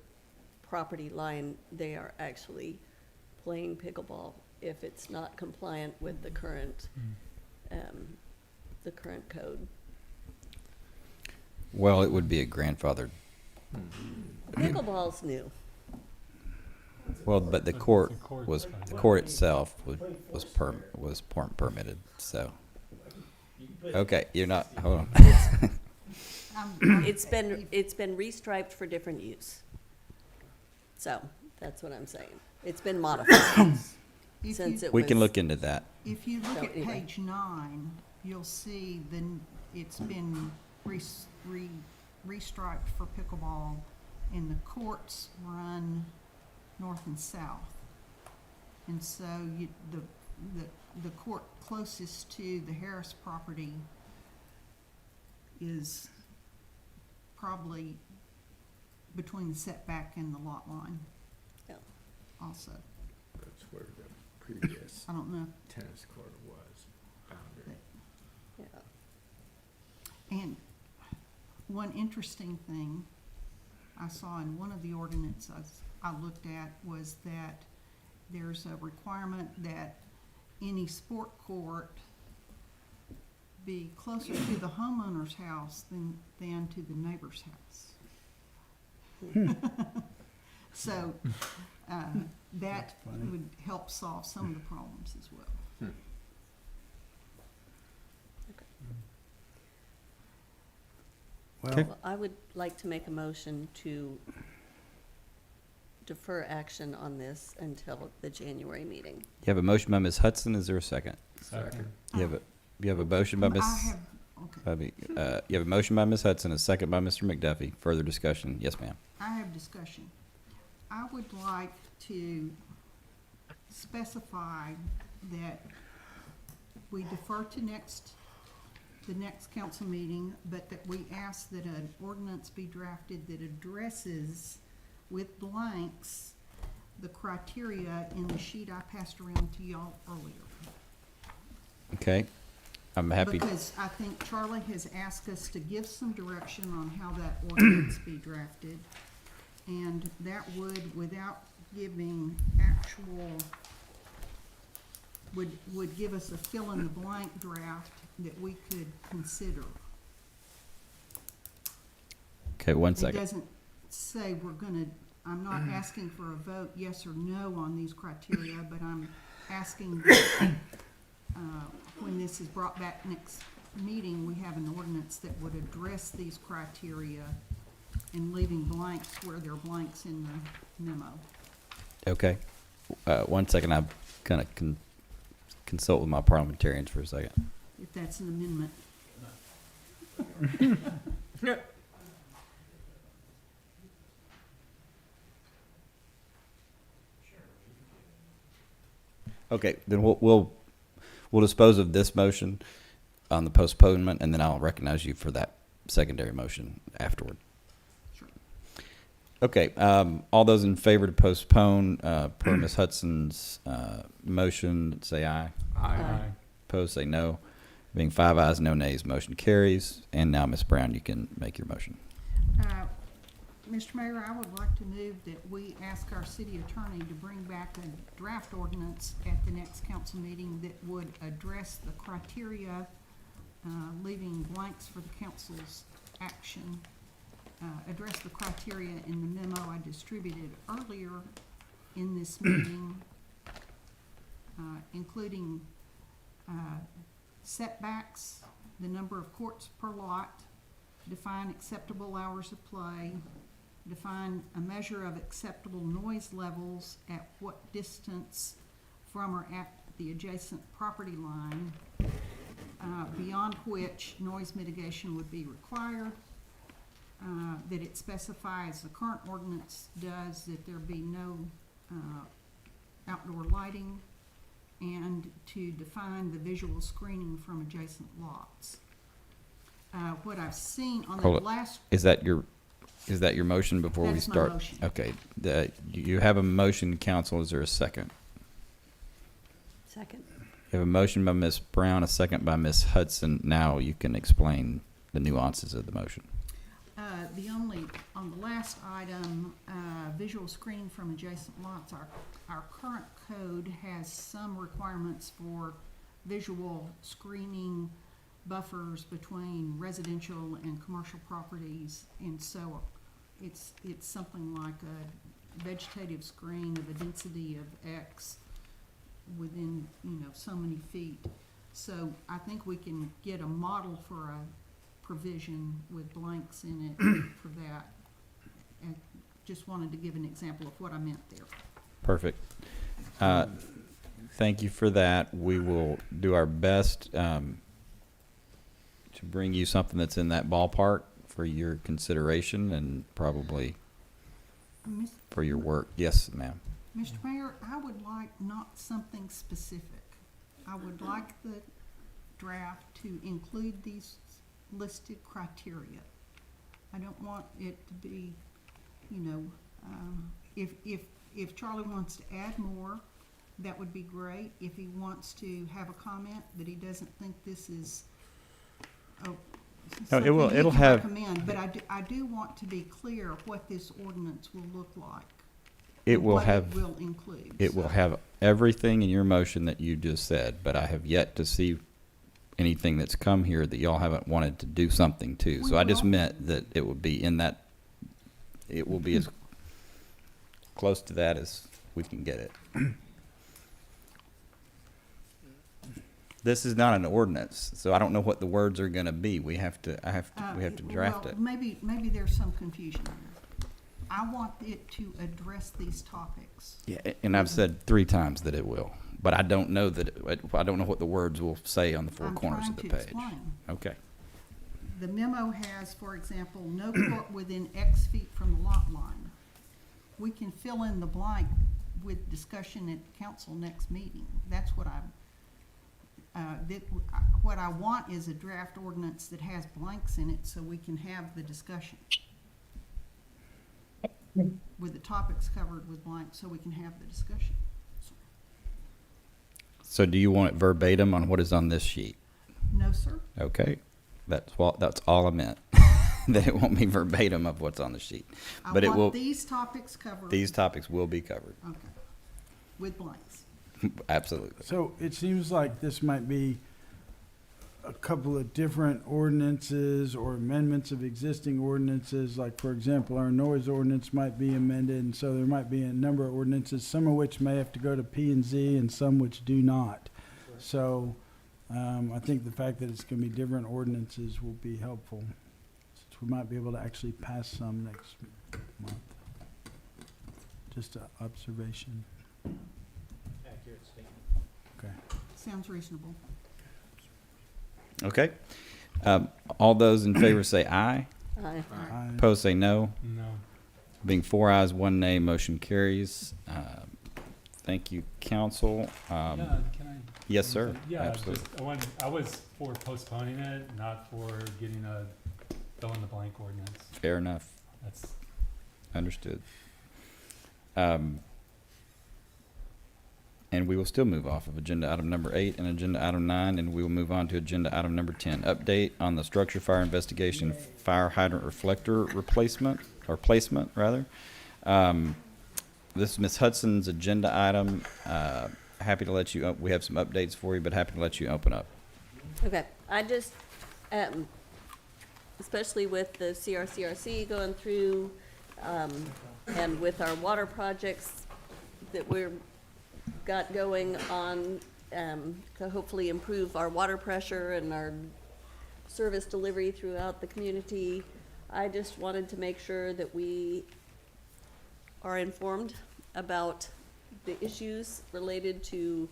property line they are actually playing pickleball if it's not compliant with the current code. Well, it would be a grandfathered. Pickleball's new. Well, but the court was, It's the court itself was permitted, so. Okay, you're not, hold on. It's been restriped for different use. So, that's what I'm saying. It's been modified If since you- it We was. can look into that. If you look So at anyway. page 9, you'll see it's been restriped for pickleball, and the courts run north and south. And so the court closest to the Harris property is probably between the setback and the lot line. Yeah. Also, That's where the previous I don't know. tennis court was, boundary. Yeah. And one interesting thing I saw in one of the ordinances I looked at was that there's a requirement that any sport court be closer to the homeowner's house than to the neighbor's house. So, that funny. would help solve some of the problems as well. Well, I would like to make a motion to defer action on this until the January meeting. You have a motion by Ms. Hudson. Is there a second? Second. You have a motion by Ms. you have a motion by Ms. Hudson, a second by Mr. McDuffie. Further discussion? Yes, ma'am. I have discussion. I would like to specify that we defer to the next council meeting, but that we ask that an ordinance be drafted that addresses with blanks the criteria in the sheet I passed around to y'all earlier. Okay. I'm happy. Because I think Charlie has asked us to give some direction on how that ordinance be drafted. And that would, without giving actual, would give us a fill-in-the-blank draft that we could consider. Okay, one It second. doesn't say we're gonna, I'm not asking for a vote, yes or no, on these criteria, but I'm asking that, when this is brought back next meeting, we have an ordinance that would address these criteria and leaving blanks where there are blanks in the memo. Okay. 1 second. I'm gonna consult with my parliamentarians for a second. If that's an amendment. Okay, then we'll dispose of this motion on the postponement, and then I'll recognize you for that secondary motion afterward. Sure. Okay, all those in favor to postpone, per Ms. Hudson's, motion, say aye. Aye. Opposed, say no. Being 5 ayes, no nays, motion carries. And now, Ms. Brown, you can make your motion. Mr. Mayor, I would like to move that we ask our city attorney to bring back a draft ordinance at the next council meeting that would address the criteria, leaving blanks for the council's action, address the criteria in the memo I distributed earlier in this meeting, including setbacks, the number of courts per lot, define acceptable hours of play, define a measure of acceptable noise levels at what distance from or at the adjacent property line, beyond which noise mitigation would be required, that it specifies, the current ordinance does, that there be no outdoor lighting, and to define the visual screening from adjacent lots. What I've seen on the Hold it. last, Is that your motion before That we is my start? motion. Okay, you have a motion, council. Is there a second? Second. You have a motion by Ms. Brown, a second by Ms. Hudson. Now you can explain the nuances of the motion. on the last item, visual screening from adjacent lots, our current code has some requirements for visual screening buffers between residential and commercial properties, and so it's something like a vegetative screen of a density of X within, so many feet. So I think we can get a model for a provision with blanks in it for that. And just wanted to give an example of what I meant there. Perfect. Thank you for that. We will do our best to bring you something that's in that ballpark for your consideration and probably Mis- for your work. Yes, ma'am. Mr. Mayor, I would like not something specific. I would like the draft to include these listed criteria. I don't want it to be, you know, if Charlie wants to add more, that would be great. If he wants to have a comment that he doesn't think this is, No, something it will- he it'll can have- recommend, but I do want to be clear what this ordinance will look like. It and will what have. it will include. It will have everything in your motion that you just said, but I have yet to see anything that's come here that y'all haven't wanted to do something to. So I just meant that it would be in that, it will be as close to that as we can get it. This is not an ordinance, so I don't know what the words are gonna be. We have to draft Well, it. Maybe there's some confusion there. I want it to address these topics. Yeah, and I've said 3 times that it will, but I don't know I don't know what the words will say on the 4 I'm corners of trying the to page. explain. Okay. The memo has, for example, no court within X feet from the lot line. We can fill in the blank with discussion at council next meeting. That's what what I want is a draft ordinance that has blanks in it so we can have the discussion. With the topics covered with blanks so we can have the discussion. So do you want it verbatim on what is on this sheet? No, sir? Okay, that's all I meant. That it won't be verbatim of what's on the sheet, but I it will. want these topics covered. These topics will be covered. Okay, with blanks. Absolutely. So it seems like this might be a couple of different ordinances or amendments of existing ordinances. Like, for example, our noise ordinance might be amended, and so there might be a number of ordinances, some of which may have to go to P and Z and some which do not. So I think the fact that it's going to be different ordinances will be helpful. Since we might be able to actually pass some next month. Just an observation. Okay. Sounds reasonable. Okay. All those in favor say aye. Aye. Aye. Opposed say no. No. Being 4 ayes, 1 nay, motion carries. Thank you, council. Yeah, can I? Yes, sir. Yeah, Absolutely. I was for postponing it, not for getting a fill in the blank ordinance. Fair enough. That's, Understood. And we will still move off of agenda item number 8 and agenda item 9, and we will move on to agenda item number 10. Update on the structure fire investigation fire hydrant reflector replacement, or placement, rather. This is Ms. Hudson's agenda item. Happy to let you, we have some updates for you, but happy to let you open up. Okay, I just, especially with the CRCRC going through, and with our water projects that we're got going on, to hopefully improve our water pressure and our service delivery throughout the community. I just wanted to make sure that we are informed about the issues related to,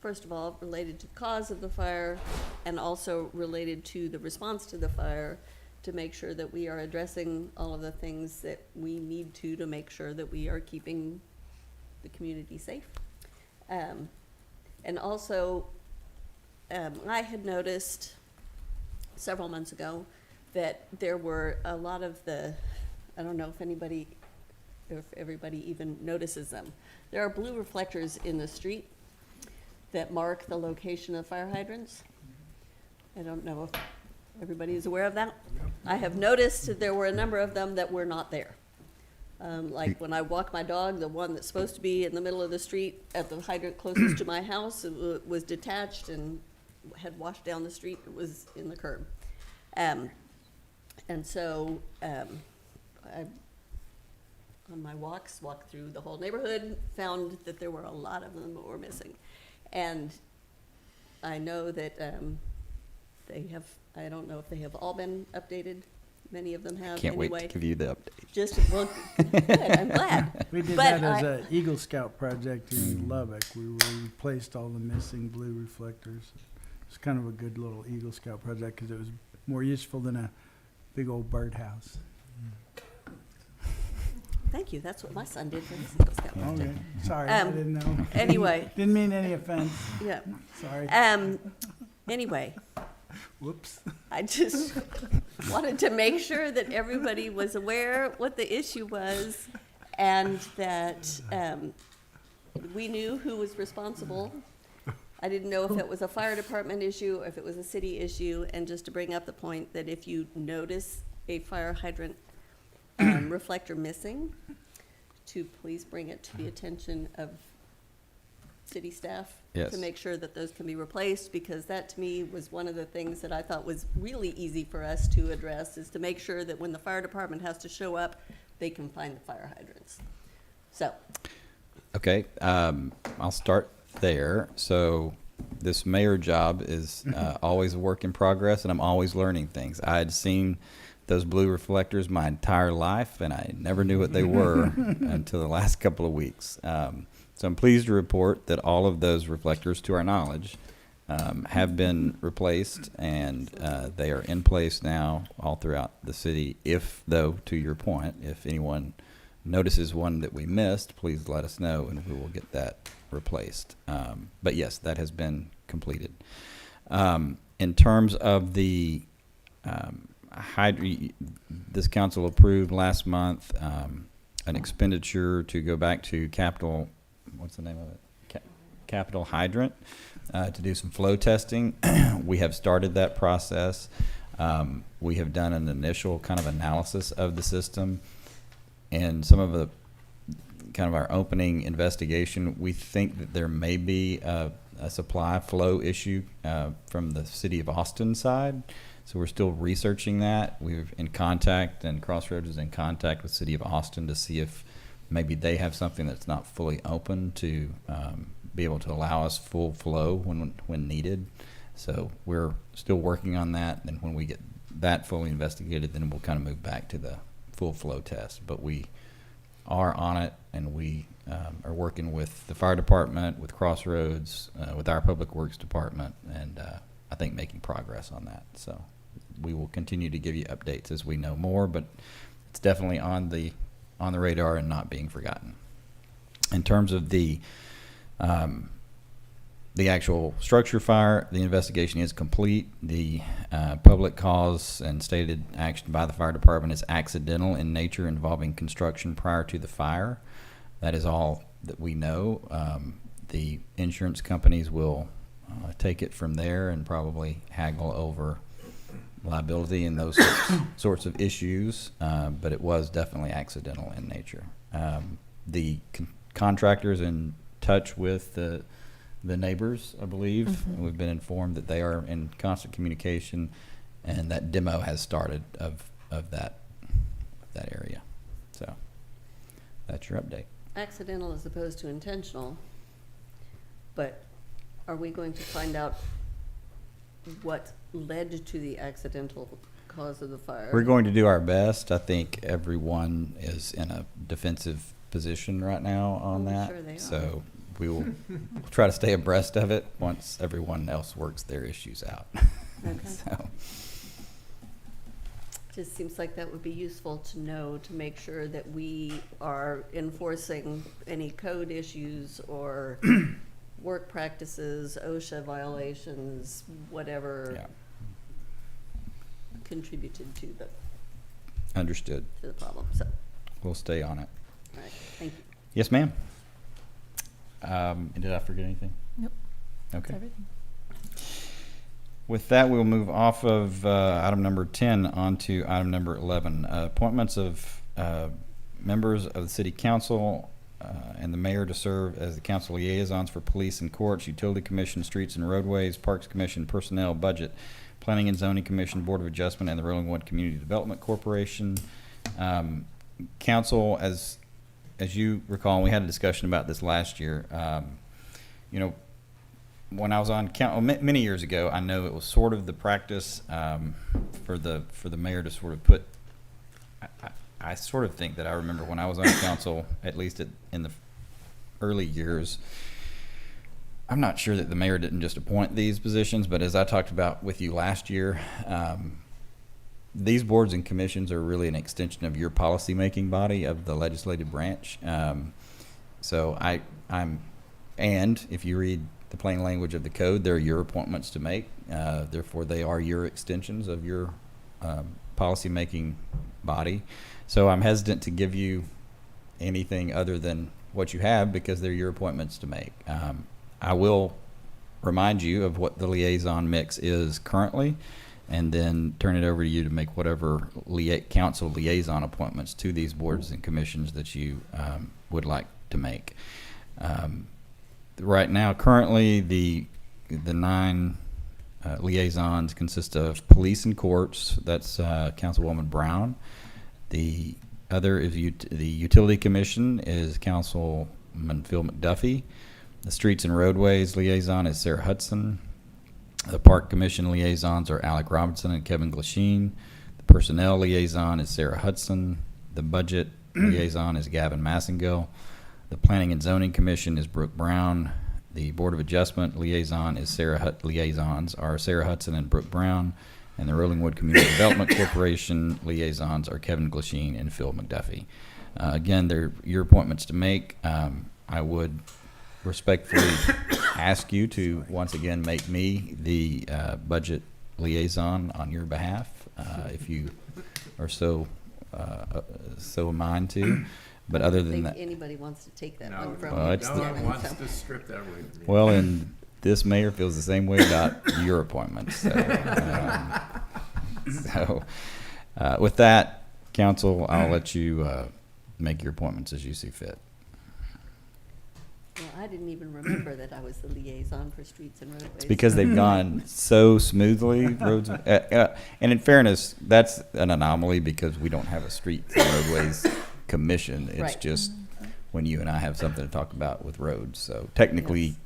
first of all, related to the cause of the fire, and also related to the response to the fire, to make sure that we are addressing all of the things that we need to make sure that we are keeping the community safe. And also, I had noticed several months ago that there were a lot of the, I don't know if everybody even notices them. There are blue reflectors in the street that mark the location of fire hydrants. I don't know if everybody is aware of that. I have noticed that there were a number of them that were not there. Like when I walk my dog, the one that's supposed to be in the middle of the street at the hydrant closest to my house was detached and had washed down the street. It was in the curb. And so I, on my walks, walked through the whole neighborhood, found that there were a lot of them that were missing. And I know that they have, I don't know if they have all been updated. Many of them have Can't anyway. wait to give you the update. Just, well, good, I'm glad. We did But that as I- an Eagle Scout project in Lubbock. We replaced all the missing blue reflectors. It's kind of a good little Eagle Scout project because it was more useful than a big old birdhouse. Thank you, that's what my son did for his Eagle Scout birthday. Okay, sorry, I didn't know. Anyway. Didn't mean any offense. Yeah. Sorry. Anyway, Whoops. I just wanted to make sure that everybody was aware what the issue was and that we knew who was responsible. I didn't know if it was a fire department issue or if it was a city issue, and just to bring up the point that if you notice a fire hydrant reflector missing, to please bring it to the attention of city staff. Yes. To make sure that those can be replaced, because that to me was one of the things that I thought was really easy for us to address, is to make sure that when the fire department has to show up, they can find the fire hydrants. So, Okay, I'll start there. So this mayor job is always a work in progress, and I'm always learning things. I had seen those blue reflectors my entire life, and I never knew what they were until the last couple of weeks. So I'm pleased to report that all of those reflectors, to our knowledge, have been replaced, and they are in place now all throughout the city. If, though, to your point, if anyone notices one that we missed, please let us know, and we will get that replaced. But yes, that has been completed. In terms of the this council approved last month an expenditure to go back to capital. What's the name of it? Capital Hydrant, to do some flow testing. We have started that process. We have done an initial kind of analysis of the system, and some of the kind of our opening investigation, we think that there may be a supply flow issue from the city of Austin side. So we're still researching that. We're in contact, and Crossroads is in contact with city of Austin to see if maybe they have something that's not fully open to be able to allow us full flow when needed. So we're still working on that. And when we get that fully investigated, then we'll kind of move back to the full flow test. But we are on it, and we are working with the fire department, with Crossroads, with our public works department, and I think making progress on that. So we will continue to give you updates as we know more, but it's definitely on the radar and not being forgotten. In terms of the actual structure fire, the investigation is complete. The public cause and stated action by the fire department is accidental in nature, involving construction prior to the fire. That is all that we know. The insurance companies will take it from there and probably haggle over liability and those sorts of issues, but it was definitely accidental in nature. The contractor's in touch with the neighbors, I believe. Mm-hmm. We've been informed that they are in constant communication, and that demo has started of that area. So that's your update. accidental as opposed to intentional, but are we going to find out what led to the accidental cause of the fire? We're going to do our best. I think everyone is in a defensive position right now on that. Sure they are. So we will try to stay abreast of it once everyone else works their issues out. Okay. So. Just seems like that would be useful to know, to make sure that we are enforcing any code issues or work practices, OSHA violations, whatever contributed to the Understood. to the problem. So, We'll stay on it. all right, thank you. Yes, ma'am. Did I forget anything? Nope. Okay. That's everything. With that, we'll move off of item number 10 onto item number 11. Appointments of members of the City Council and the mayor to serve as the council liaisons for police and courts, utility commission, streets and roadways, parks commission, personnel, budget, planning and zoning commission, board of adjustment, and the Rolling Wood Community Development Corporation. Council, as you recall, we had a discussion about this last year. When I was on many years ago, I know it was sort of the practice for the mayor to sort of put. I sort of think that I remember when I was on council, at least in the early years. I'm not sure that the mayor didn't just appoint these positions, but as I talked about with you last year, these boards and commissions are really an extension of your policymaking body of the legislative branch. So and if you read the plain language of the code, they're your appointments to make. Therefore, they are your extensions of your policymaking body. So I'm hesitant to give you anything other than what you have because they're your appointments to make. I will remind you of what the liaison mix is currently, and then turn it over to you to make whatever council liaison appointments to these boards and commissions that you would like to make. Right now, currently, the 9 liaisons consist of police and courts. That's Councilwoman Brown. The other is the Utility Commission is Councilman Phil McDuffie. The Streets and Roadways liaison is Sarah Hudson. The Park Commission liaisons are Alec Robinson and Kevin Glasheen. The Personnel liaison is Sarah Hudson. The Budget liaison is Gavin Massengill. The Planning and Zoning Commission is Brooke Brown. The Board of Adjustment liaison is liaisons are Sarah Hudson and Brooke Brown. And the Rollingwood Community Development Corporation liaisons are Kevin Glasheen and Phil McDuffie. Again, they're your appointments to make. I would respectfully ask you to once again make me the budget liaison on your behalf, if you are so mind to. But other than that, anybody wants to take that No, one from well, me. it's no one Yeah, wants so- to strip that away from you. well, and this mayor feels the same way about your appointments. So, with that, council, I'll let you make your appointments as you see fit. Well, I didn't even remember that I was the liaison for streets and roadways. It's because they've gone so smoothly, roads. And in fairness, that's an anomaly because we don't have a streets and roadways commission. It's Right. just when you and I have something to talk about with roads. So technically,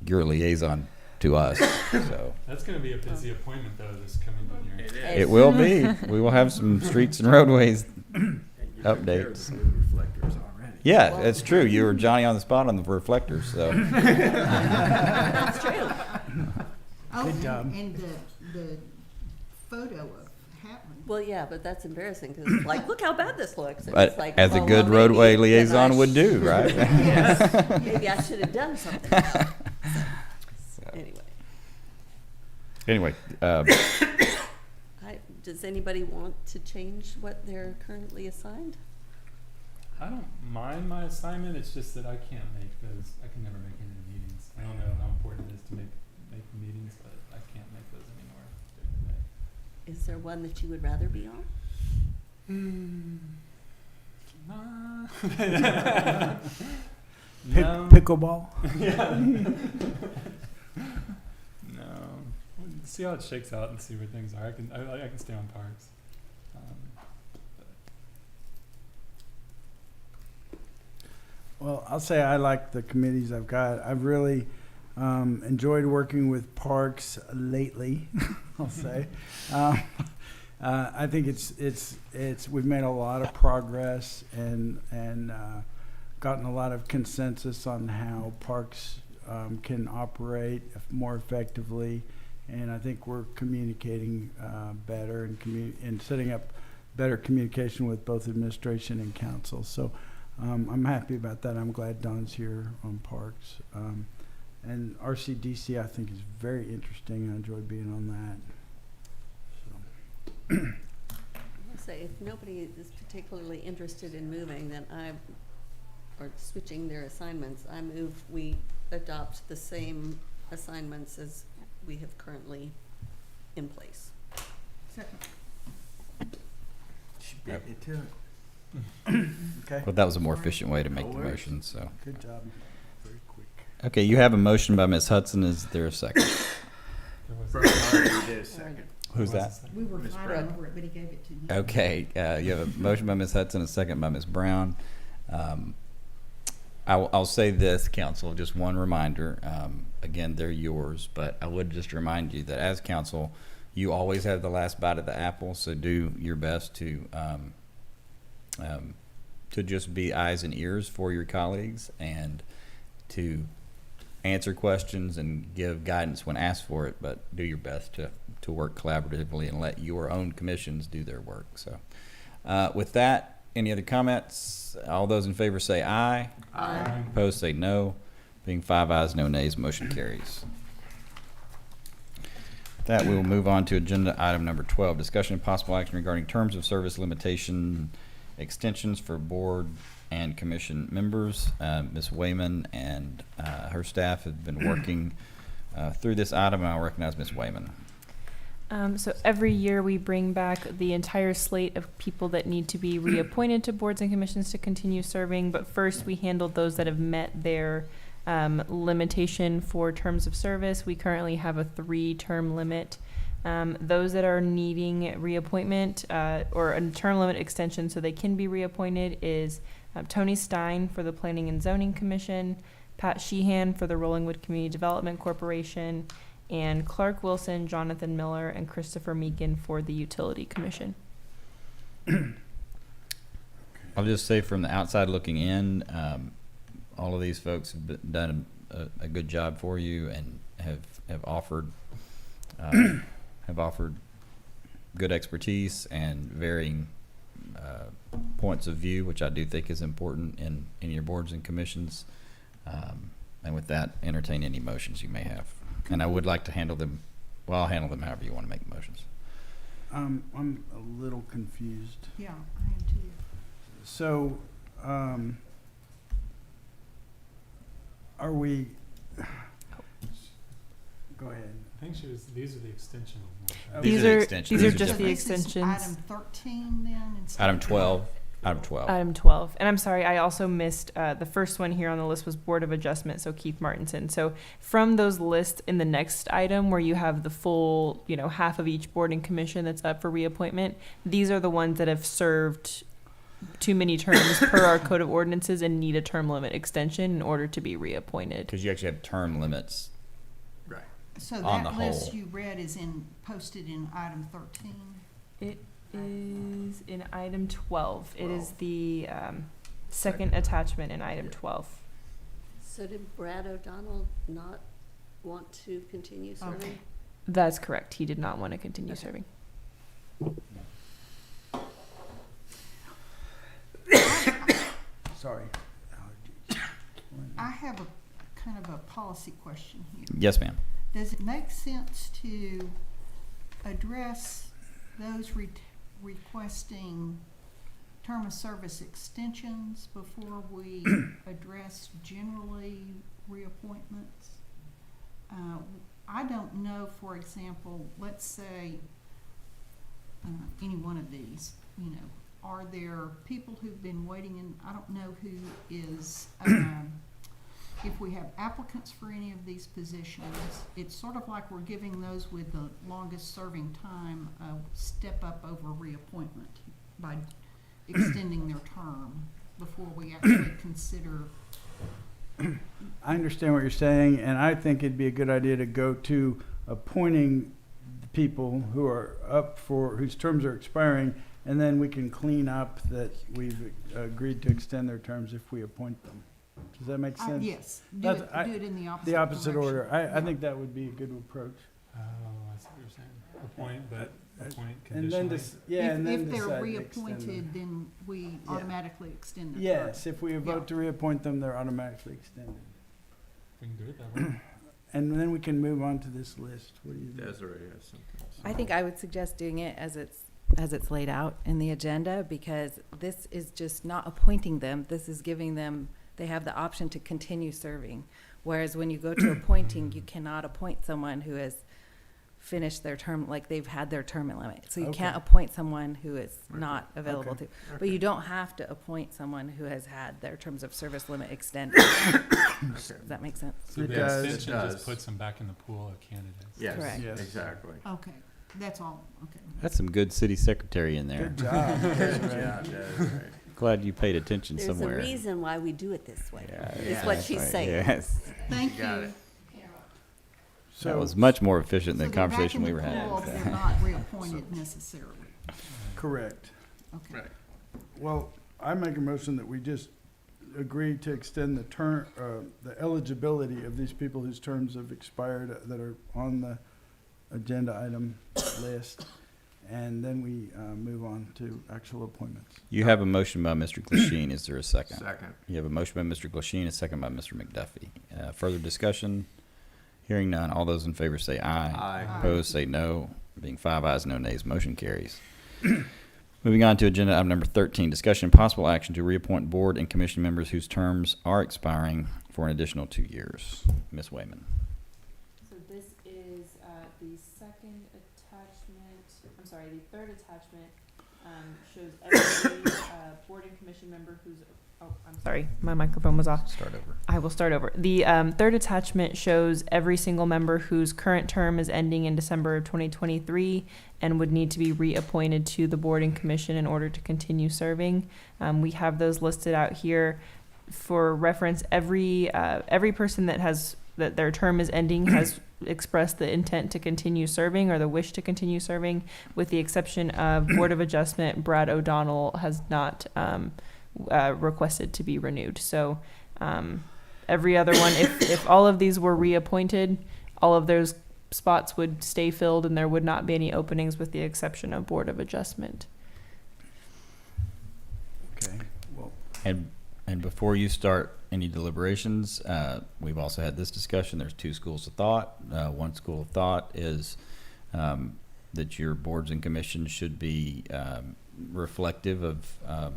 you're a liaison to us. So That's gonna be a busy appointment though, this coming year. It is. it will be. We will have some streets and roadways And you took care of updates. the blue reflectors already. Yeah, that's true. You were Johnny on the spot on the reflectors. So That's true. Oh, Good job. and the photo of Hatman. Well, yeah, but that's embarrassing because it's like, look how bad this looks. And but it's like, as a well, good maybe roadway then liaison I would do, right? Yes. Maybe I should have done something. Anyway, Anyway, does anybody want to change what they're currently assigned? I don't mind my assignment, it's just that I can't make those, I can never make any meetings. I don't know how important it is to make meetings, but I can't make those anymore during the day. Is there one that you would rather be on? No. Pickleball? Yeah. No. We'll see how it shakes out and see where things are. I can stay on parks. Well, I'll say I like the committees I've got. I've really enjoyed working with parks lately, I'll say. I think we've made a lot of progress and gotten a lot of consensus on how parks can operate more effectively. And I think we're communicating better and setting up better communication with both administration and council. So I'm happy about that. I'm glad Don's here on parks. And RCDC I think is very interesting. I enjoy being on that. So. I'll say if nobody is particularly interested in moving, then or switching their assignments, I move we adopt the same assignments as we have currently in place. Second. She beat you to it. Okay. but that was a more efficient way to make the motion. So Good job. Very quick. okay, you have a motion by Ms. Hudson. Is there a second? Brooke already did a second. Who's that? We were Ms. fighting Brown. over it, but he gave it to me. Okay, you have a motion by Ms. Hudson, a second by Ms. Brown. I'll say this, council, just one reminder. Again, they're yours, but I would just remind you that as council, you always have the last bite of the apple. So do your best to just be eyes and ears for your colleagues and to answer questions and give guidance when asked for it, but do your best to work collaboratively and let your own commissions do their work. So, with that, any other comments? All those in favor say aye. Aye. Opposed say no. Being 5 ayes, no nays, motion carries. With that, we will move on to agenda item number 12, discussion and possible action regarding terms of service limitation extensions for board and commission members. Ms. Wayman and her staff have been working through this item, and I'll recognize Ms. Wayman. So every year we bring back the entire slate of people that need to be reappointed to boards and commissions to continue serving. But first, we handled those that have met their limitation for terms of service. We currently have a 3-term limit. Those that are needing reappointment or a term limit extension so they can be reappointed is Tony Stein for the Planning and Zoning Commission, Pat Sheehan for the Rollingwood Community Development Corporation, and Clark Wilson, Jonathan Miller, and Christopher Meekin for the Utility Commission. I'll just say from the outside looking in, all of these folks have done a good job for you and have offered good expertise and varying points of view, which I do think is important in your boards and commissions. And with that, entertain any motions you may have. And I would like to handle them. Well, I'll handle them however you want to make motions. I'm a little confused. Yeah, I am too. So, are we, go ahead. I think these are the extension ones. Okay. These are the extensions. These are These are just the This is extensions. Item 13 then? instead Item of 12. Item 12. Item 12. And I'm sorry, I also missed the first one here on the list was Board of Adjustment, so Keith Martinson. So from those lists in the next item where you have the full, half of each board and commission that's up for reappointment, these are the ones that have served too many terms per our code of ordinances and need a term limit extension in order to be reappointed. Because you actually have term limits. Right. So on the that list whole. you read is posted in item 13? It is in item 12. It is the second attachment in item 12. So did Brad O'Donnell not want to continue serving? Okay. That's correct. He did not want to continue serving. Sorry. I have a kind of a policy question here. Yes, ma'am. Does it make sense to address those requesting term of service extensions before we address generally reappointments? I don't know, for example, let's say any one of these, are there people who've been waiting in, I don't know who is, if we have applicants for any of these positions, it's sort of like we're giving those with the longest serving time a step up over reappointment by extending their term before we actually consider. I understand what you're saying, and I think it'd be a good idea to go to appointing the people who are up for, whose terms are expiring, and then we can clean up that we've agreed to extend their terms if we appoint them. Does that make sense? Yes, do it in the opposite The opposite direction. order. I think that would be a good approach. Oh, I see what you're saying. Appoint, but appoint And then, conditionally. and then If they're decide to extend them. reappointed, then we automatically extend their term. Yes, if we vote to reappoint them, they're automatically extended. We can do it that way. And then we can move on to this list. What do you think? Desiree has something. I think I would suggest doing it as it's laid out in the agenda, because this is just not appointing them. This is giving them, they have the option to continue serving. Whereas when you go to appointing, you cannot appoint someone who has finished their term, like they've had their term limit. So you can't appoint someone who is not available to. But you don't have to appoint someone who has had their terms of service limit extended. Does that make sense? So It the does. extension It does. just puts them back in the pool of candidates. Yes, Correct. Yes. exactly. Okay, that's all, okay. That's some good city secretary in there. Good job. Good job, Desiree. Glad you paid attention There's somewhere. a reason why we do it this way, Yeah, is what she's right. saying. Yes. Thank Got you. it. That was much more efficient than So the they're back conversation in we the were pool having. if they're not reappointed necessarily. Correct. Okay. Right. Well, I make a motion that we just agree to extend the term, the eligibility of these people whose terms have expired that are on the agenda item list. And then we move on to actual appointments. You have a motion by Mr. Glasheen. Is there a second? Second. You have a motion by Mr. Glasheen, a second by Mr. McDuffie. Further discussion? Hearing none. All those in favor say aye. Aye. Opposed, say no. Being 5 ayes, no nays, motion carries. Moving on to agenda item number 13, discussion and possible action to reappoint board and commission members whose terms are expiring for an additional 2 years. Ms. Wayman. So this is the second attachment, I'm sorry, the third attachment shows every board and commission member who's, oh, I'm sorry, my microphone was off. Start over. I will start over. The third attachment shows every single member whose current term is ending in December of 2023 and would need to be reappointed to the board and commission in order to continue serving. We have those listed out here for reference. Every person that their term is ending has expressed the intent to continue serving or the wish to continue serving, with the exception of Board of Adjustment. Brad O'Donnell has not requested to be renewed. So every other one, if all of these were reappointed, all of those spots would stay filled and there would not be any openings with the exception of Board of Adjustment. Okay, well, And before you start any deliberations, we've also had this discussion. There's 2 schools of thought. One school of thought is that your boards and commissions should be reflective of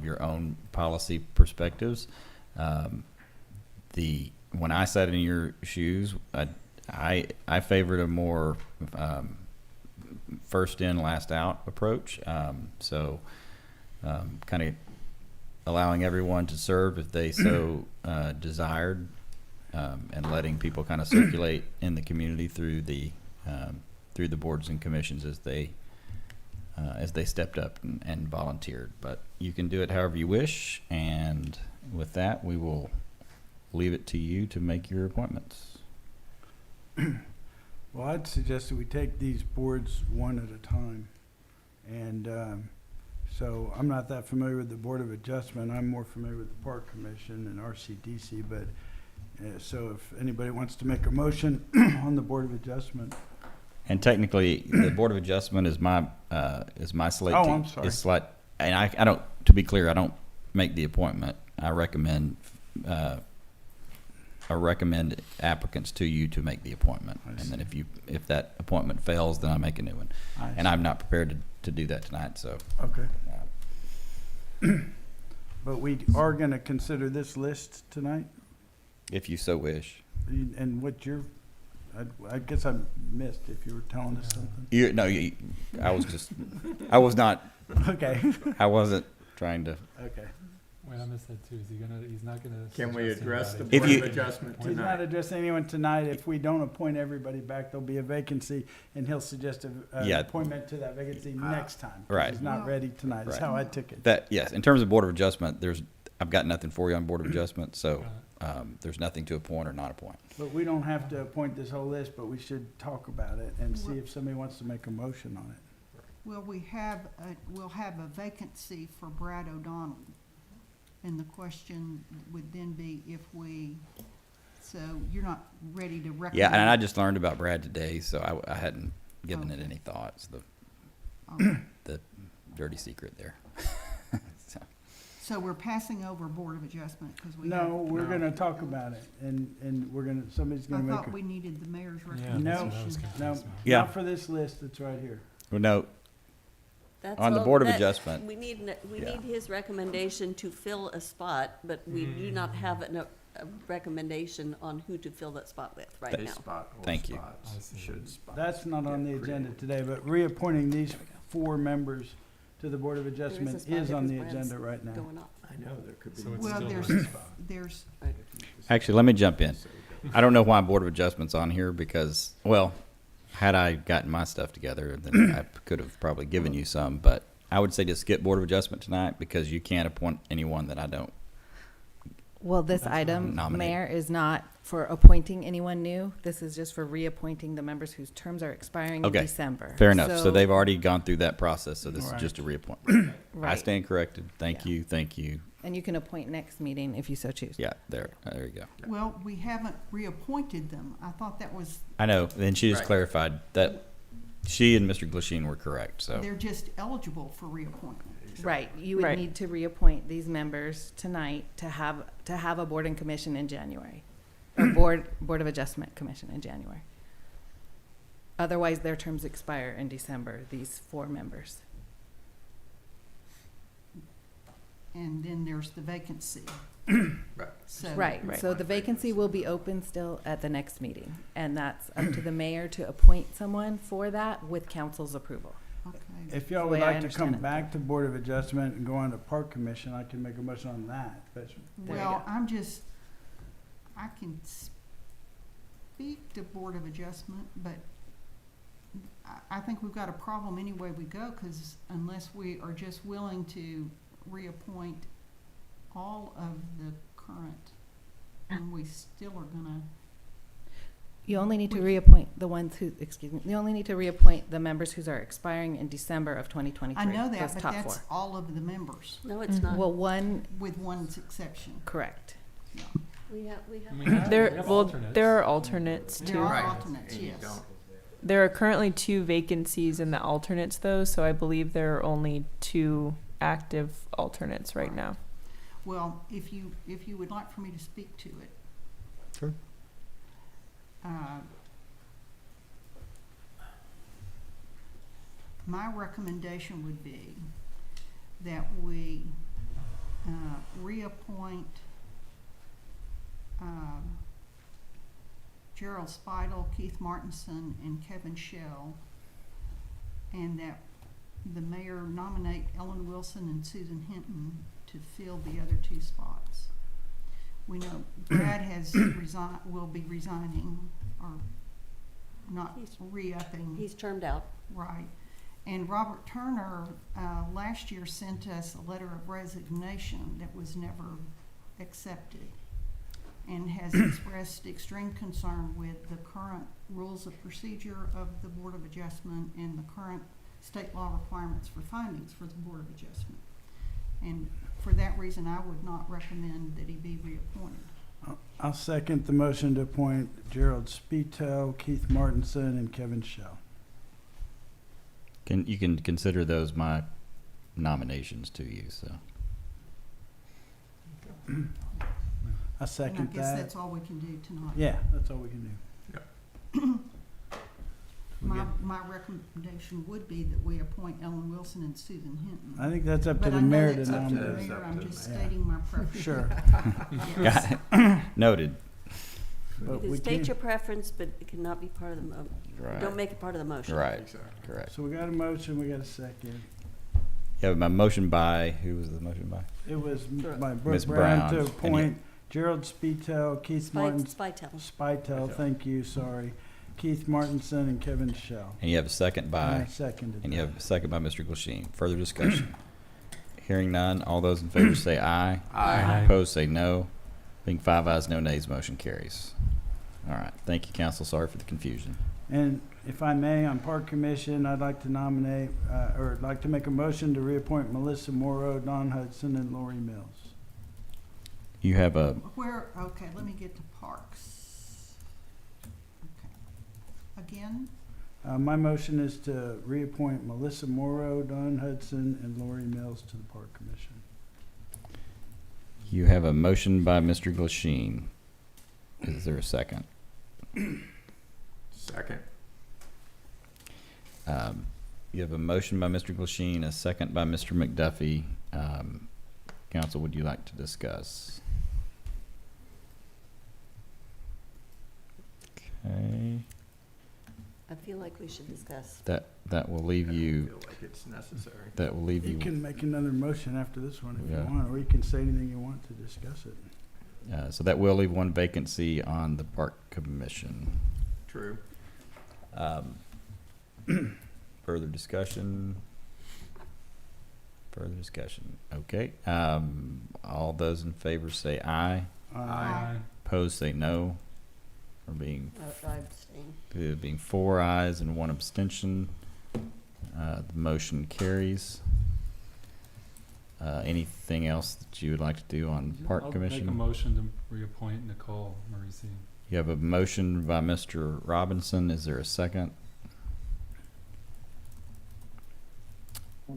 your own policy perspectives. When I sat in your shoes, I favored a more first in, last out approach. So kind of allowing everyone to serve if they so desired, and letting people kind of circulate in the community through the boards and commissions as they stepped up and volunteered. But you can do it however you wish, and with that, we will leave it to you to make your appointments. well, I'd suggest that we take these boards one at a time. And so I'm not that familiar with the Board of Adjustment. I'm more familiar with the Park Commission and RCDC. But so if anybody wants to make a motion on the Board of Adjustment. And technically, the Board of Adjustment is my slate. Oh, I'm sorry. And I don't. To be clear, I don't make the appointment. I recommend applicants to you to make the appointment, and then if that appointment fails, then I make a new one. And I'm not prepared to do that tonight. So okay. But we are going to consider this list tonight. If you so wish. And what your, I guess I missed if you were telling us something. I was not. Okay. I wasn't trying to. Okay. Wait, I missed that too. He's not gonna. Can we address the anybody? Board of Adjustment He's tonight? not addressing anyone tonight. If we don't appoint everybody back, there'll be a vacancy, and he'll suggest an appointment to that vacancy next time. Right. He's not ready tonight. That's how I took it. That yes. In terms of Board of Adjustment, I've got nothing for you on Board of Adjustment, so there's nothing to appoint or not appoint. But we don't have to appoint this whole list, but we should talk about it and see if somebody wants to make a motion on it. Well, we'll have a vacancy for Brad O'Donnell. And the question would then be so you're not ready to recommend? Yeah, and I just learned about Brad today, so I hadn't given it any thoughts. The dirty secret there. So we're passing over Board of Adjustment because we. No, we're going to talk about it, and somebody's going to make. I thought we needed the mayor's recommendation. No, Yeah. not for this list. It's right here. Well, no. That's On the all- Board of that- Adjustment. We need his recommendation to fill a spot, but we do not have a recommendation on who to fill that spot with right now. Thank you. That's not on the agenda today, but reappointing these 4 members to the Board of Adjustment is on the agenda right now. I know there could be. Well, there's. Actually, let me jump in. I don't know why Board of Adjustment's on here because, well, had I gotten my stuff together, then I could have probably given you some. But I would say just skip Board of Adjustment tonight because you can't appoint anyone that I don't. Well, this item, nominate. Mayor, is not for appointing anyone new. This is just for reappointing the members whose terms are expiring in December. Fair enough. So they've already gone through that process. So this is just a reappointment. I Right. stand corrected. Thank you. And you can appoint next meeting if you so choose. Yeah, there you go. Well, we haven't reappointed them. I thought that was, I know, and she just Right. clarified that she and Mr. Glasheen were correct, so. they're just eligible for reappointment. Right, you would Right. need to reappoint these members tonight to have a board and commission in January. Or board of adjustment commission in January. Otherwise, their terms expire in December, these 4 members. And then there's the vacancy. Right. So. Right, Right. so the vacancy will be open still at the next meeting. And that's up to the mayor to appoint someone for that with council's approval. Okay. If y'all The would way I like to come understand it. back to Board of Adjustment and go on to Park Commission, I can make a motion on that, but There you Well, go. I can speak to Board of Adjustment, but I think we've got a problem any way we go, because unless we are just willing to reappoint all of the current, and we still are gonna, You only need to reappoint the ones who, excuse me, you only need to reappoint the members whose are expiring in December of 2023. I know that, Those but top that's 4. all of the members, No, it's not. Well, one, with one exception. correct. We have, There, have well, alternates. there are alternates There too. are Right. alternates, And you yes. don't- There are currently 2 vacancies in the alternates though, so I believe there are only 2 active alternates right now. Well, if you would like for me to speak to it. Sure. My recommendation would be that we reappoint Gerald Spidel, Keith Martinson, and Kevin Shell, and that the mayor nominate Ellen Wilson and Susan Hinton to fill the other 2 spots. We know Brad has will be resigning, or not re-upping. he's termed out. Right. And Robert Turner, last year sent us a letter of resignation that was never accepted, and has expressed extreme concern with the current rules of procedure of the Board of Adjustment and the current state law requirements for findings for the Board of Adjustment. And for that reason, I would not recommend that he be reappointed. I'll second the motion to appoint Gerald Spito, Keith Martinson, and Kevin Shell. You can consider those my nominations to you, so. I And I second guess that. that's all we can do tonight. Yeah, that's all we can do. My recommendation would be that we appoint Ellen Wilson and Susan Hinton. I think that's up to But the I know mayor to that's up to the nominate. mayor. I'm just Yeah. stating my preference. Sure. Yes. Got it. Noted. But You can we state can't- your preference, but it cannot be part of the Right. don't make it part of the motion. Right, Exactly. correct. So we got a motion, we got a second. Yeah, my motion by, who was the motion by? It was by Ms. Brooke Brown Brown, to and appoint Gerald Spito, Keith Martin, Spitel. Spito, thank you, sorry, Keith Martinson and Kevin Shell. And you have a second And by, I seconded and you that. have a second by Mr. Glasheen. Further discussion? Hearing none, all those in favor say aye. Aye. Opposed say no. Being 5 ayes, no nays, motion carries. All right, thank you, council. Sorry for the confusion. And if I may, on Park Commission, I'd like to nominate, or I'd like to make a motion to reappoint Melissa Morrow, Don Hudson, and Lori Mills. You have a, Okay, let me get to parks. Okay. Again, My motion is to reappoint Melissa Morrow, Don Hudson, and Lori Mills to the Park Commission. you have a motion by Mr. Glasheen. Is there a second? Second. You have a motion by Mr. Glasheen, a second by Mr. McDuffie. Council, would you like to discuss? Okay, I feel like we should discuss. that will leave I you, feel like it's necessary. that will leave You you, can make another motion after this one if you Yeah. want, or you can say anything you want to discuss it. so that will leave one vacancy on the Park Commission. True. Further discussion? Further discussion. Okay. All those in favor say aye. Aye. Opposed say no. Or being I abstain. being 4 ayes and 1 abstention, the motion carries. Anything else that you would like to do on Park I'll Commission? make a motion to reappoint Nicole Marisi. You have a motion by Mr. Robinson. Is there a second? You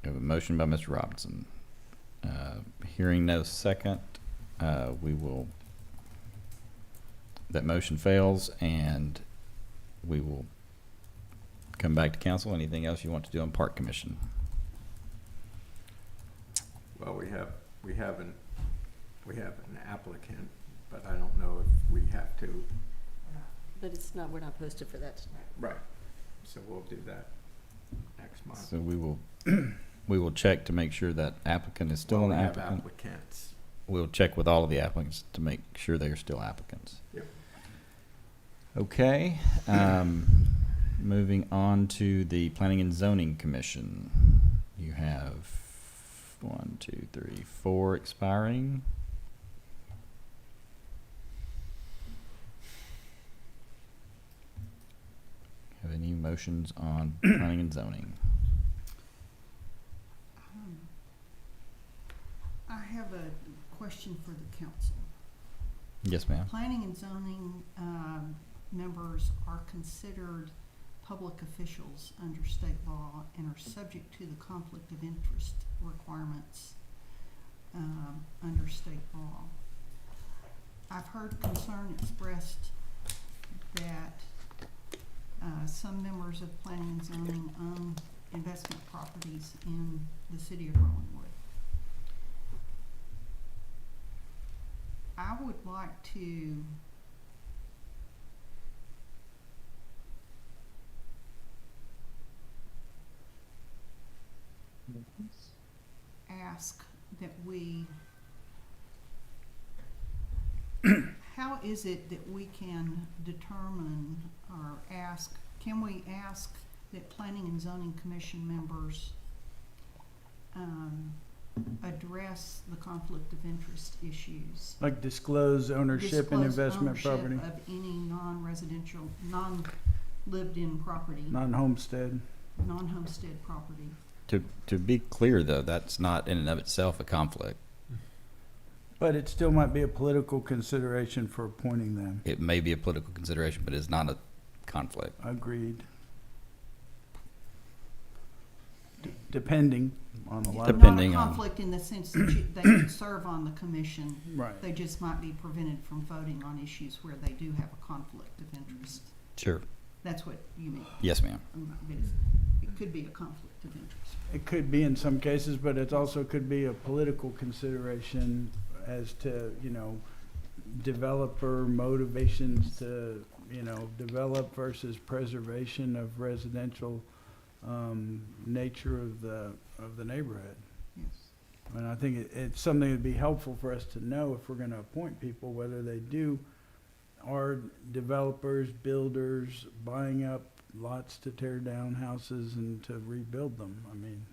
have a motion by Mr. Robinson. Hearing no second, that motion fails, and we will come back to council. Anything else you want to do on Park Commission? Well, we have an applicant, but I don't know if we have to. But it's not, we're not posted for that tonight. Right. So we'll do that next month. So we will check to make sure that applicant is still Well, an we have applicant. applicants. We'll check with all of the applicants to make sure they are still applicants. Yep. Okay, moving on to the Planning and Zoning Commission. You have 1, 2, 3, 4 expiring. Have any motions on planning and zoning? I have a question for the council. Yes, ma'am. Planning and zoning members are considered public officials under state law and are subject to the conflict of interest requirements under state law. I've heard concern expressed that some members of planning and zoning own investment properties in the city of Rollingwood. I would like to ask that we, how is it that we can determine or ask, can we ask that planning and zoning commission members address the conflict of interest issues? Like disclose ownership and Disclose investment ownership property, of any non-residential, non-lived-in property, non-homestead. non-homestead property. To be clear, though, that's not in and of itself a conflict. But it still might be a political consideration for appointing them. It may be a political consideration, but it's not a conflict. Agreed. Depending on a lot of. Depending Not a on- conflict in the sense that they can serve on the commission. Right. They just might be prevented from voting on issues where they do have a conflict of interest. Sure. That's what you mean. Yes, ma'am. But it could be a conflict of interest. It could be in some cases, but it also could be a political consideration as to, developer motivations to, develop versus preservation of residential nature of the neighborhood. Yes. And I think it's something that'd be helpful for us to know if we're gonna appoint people, whether they are developers, builders, buying up lots to tear down houses and to rebuild them. I mean,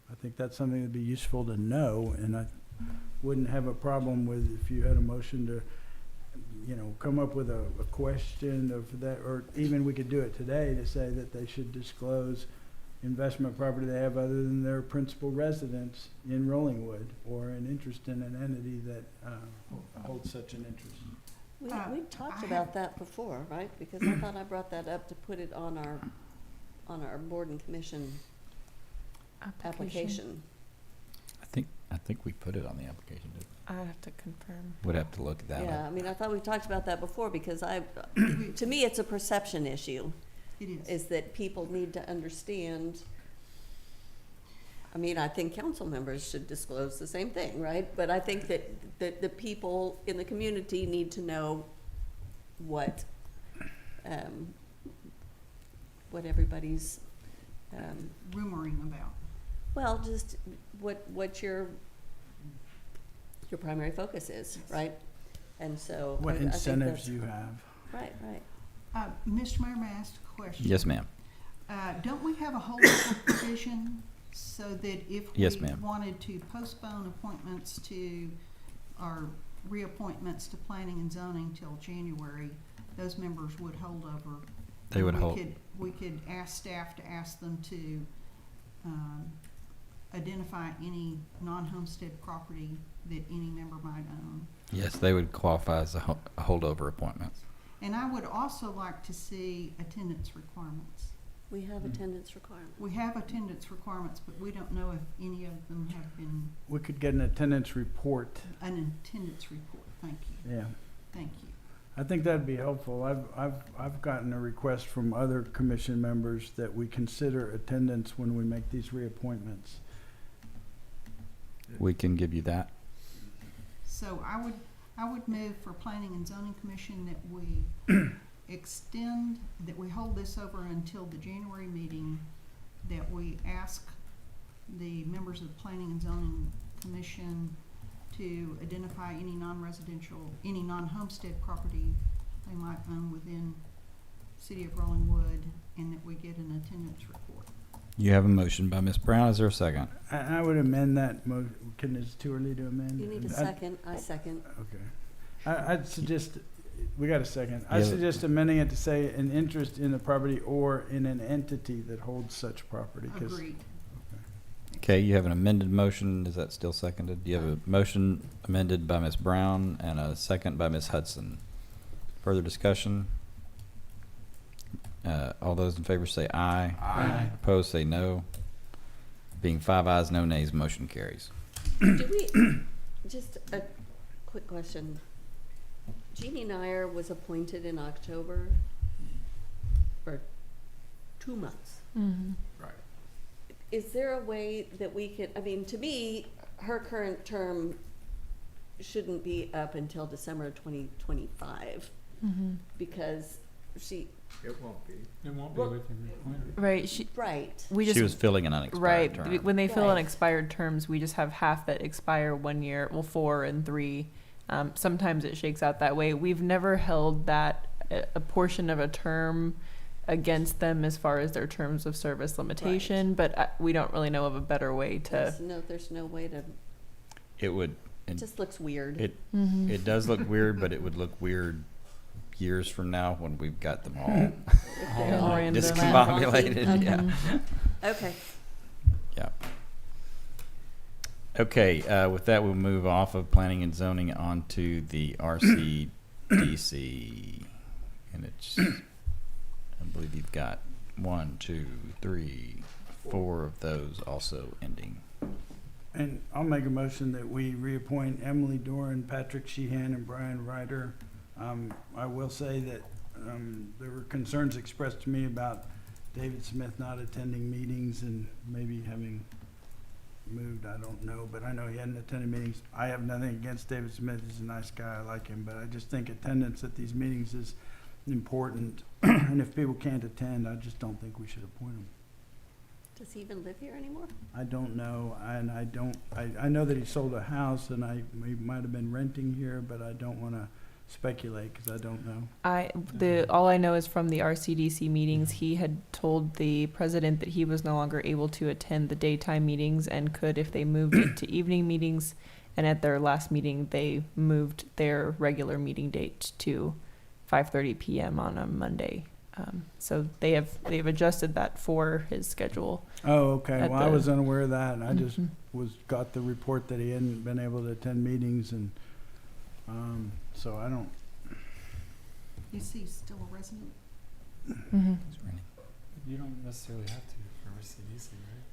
I think that's something that'd be useful to know, and I wouldn't have a problem with if you had a motion to, come up with a question of that, or even we could do it today to say that they should disclose investment property they have other than their principal residence in Rollingwood, or an interest in an entity that holds such an interest. We talked about that before, right? Because I thought I brought that up to put it on our board and commission application. I think we put it on the application. I have to confirm. Would have to look at that. Yeah, I mean, I thought we talked about that before, because to me, it's a perception issue. It is. Is that people need to understand. I mean, I think council members should disclose the same thing, right? But I think that the people in the community need to know what everybody's, Rumoring about. well, just what your primary focus is, right? And so. What I think incentives that's- you have. Right, right. Mr. Mayor, may I ask a question? Yes, ma'am. Don't we have a holdover provision so that if Yes, we ma'am. wanted to postpone appointments to, or reappointments to planning and zoning till January, those members would hold over? They would And hold. We could ask staff to ask them to identify any non-homestead property that any member might own. Yes, they would qualify as a holdover appointment. And I would also like to see attendance requirements. We have attendance requirements. We have attendance requirements, but we don't know if any of them have been, We could get an attendance report. an attendance report. Thank you. Yeah. Thank you. I think that'd be helpful. I've gotten a request from other commission members that we consider attendance when we make these reappointments. We can give you that. So I would move for Planning and Zoning Commission that we extend, that we hold this over until the January meeting, that we ask the members of the Planning and Zoning Commission to identify any non-residential, any non-homestead property they might own within City of Rolling Wood, and that we get an attendance report. You have a motion by Ms. Brown. Is there a second? I would amend that it's too early to amend? You need a second, I second. Okay. I'd suggest, we got a second. I Yeah. suggest amending it to say an interest in the property or in an entity that holds such property. 'Cause- Agreed. Okay, you have an amended motion. Is that still seconded? You have a motion amended by Ms. Brown and a second by Ms. Hudson. Further discussion? All those in favor say aye. Aye. Opposed, say no. Being 5 ayes, no nays, motion carries. Do we, just a quick question. Jeannie Nyer was appointed in October for 2 months. Mm-hmm. Right. Is there a way that we can, I mean, to me, her current term shouldn't be up until December of 2025 Mm-hmm. because she, It won't be. It won't be Well- with your appointment. Right. right. We just She was filling an unexpired right. term. When they fill Right. unexpired terms, we just have half that expire 1 year, well, 4 and 3. Sometimes it shakes out that way. We've never held that a portion of a term against them as far as their terms of service limitation, but we don't really know of a better way to. There's no way to, It would, it just looks weird. Mhm. it does look weird, but it would look weird years from now when we've got them all If they're all Random. discombobulated. Okay. Yeah. Okay. Yeah. Okay, with that, we'll move off of planning and zoning onto the RCDC. And it's, I believe you've got 1, 2, 3, 4 of those also ending. And I'll make a motion that we reappoint Emily Doran, Patrick Sheehan, and Brian Ryder. I will say that there were concerns expressed to me about David Smith not attending meetings and maybe having moved, I don't know, but I know he hadn't attended meetings. I have nothing against David Smith, he's a nice guy, I like him, but I just think attendance at these meetings is important. And if people can't attend, I just don't think we should appoint them. Does he even live here anymore? I don't know, and I know that he sold a house and he might have been renting here, but I don't wanna speculate, cause I don't know. All I know is from the RCDC meetings, he had told the president that he was no longer able to attend the daytime meetings and could if they moved it to evening meetings. And at their last meeting, they moved their regular meeting date to 5:30 p.m. on a Monday. So they have adjusted that for his schedule. Oh, okay, At well, I the- was unaware of that, and I just Mhm. got the report that he hadn't been able to attend meetings, and, so I don't, Is he still a resident? Mm-hmm. You don't necessarily have to for RCDC, right?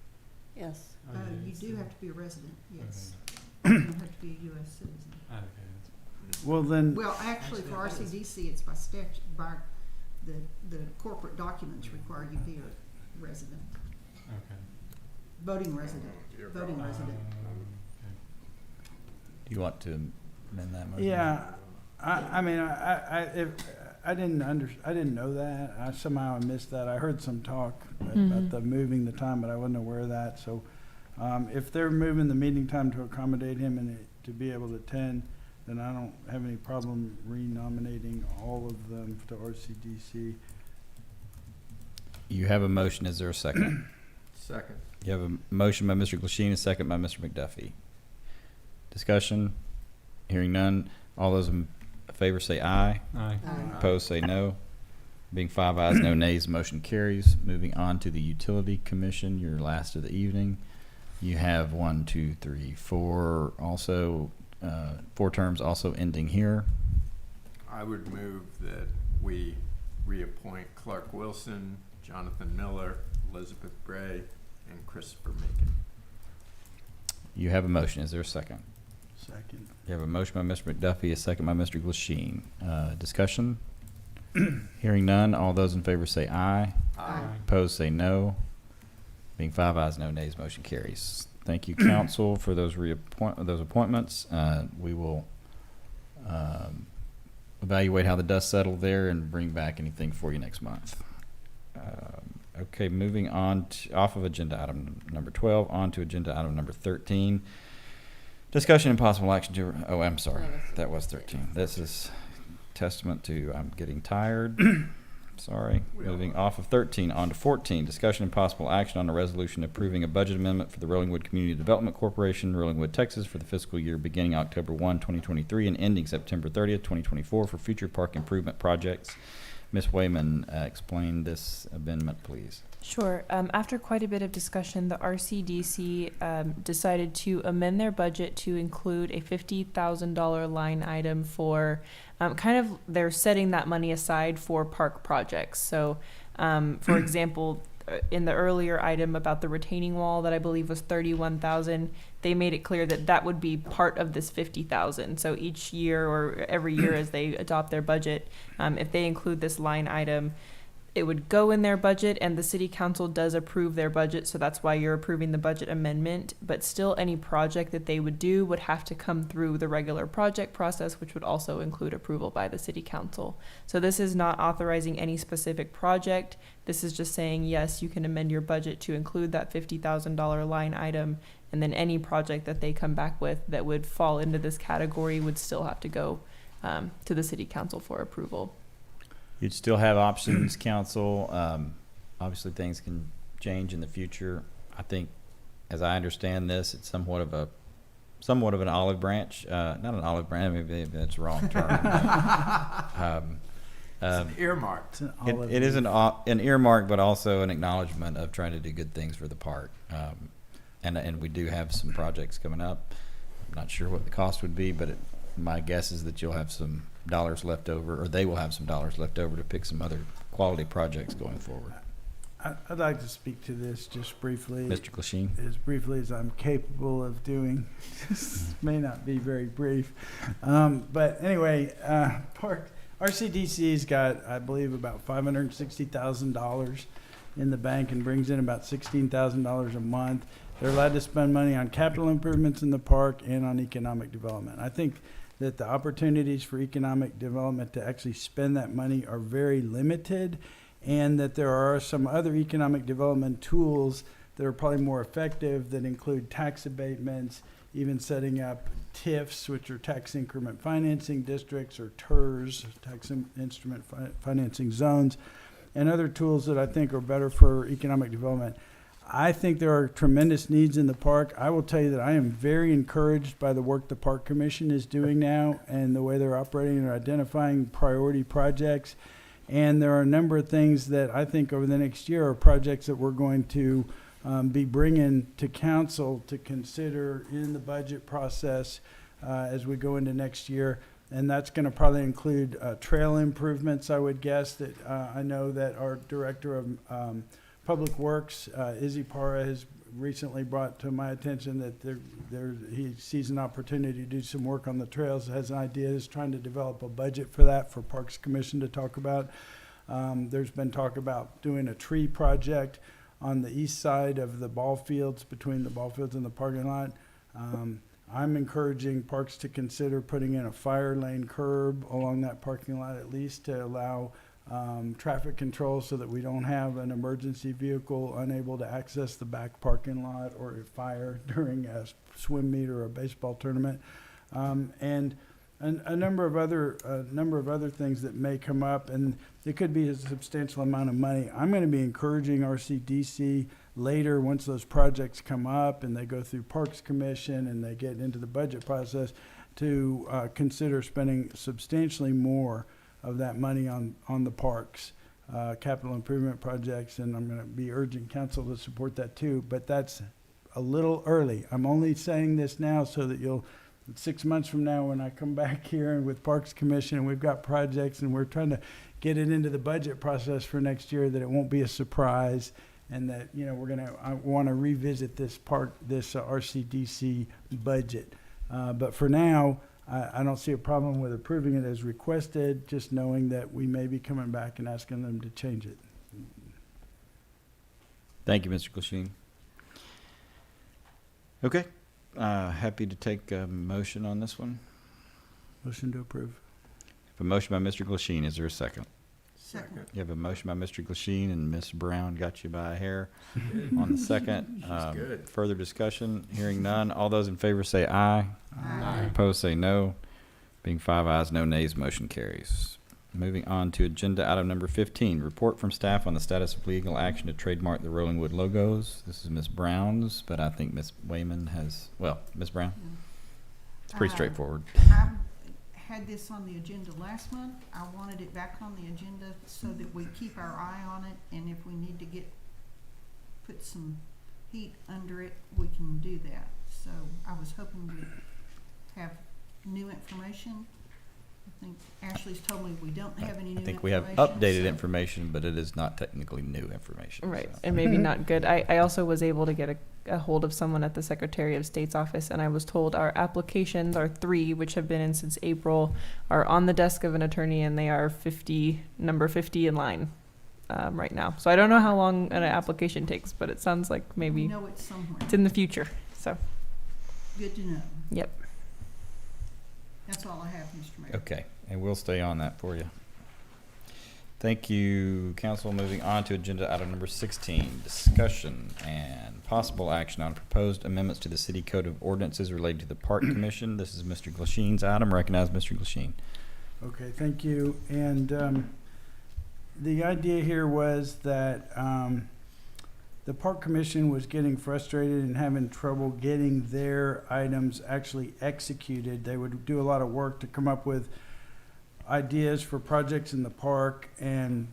Yes. Oh, yeah, You it's do the- have to be a resident, yes. Okay. You don't have to be a US citizen. Okay, that's- well, then, Well, actually, for RCDC, it's by statute, by the corporate documents require you be a resident, okay. voting resident, voting resident. Okay. Do you want to amend that motion? yeah, I mean, I didn't know that, somehow I missed that, I heard some talk about Mhm. the moving the time, but I wasn't aware of that, so, if they're moving the meeting time to accommodate him and to be able to attend, then I don't have any problem renominating all of them to RCDC. You have a motion. Is there a second? Second. You have a motion by Mr. Glasheen, a second by Mr. McDuffie. Discussion? Hearing none. All those in favor say aye. Aye. Opposed say no. Being 5 ayes, no nays, motion carries. Moving on to the Utility Commission, your last of the evening. You have 4 also, 4 terms also ending here. I would move that we reappoint Clark Wilson, Jonathan Miller, Elizabeth Bray, and Christopher Macon. You have a motion. Is there a second? Second. You have a motion by Mr. McDuffie, a second by Mr. Glasheen. Discussion? Hearing none, all those in favor say aye. Aye. Opposed say no. Being 5 ayes, no nays, motion carries. Thank you, council, for those appointments. We will evaluate how the dust settled there and bring back anything for you next month. Okay, moving on off of agenda item number 12, on to agenda item number 13. Discussion and possible action to, oh, I'm sorry, that was 13. This is testament to I'm getting tired. Sorry. Moving off of 13 on to 14. Discussion and possible action on a resolution approving a budget amendment for the Rollingwood Community Development Corporation, Rollingwood, Texas, for the fiscal year beginning October 1, 2023, and ending September 30th, 2024, for future park improvement projects. Ms. Wayman, explain this amendment, please. Sure. After quite a bit of discussion, the RCDC decided to amend their budget to include a $50,000 line item for they're setting that money aside for park projects. So, for example, in the earlier item about the retaining wall that I believe was $31,000, they made it clear that that would be part of this $50,000. So each year or every year as they adopt their budget, if they include this line item, it would go in their budget, and the city council does approve their budget, so that's why you're approving the budget amendment. But still, any project that they would do would have to come through the regular project process, which would also include approval by the city council. So this is not authorizing any specific project. This is just saying, yes, you can amend your budget to include that $50,000 line item, and then any project that they come back with that would fall into this category would still have to go to the city council for approval. You'd still have options, council. Obviously, things can change in the future. I think, as I understand this, it's somewhat of an olive branch. Not an olive branch. Maybe that's the wrong term. It's earmarked. It is an earmark, but also an acknowledgement of trying to do good things for the park. And we do have some projects coming up. I'm not sure what the cost would be, but my guess is that you'll have some dollars left over, or they will have some dollars left over to pick some other quality projects going forward. I'd like to speak to this just briefly. Mr. Glasheen? As briefly as I'm capable of doing. This may not be very brief. But anyway, RCDC's got, I believe, about $560,000 in the bank and brings in about $16,000 a month. They're allowed to spend money on capital improvements in the park and on economic development. I think that the opportunities for economic development to actually spend that money are very limited, and that there are some other economic development tools that are probably more effective that include tax abatements, even setting up TIFs, which are tax increment financing districts, or TIRs, tax instrument financing zones, and other tools that I think are better for economic development. I think there are tremendous needs in the park. I will tell you that I am very encouraged by the work the Park Commission is doing now and the way they're operating and identifying priority projects. And there are a number of things that I think over the next year are projects that we're going to be bringing to council to consider in the budget process as we go into next year. And that's going to probably include trail improvements, I would guess. That I know that our director of Public Works, Izzy Parra, has recently brought to my attention that he sees an opportunity to do some work on the trails, has an idea, is trying to develop a budget for that for Parks Commission to talk about. There's been talk about doing a tree project on the east side of the ball fields, between the ball fields and the parking lot. I'm encouraging Parks to consider putting in a fire lane curb along that parking lot, at least to allow traffic control, so that we don't have an emergency vehicle unable to access the back parking lot or a fire during a swim meet or a baseball tournament, and a number of other things that may come up, and it could be a substantial amount of money. I'm going to be encouraging RCDC later, once those projects come up and they go through Parks Commission and they get into the budget process, to consider spending substantially more of that money on the parks, capital improvement projects, and I'm going to be urging council to support that too. But that's a little early. I'm only saying this now so that 6 months from now, when I come back here and with Parks Commission and we've got projects and we're trying to get it into the budget process for next year, that it won't be a surprise, and that, I want to revisit this RCDC budget. But for now, I don't see a problem with approving it as requested, just knowing that we may be coming back and asking them to change it. Thank you, Mr. Glasheen. Okay, happy to take a motion on this one. Motion to approve. A motion by Mr. Glasheen, is there a second? Second. You have a motion by Mr. Glasheen, and Ms. Brown got you by a hair on the second. good. Further discussion, hearing none. All those in favor say aye. Aye. Opposed say no. Being 5 ayes, no nays, motion carries. Moving on to agenda item number 15, report from staff on the status of legal action to trademark the Rolling Wood logos. This is Ms. Brown's, but I think Ms. Wayman has, Ms. Brown? It's pretty straightforward. I had this on the agenda last month. I wanted it back on the agenda so that we keep our eye on it, and if we need to put some heat under it, we can do that. So I was hoping we'd have new information. I think Ashley's told me we don't have any new information. I think we have updated so- information, but it is not technically new information. Right, so. and maybe not good. I also was able to get a hold of someone at the Secretary of State's office, and I was told our applications, our 3, which have been in since April, are on the desk of an attorney, and they are number 50 in line right now. So I don't know how long an application takes, but it sounds like We maybe know it's somewhere. it's in the future. So, Good to know. yep. That's all I have, Mr. Mayor. Okay, and we'll stay on that for you. Thank you, council. Moving on to agenda item number 16, discussion and possible action on proposed amendments to the city code of ordinances related to the Park Commission. This is Mr. Glasheen's item. Recognize Mr. Glasheen. Okay, thank you. And the idea here was that the Park Commission was getting frustrated and having trouble getting their items actually executed. They would do a lot of work to come up with ideas for projects in the park and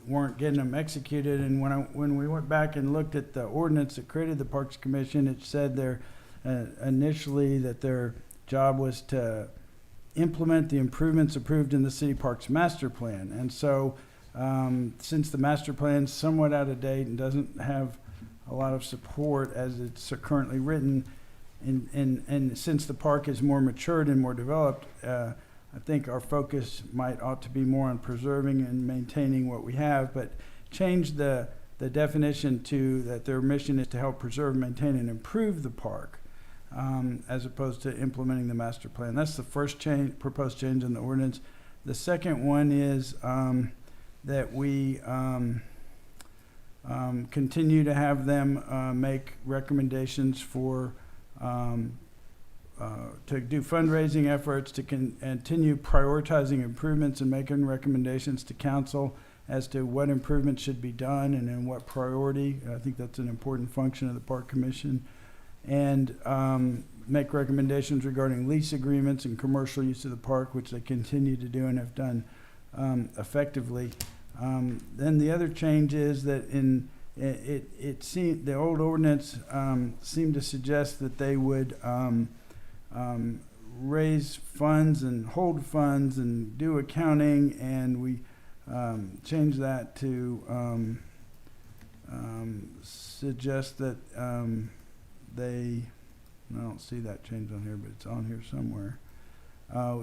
weren't getting them executed. And when we went back and looked at the ordinance that created the Parks Commission, it said there initially that their job was to implement the improvements approved in the City Parks Master Plan. And so since the master plan's somewhat out of date and doesn't have a lot of support as it's currently written, and since the park is more matured and more developed, I think our focus ought to be more on preserving and maintaining what we have, but change the definition to that their mission is to help preserve, maintain, and improve the park, as opposed to implementing the master plan. That's the first proposed change in the ordinance. The second one is that we continue to have them make recommendations for to do fundraising efforts, to continue prioritizing improvements and making recommendations to council as to what improvements should be done and in what priority. I think that's an important function of the Park Commission. And make recommendations regarding lease agreements and commercial use of the park, which they continue to do and have done effectively. Then the other change is that it seemed the old ordinance seemed to suggest that they would raise funds and hold funds and do accounting, and we changed that to suggest that I don't see that change on here, but it's on here somewhere.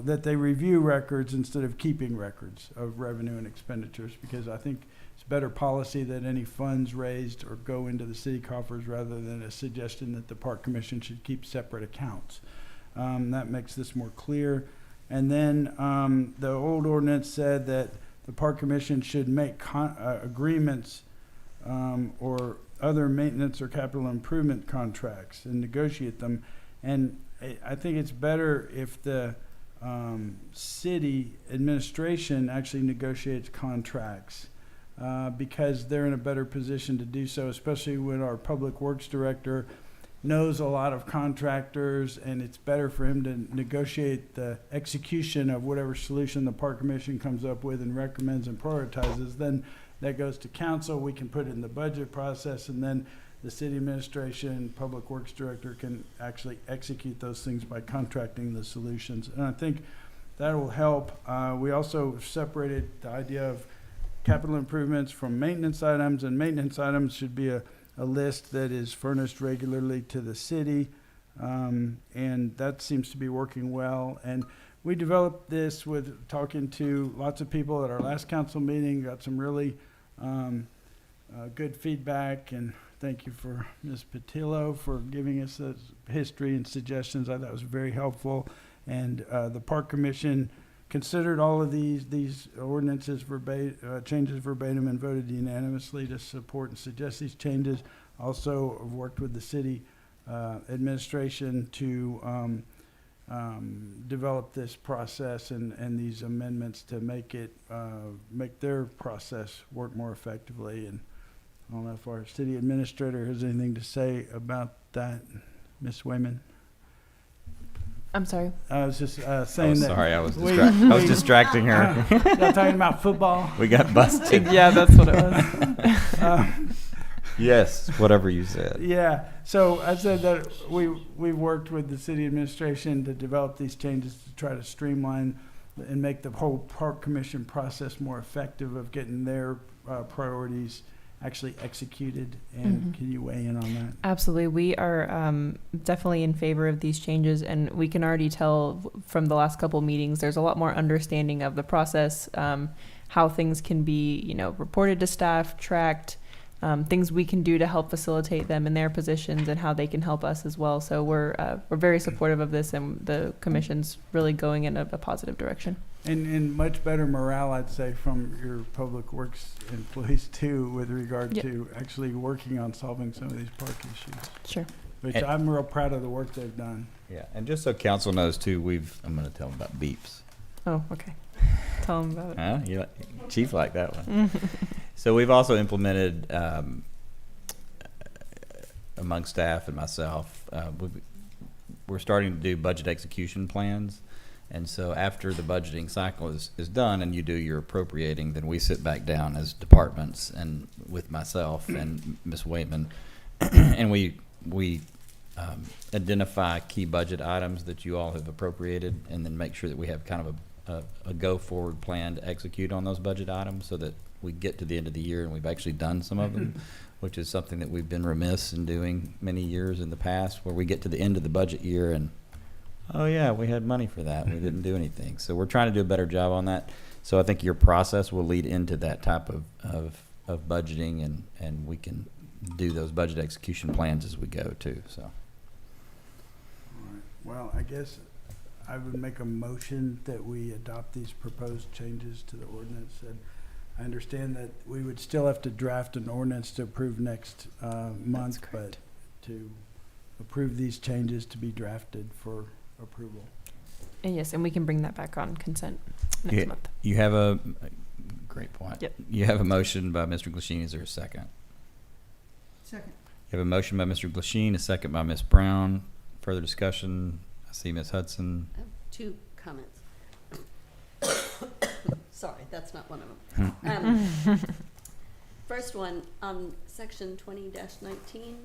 That they review records instead of keeping records of revenue and expenditures, because I think it's better policy that any funds raised or go into the city coffers rather than a suggestion that the Park Commission should keep separate accounts. That makes this more clear. And then the old ordinance said that the Park Commission should make agreements or other maintenance or capital improvement contracts and negotiate them. And I think it's better if the city administration actually negotiates contracts because they're in a better position to do so, especially when our public works director knows a lot of contractors, and it's better for him to negotiate the execution of whatever solution the Park Commission comes up with and recommends and prioritizes. Then that goes to council. We can put it in the budget process, and then the city administration, public works director can actually execute those things by contracting the solutions. And I think that will help. We also separated the idea of capital improvements from maintenance items, and maintenance items should be a list that is furnished regularly to the city. And that seems to be working well. And we developed this with talking to lots of people at our last council meeting, got some really good feedback, and thank you for Ms. Patillo for giving us the history and suggestions. I thought it was very helpful. And the Park Commission considered all of these ordinances changes verbatim and voted unanimously to support and suggest these changes. Also have worked with the city administration to develop this process and these amendments to make their process work more effectively. And I don't know if our city administrator has anything to say about that, Ms. Wayman. I'm sorry. I was just saying that. Sorry, I was distracting her. Y'all talking about football? We got busted. Yeah, that's what it was. Yes, whatever you said. Yeah. So I said that we worked with the city administration to develop these changes to try to streamline and make the whole Park Commission process more effective of getting their priorities actually executed. And can you weigh in on that? Absolutely. We are definitely in favor of these changes, and we can already tell from the last couple meetings there's a lot more understanding of the process, how things can be, reported to staff, tracked, things we can do to help facilitate them in their positions, and how they can help us as well. So we're very supportive of this, and the commission's really going in a positive direction. And much better morale, I'd say, from your public works employees too, with regard to actually working on solving some of these park issues. Sure. Which I'm real proud of the work they've done. Yeah, and just so council knows too, I'm going to tell them about beeps. Oh, okay. Tell them about it. Huh? Chief liked that one. So we've also implemented, among staff and myself, we're starting to do budget execution plans. And so after the budgeting cycle is done and you do your appropriating, then we sit back down as departments and with myself and Ms. Wayman, and we identify key budget items that you all have appropriated, and then make sure that we have kind of a go-forward plan to execute on those budget items, so that we get to the end of the year and we've actually done some of them, which is something that we've been remiss in doing many years in the past, where we get to the end of the budget year and, oh yeah, we had money for that, we didn't do anything. So we're trying to do a better job on that. So I think your process will lead into that type of budgeting, and we can do those budget execution plans as we go too, so. All right. Well, I guess I would make a motion that we adopt these proposed changes to the ordinance. And I understand that we would still have to draft an ordinance to approve next month, but to approve these changes to be drafted for approval. And yes, and we can bring that back on consent next month. You have a great point. Yep. You have a motion by Mr. Glasheen. Is there a second? Second. You have a motion by Mr. Glasheen, a second by Ms. Brown. Further discussion? I see Ms. Hudson. I have 2 comments. Sorry, that's not one of them. First one, on section 20-19,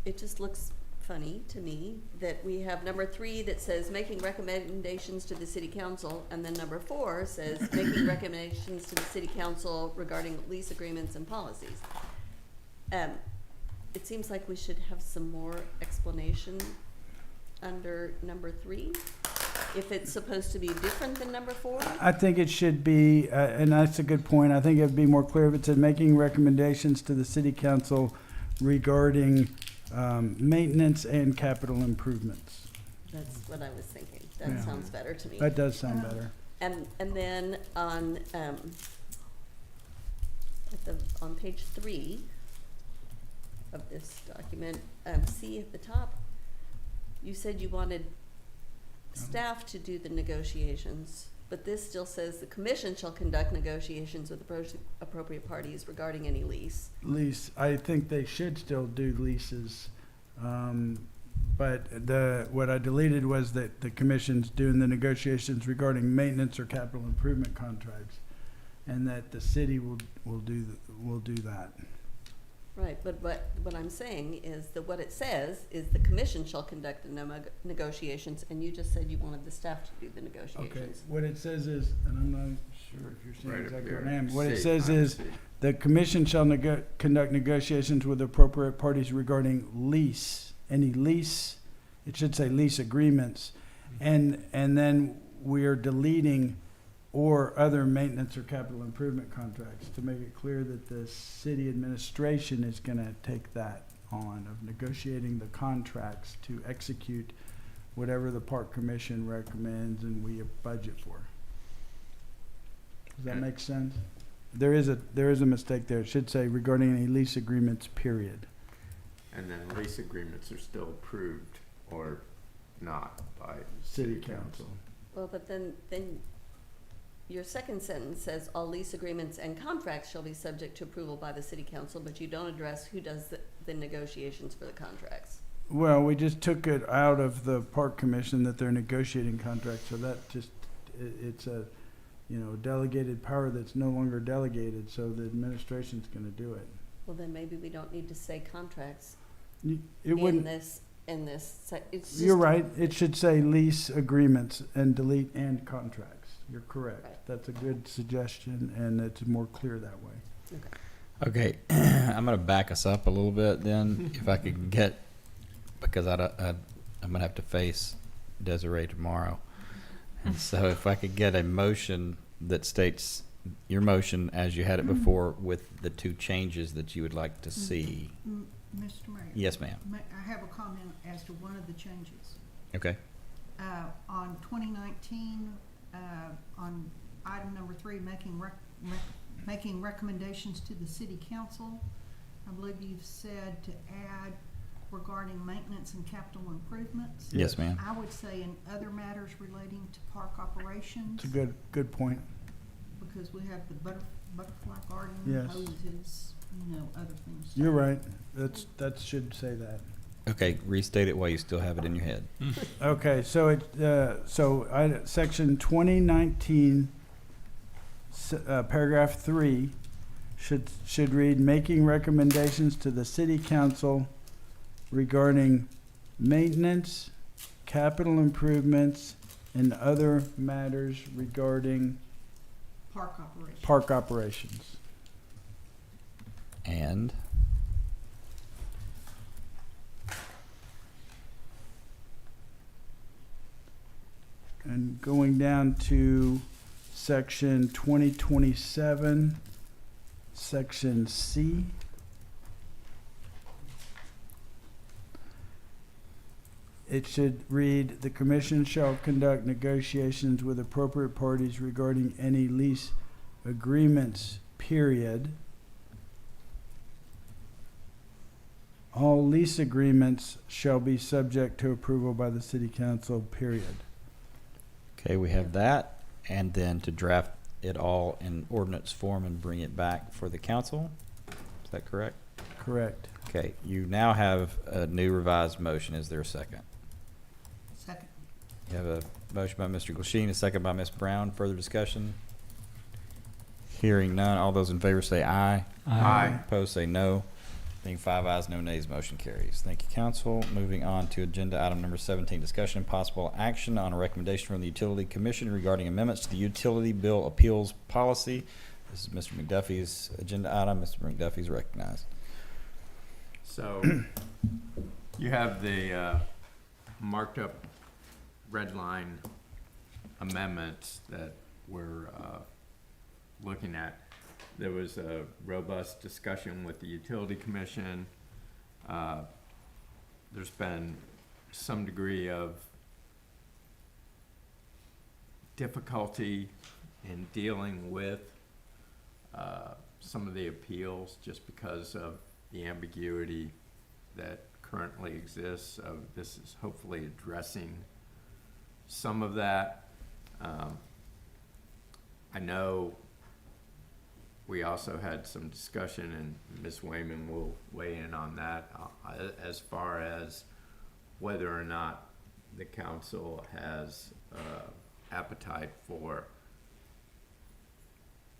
it just looks funny to me that we have number 3 that says making recommendations to the city council, and then number 4 says making recommendations to the city council regarding lease agreements and policies. It seems like we should have some more explanation under number 3, if it's supposed to be different than number 4. I think it should be, and that's a good point. I think it'd be more clear if it said making recommendations to the city council regarding maintenance and capital improvements. That's what I was thinking. That sounds better to me. That does sound better. And then on on page 3 of this document, C at the top, you said you wanted staff to do the negotiations, but this still says the commission shall conduct negotiations with the appropriate parties regarding any lease. Lease, I think they should still do leases. But what I deleted was that the commission's doing the negotiations regarding maintenance or capital improvement contracts, and that the city will do that. Right, but what I'm saying is that what it says is the commission shall conduct the negotiations, and you just said you wanted the staff to do the Okay, negotiations. what it says is, and I'm not sure if you're saying Right up exactly what here. I am, what it C, says item is, C. the commission shall conduct negotiations with appropriate parties regarding any lease, it should say lease agreements, and then we are deleting or other maintenance or capital improvement contracts to make it clear that the city administration is gonna take that on of negotiating the contracts to execute whatever the park commission recommends and we budget for. Does that make sense? There is a mistake there. It should say regarding any lease agreements, period. And then lease agreements are still approved or not by City council. Well, but then your second sentence says all lease agreements and contracts shall be subject to approval by the city council, but you don't address who does the negotiations for the contracts. Well, we just took it out of the park commission that they're negotiating contracts, so that just, it's a, delegated power that's no longer delegated, so the administration's gonna do it. Well, then maybe we don't need to say contracts It in wouldn't, this, it's just. you're right, it should say lease agreements and delete and contracts. You're correct. Right. That's a good suggestion, and it's more clear that way. Okay, I'm gonna back us up a little bit then, if I could get, because I'm gonna have to face Desiree tomorrow. And so if I could get a motion that states your motion as you had it before with the two changes that you would like to see. Mr. Mayor? Yes, ma'am. I have a comment as to one of the changes. Okay. On 2019, on item number 3, making recommendations to the city council, I believe you've said to add regarding maintenance and capital improvements. Yes, ma'am. I would say in other matters relating to park operations. It's a good point. Because we have the butterfly garden, Yes. hoses, other things. You're right. That should say that. Okay, restate it while you still have it in your head. Okay, so section 2019, paragraph 3 should read, making recommendations to the city council regarding maintenance, capital improvements, and other matters regarding Park operations. And And going down to section 2027, section C. It should read, the commission shall conduct negotiations with appropriate parties regarding any lease agreements, period. All lease agreements shall be subject to approval by the city council, period. okay, we have that, and then to draft it all in ordinance form and bring it back for the council. Is that correct? Correct. Okay, you now have a new revised motion. Is there a second? Second. You have a motion by Mr. Glasheen, a second by Ms. Brown. Further discussion? Hearing none. All those in favor say aye. Aye. Opposed say no. Being 5 ayes, no nays, motion carries. Thank you, council. Moving on to agenda item number 17, discussion and possible action on a recommendation from the Utility Commission regarding amendments to the utility bill appeals policy. This is Mr. McDuffie's agenda item. Mr. McDuffie is recognized. So you have the marked up red line amendments that we're looking at. There was a robust discussion with the Utility Commission. There's been some degree of difficulty in dealing with some of the appeals just because of the ambiguity that currently exists. So this is hopefully addressing some of that. I know we also had some discussion, and Ms. Wayman will weigh in on that, as far as whether or not the council has appetite for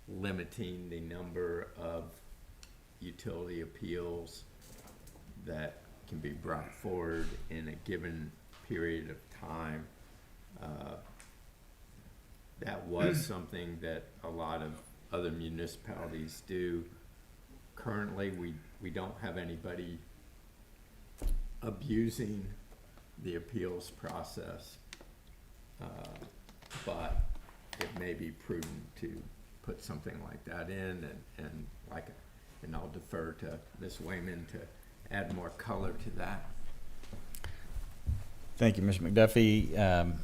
limiting the number of utility appeals that can be brought forward in a given period of time. That was something that a lot of other municipalities do. Currently, we don't have anybody abusing the appeals process, but it may be prudent to put something like that in, and I'll defer to Ms. Wayman to add more color to that. Thank you, Mr. McDuffie.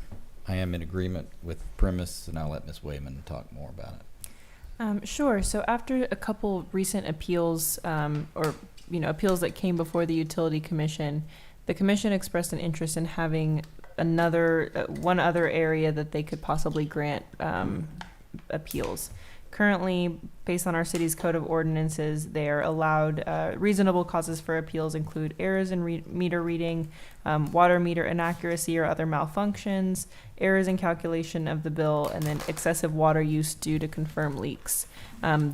I am in agreement with the premise, and I'll let Ms. Wayman talk more about it. Sure. So after a couple recent appeals, or appeals that came before the Utility Commission, the Commission expressed an interest in having one other area that they could possibly grant appeals. Currently, based on our city's code of ordinances, they are allowed reasonable causes for appeals include errors in meter reading, water meter inaccuracy or other malfunctions, errors in calculation of the bill, and then excessive water use due to confirmed leaks.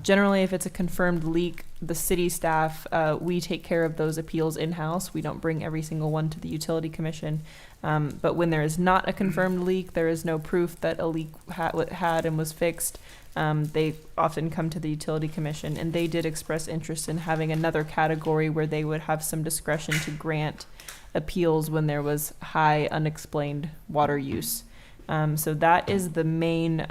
Generally, if it's a confirmed leak, the city staff, we take care of those appeals in-house. We don't bring every single one to the Utility Commission. But when there is not a confirmed leak, there is no proof that a leak had and was fixed, they often come to the Utility Commission, and they did express interest in having another category where they would have some discretion to grant appeals when there was high unexplained water use. So that is the main,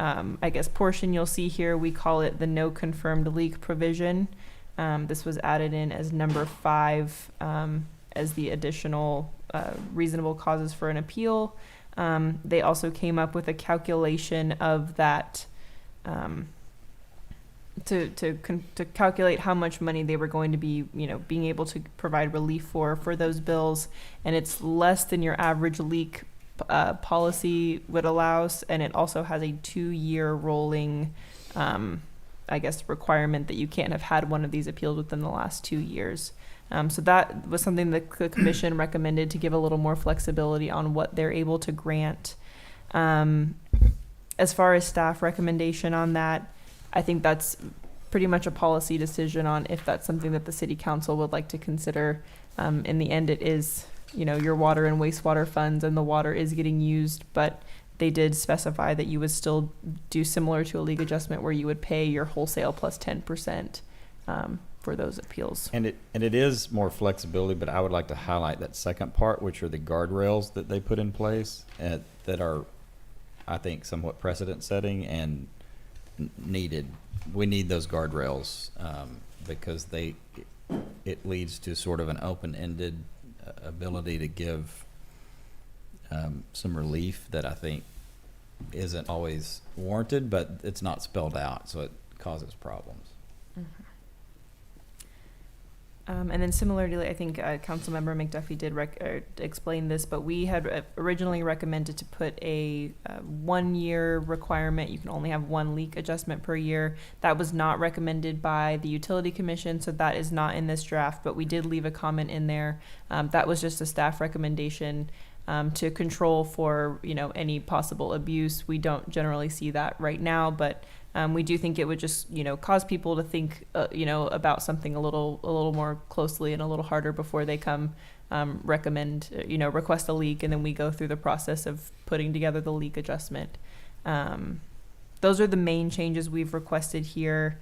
portion you'll see here. We call it the no confirmed leak provision. This was added in as number 5 as the additional reasonable causes for an appeal. They also came up with a calculation of that to calculate how much money they were going to be, being able to provide relief for those bills, and it's less than your average leak policy would allow, and it also has a 2-year rolling, requirement that you can't have had one of these appeals within the last 2 years. So that was something that the Commission recommended to give a little more flexibility on what they're able to grant. As far as staff recommendation on that, I think that's pretty much a policy decision on if that's something that the City Council would like to consider. In the end, it is, your water and wastewater funds, and the water is getting used, but they did specify that you would still do similar to a league adjustment where you would pay your wholesale plus 10% for those appeals. And it is more flexibility, but I would like to highlight that second part, which are the guardrails that they put in place that are, I think, somewhat precedent setting and needed. We need those guardrails because it leads to sort of an open-ended ability to give some relief that I think isn't always warranted, but it's not spelled out, so it causes problems. Mm-hmm. And then similarly, I think Councilmember McDuffie did explain this, but we had originally recommended to put a 1-year requirement. You can only have 1 leak adjustment per year. That was not recommended by the Utility Commission, so that is not in this draft, but we did leave a comment in there. That was just a staff recommendation to control for, any possible abuse. We don't generally see that right now, but we do think it would just, cause people to think, about something a little more closely and a little harder before they come request a leak, and then we go through the process of putting together the leak adjustment. Those are the main changes we've requested here.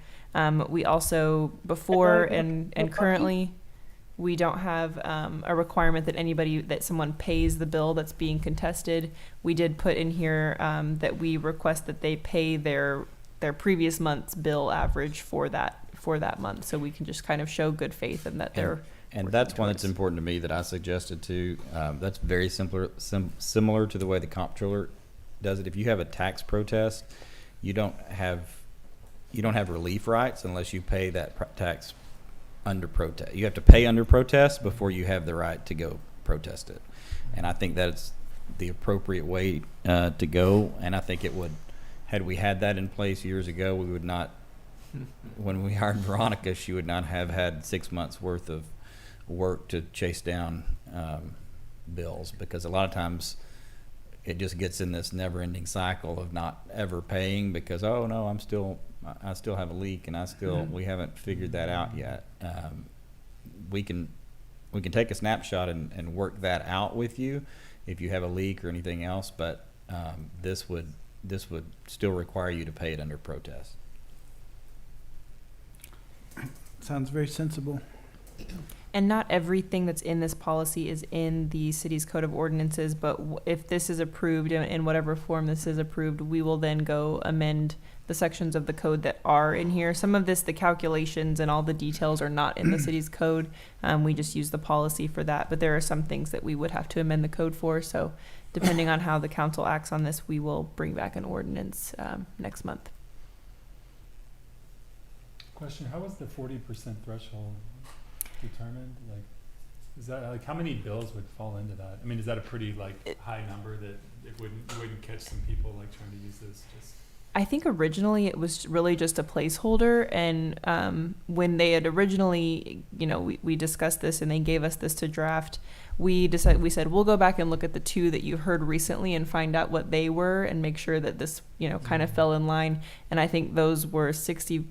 We also, before and currently, we don't have a requirement that someone pays the bill that's being contested. We did put in here that we request that they pay their previous month's bill average for that month, so we can just kind of show good faith and that they're and that's one that's important to me that I suggested too. That's very similar to the way the comptroller does it. If you have a tax protest, you don't have relief rights unless you pay that tax under protest. You have to pay under protest before you have the right to go protest it, and I think that's the appropriate way to go. And I think it would. Had we had that in place years ago, we would not, when we hired Veronica, she would not have had 6 months worth of work to chase down bills, because a lot of times it just gets in this never-ending cycle of not ever paying because, oh no, I still have a leak and we haven't figured that out yet. We can take a snapshot and work that out with you if you have a leak or anything else, but this would still require you to pay it under protest. Sounds very sensible. And not everything that's in this policy is in the city's code of ordinances, but if this is approved in whatever form this is approved, we will then go amend the sections of the code that are in here. Some of this, the calculations and all the details are not in the city's code. We just use the policy for that, but there are some things that we would have to amend the code for. So depending on how the council acts on this, we will bring back an ordinance next month. Question, how was the 40% threshold determined? Like, is that, like, how many bills would fall into that? I mean, is that a pretty, like, high number that it wouldn't catch some people, like, trying to use this just? I think originally it was really just a placeholder, and when they had originally, we discussed this and they gave us this to draft, we said we'll go back and look at the two that you heard recently and find out what they were and make sure that this, kind of fell in line. And I think those were 65%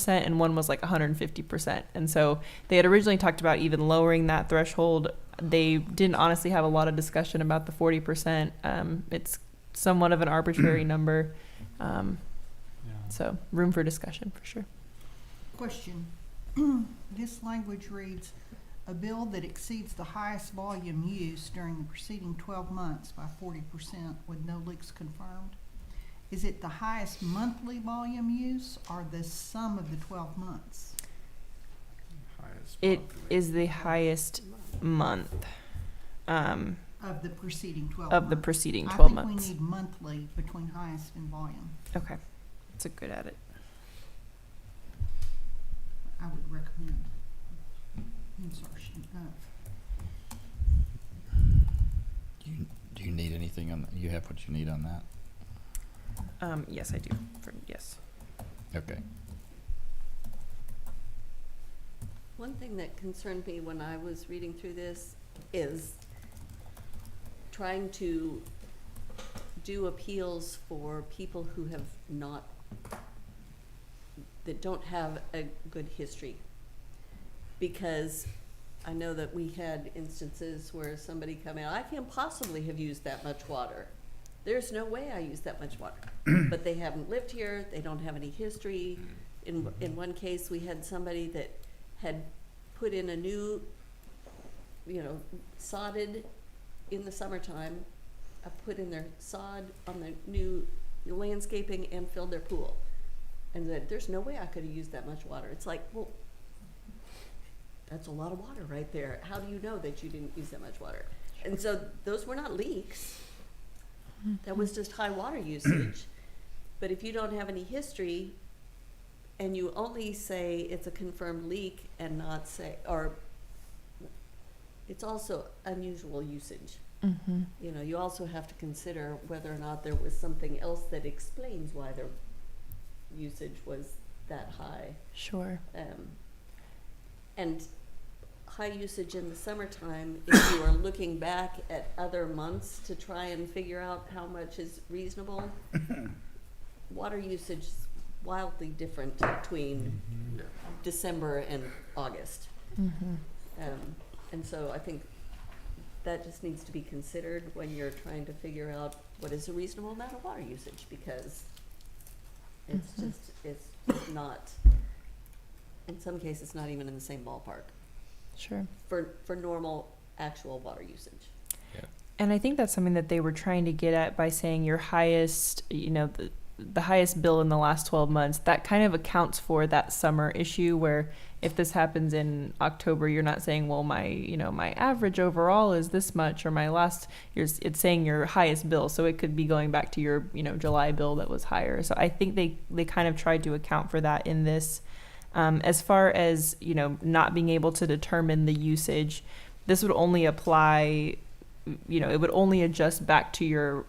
and one was like 150%. And so they had originally talked about even lowering that threshold. They didn't honestly have a lot of discussion about the 40%. It's somewhat of an arbitrary number. So room for discussion for sure. Question. This language reads, a bill that exceeds the highest volume used during the preceding 12 months by 40% with no leaks confirmed. Is it the highest monthly volume use or the sum of the 12 months? It is the highest month. Of the preceding 12 months. Of the preceding 12 months. I think we need monthly between highest and volume. Okay. That's a good at it. I would recommend insertion of. Do you need anything on that? You have what you need on that? Yes, I do. Yes. Okay. One thing that concerned me when I was reading through this is trying to do appeals for people who have that don't have a good history. Because I know that we had instances where somebody come in, I can't possibly have used that much water. There's no way I used that much water. But they haven't lived here, they don't have any history. In one case, we had somebody that had put in a new, sodded in the summertime, put in their sod on the new landscaping and filled their pool. And said, there's no way I could have used that much water. It's like, well, that's a lot of water right there. How do you know that you didn't use that much water? And so those were not leaks. That was just high water usage. But if you don't have any history and you only say it's a confirmed leak and not say, or it's also unusual usage. Mm-hmm. You also have to consider whether or not there was something else that explains why their usage was that high. Sure. And high usage in the summertime, if you are looking back at other months to try and figure out how much is reasonable, water usage is wildly different between December and August. Mm-hmm. And so I think that just needs to be considered when you're trying to figure out what is a reasonable amount of water usage, because it's it's not, in some cases, not even in the same ballpark. Sure. For normal, actual water usage. And I think that's something that they were trying to get at by saying your highest, the highest bill in the last 12 months, that kind of accounts for that summer issue where if this happens in October, you're not saying, well, my average overall is this much, or my last year's, it's saying your highest bill. So it could be going back to your, July bill that was higher. So I think they kind of tried to account for that in this. As far as, not being able to determine the usage, this would only apply, it would only adjust back to your,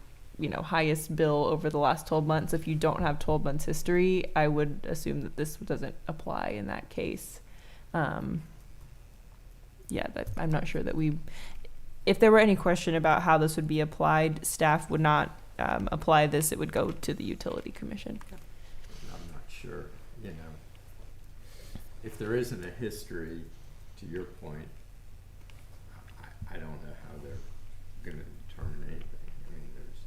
highest bill over the last 12 months. If you don't have 12 months history, I would assume that this doesn't apply in that case. I'm not sure that if there were any question about how this would be applied, staff would not apply this. It would go to the Utility Commission. I'm not sure, you know. If there isn't a history, to your point, I don't know how they're gonna determine anything. I mean, there's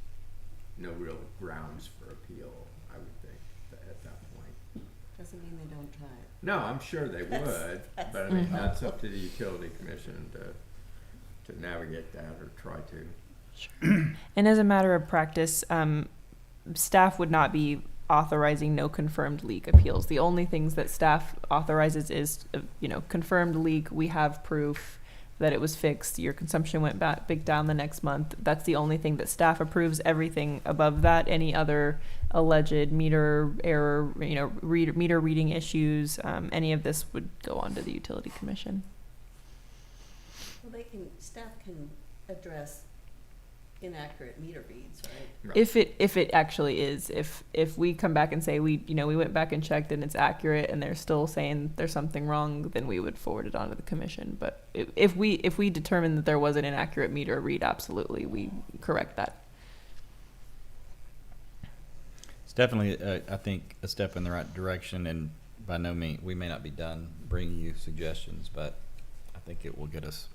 no real grounds for appeal, I would think, at that point. Doesn't mean they don't try it. No, I'm sure they would, but I mean, that's up to the Utility Commission to navigate that or try to. And as a matter of practice, staff would not be authorizing no confirmed leak appeals. The only things that staff authorizes is, confirmed leak. We have proof that it was fixed. Your consumption went back down the next month. That's the only thing that staff approves. Everything above that, any other alleged meter error, meter reading issues, any of this would go on to the Utility Commission. Well, staff can address inaccurate meter reads, right? If it actually is, if we come back and say we went back and checked and it's accurate and they're still saying there's something wrong, then we would forward it on to the commission. But if we determine that there was an inaccurate meter read, absolutely we correct that. It's definitely, I think, a step in the right direction, and by no means, we may not be done bringing you suggestions, but I think it will get us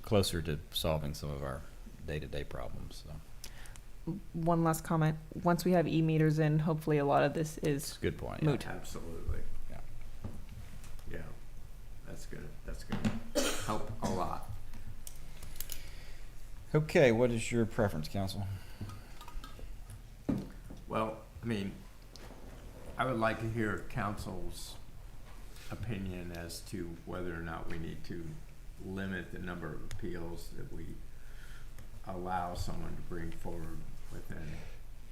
closer to solving some of our day-to-day problems. So. One last comment. Once we have e-meters in, hopefully a lot of this is Good point. moot. Absolutely. Yeah. That's gonna help a lot. Okay, what is your preference, council? Well, I mean, I would like to hear council's opinion as to whether or not we need to limit the number of appeals that we allow someone to bring forward within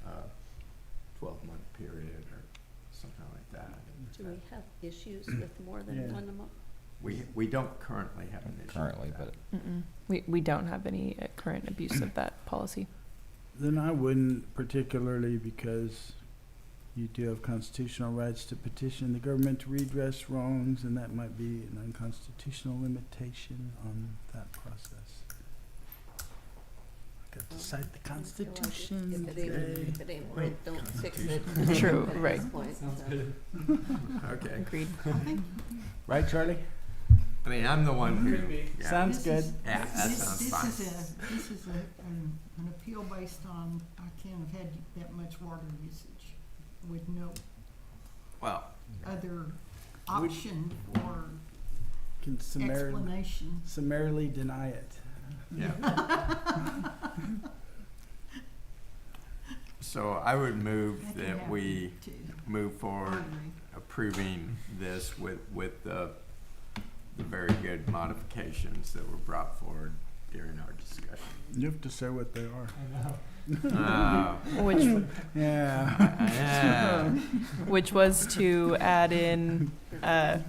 a 12-month period or something like that. Do we have issues with more than one a month? We don't currently have an issue. Currently, with that. but We don't have any current abuse of that policy. Then I wouldn't, particularly because you do have constitutional rights to petition the government to redress wrongs, and that might be an unconstitutional limitation on that process. I got to cite the Constitution. If it ain't broke, don't fix it. True, At this right. point, Sounds so. good. Okay. Agreed. Right, Charlie? I mean, I'm the one who. Yeah. Sounds good. Yeah, that sounds fine. This is an appeal based on, I can't have had that much water usage with no Well, other option or Can explanation. summarily deny it. yeah. So I would move That can that happen, we too. move I forward agree. approving this with the very good modifications that were brought forward during our discussion. You have to say what they are. Which Yeah. which was to add in add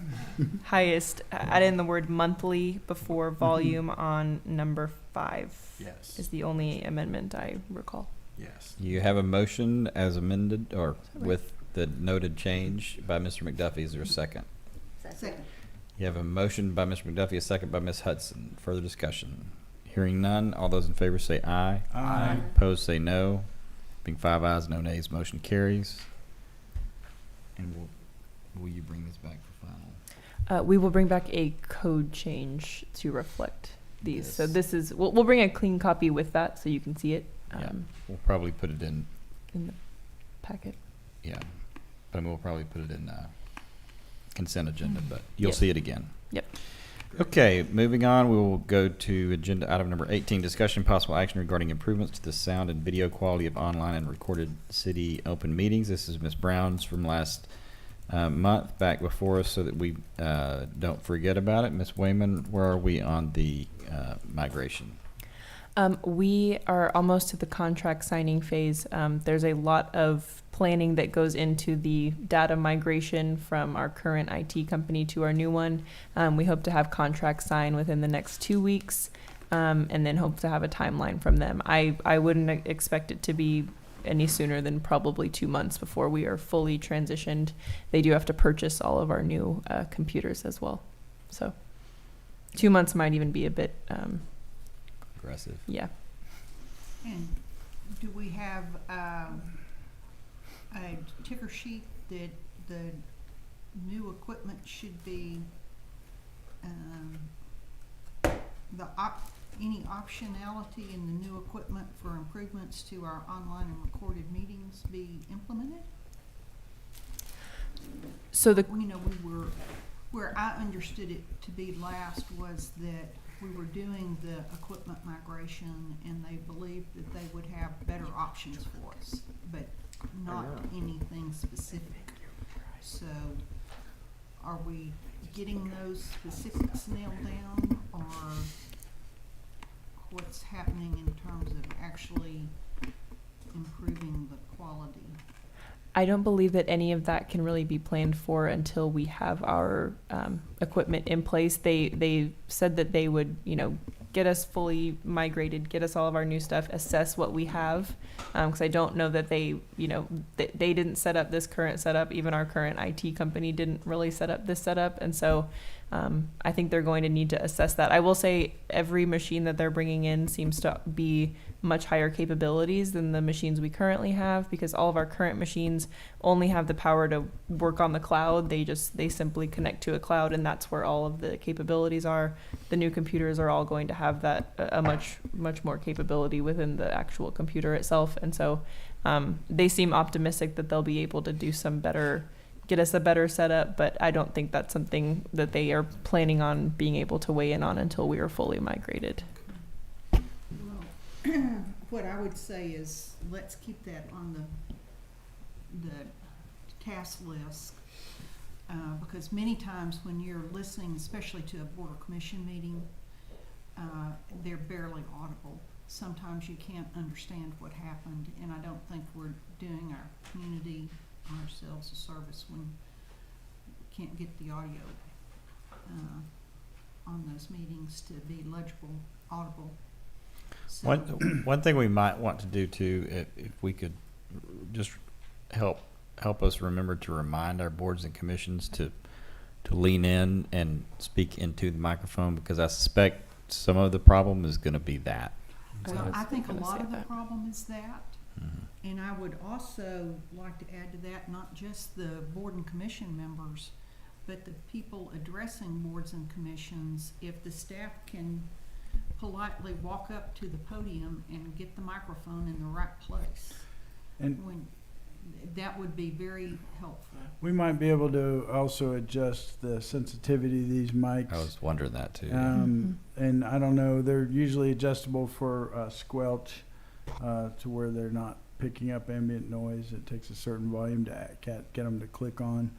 in the word monthly before volume on number 5. Yes. Is the only amendment I recall. Yes. you have a motion as amended, or with the noted change by Mr. McDuffie. Is there a second? Second. You have a motion by Mr. McDuffie, a second by Ms. Hudson. Further discussion. Hearing none, all those in favor say aye. Aye. Opposed say no. Being 5 ayes, no nays, motion carries. And will you bring this back for final? We will bring back a code change to reflect these. So Yes. this is we'll bring a clean copy with that so you can see it Yeah, we'll probably put it in, in the packet. yeah, but we'll probably put it in consent agenda, but you'll Yep. see it again. Yep. Okay, moving on, we will go to agenda item number 18, discussion possible action regarding improvements to the sound and video quality of online and recorded city open meetings. This is Ms. Brown's from last month back before us so that we don't forget about it. Ms. Wayman, where are we on the migration? We are almost to the contract signing phase. There's a lot of planning that goes into the data migration from our current IT company to our new one. We hope to have contracts signed within the next 2 weeks, and then hope to have a timeline from them. I wouldn't expect it to be any sooner than probably 2 months before we are fully transitioned. They do have to purchase all of our new computers as well. So 2 months might even be a bit Aggressive. Yeah. And do we have a ticker sheet that the new equipment should be, any optionality in the new equipment for improvements to our online and recorded meetings be implemented? So the You know, where I understood it to be last was that we were doing the equipment migration and they believed that they would have better options for us, but not anything specific. So are we getting those specifics nailed down, or what's happening in terms of actually improving the quality? I don't believe that any of that can really be planned for until we have our equipment in place. They said that they would, get us fully migrated, get us all of our new stuff, assess what we have. Because I don't know that they didn't set up this current setup. Even our current IT company didn't really set up this setup. And so I think they're going to need to assess that. I will say every machine that they're bringing in seems to be much higher capabilities than the machines we currently have, because all of our current machines only have the power to work on the cloud. They simply connect to a cloud, and that's where all of the capabilities are. The new computers are all going to have that a much more capability within the actual computer itself. And so they seem optimistic that they'll be able to do get us a better setup, but I don't think that's something that they are planning on being able to weigh in on until we are fully migrated. Well, what I would say is let's keep that on the task list, because many times when you're listening, especially to a board or commission meeting, they're barely audible. Sometimes you can't understand what happened, and I don't think we're doing our community, ourselves a service when we can't get the audio on those meetings to be legible, audible. So, One thing we might want to do too, if we could just help us remember to remind our boards and commissions to lean in and speak into the microphone, because I suspect some of the problem is going to be that. well, I think a lot of the problem is that. And I would also like to add to that, not just the board and commission members, but the people addressing boards and commissions. If the staff can politely walk up to the podium and get the microphone in the right place, And that would be very helpful. we might be able to also adjust the sensitivity of these mics. I was wondering that too. And I don't know, they're usually adjustable for squelch to where they're not picking up ambient noise. It takes a certain volume to get them to click on.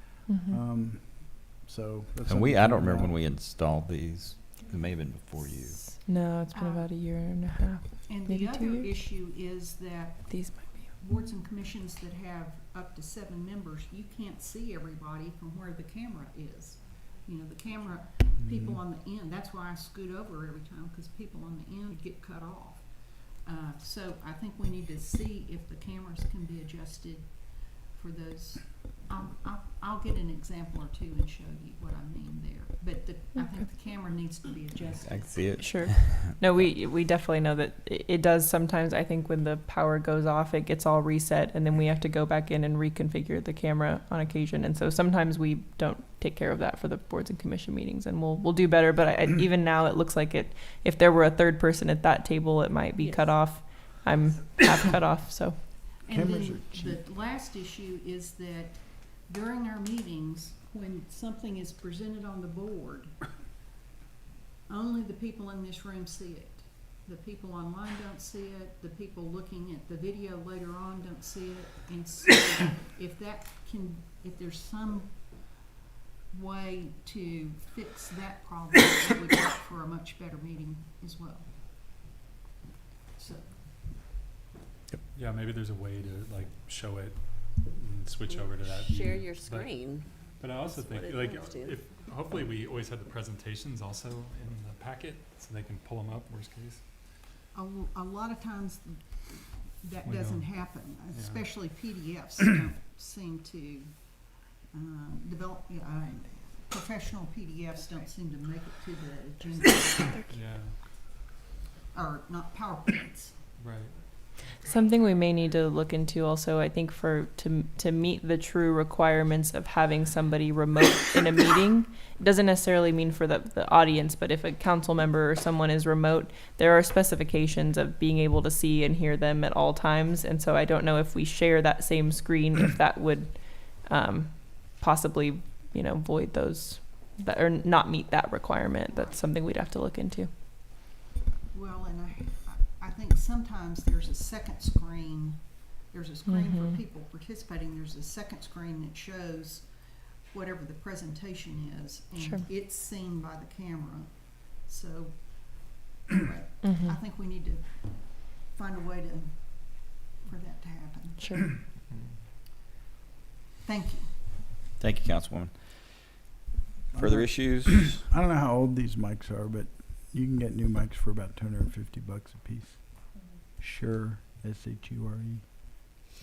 So that's And something I to don't think remember about. when we installed these. It may have been before you. No, it's been about a year and a half. And Maybe the 2 other years? issue is that These might be. boards and commissions that have up to 7 members, you can't see everybody from where the camera is. The camera, people on the end, that's why I scoot over every time, because people on the end get cut off. So I think we need to see if the cameras can be adjusted for those. I'll get an example or two and show you what I mean there. But I think the camera needs to be adjusted. I can see it. Sure. No, we definitely know that it does sometimes. I think when the power goes off, it gets all reset, and then we have to go back in and reconfigure the camera on occasion. And so sometimes we don't take care of that for the boards and commission meetings, and we'll do better. But even now, it looks like if there were a third person at that table, it might be Yes. cut off. I'm half cut off, so. And Cameras then are cheap. the last issue is that during our meetings, when something is presented on the board, only the people in this room see it. The people online don't see it. The people looking at the video later on don't see it. And so if there's some way to fix that problem, it would make for a much better meeting as well. So. Yeah, maybe there's a way to show it and switch over to that view. Share your But- screen. But I also That's think, what it comes to. if hopefully we always have the presentations also in the packet, so they can pull them up, worst case. A lot of times that We doesn't don't. happen, Yeah. especially PDFs don't seem to develop, professional PDFs don't seem to make it to the agenda. Yeah. or not PowerPoints. Right. Something we may need to look into also, I think, to meet the true requirements of having somebody remote in a meeting. It doesn't necessarily mean for the audience, but if a council member or someone is remote, there are specifications of being able to see and hear them at all times. And so I don't know if we share that same screen, if that would possibly, void those, that, or not meet that requirement. That's something we'd have to look into. Well, and I think sometimes there's a second screen. There's a screen for people participating. There's a second screen that shows whatever the presentation is, and Sure. it's seen by the camera. So, anyway, I think we need to find a way for that to happen. Sure. Thank you. Thank you, Councilwoman. Further issues? I don't know how old these mics are, but you can get new mics for about $250 a piece. Shure, SHURE,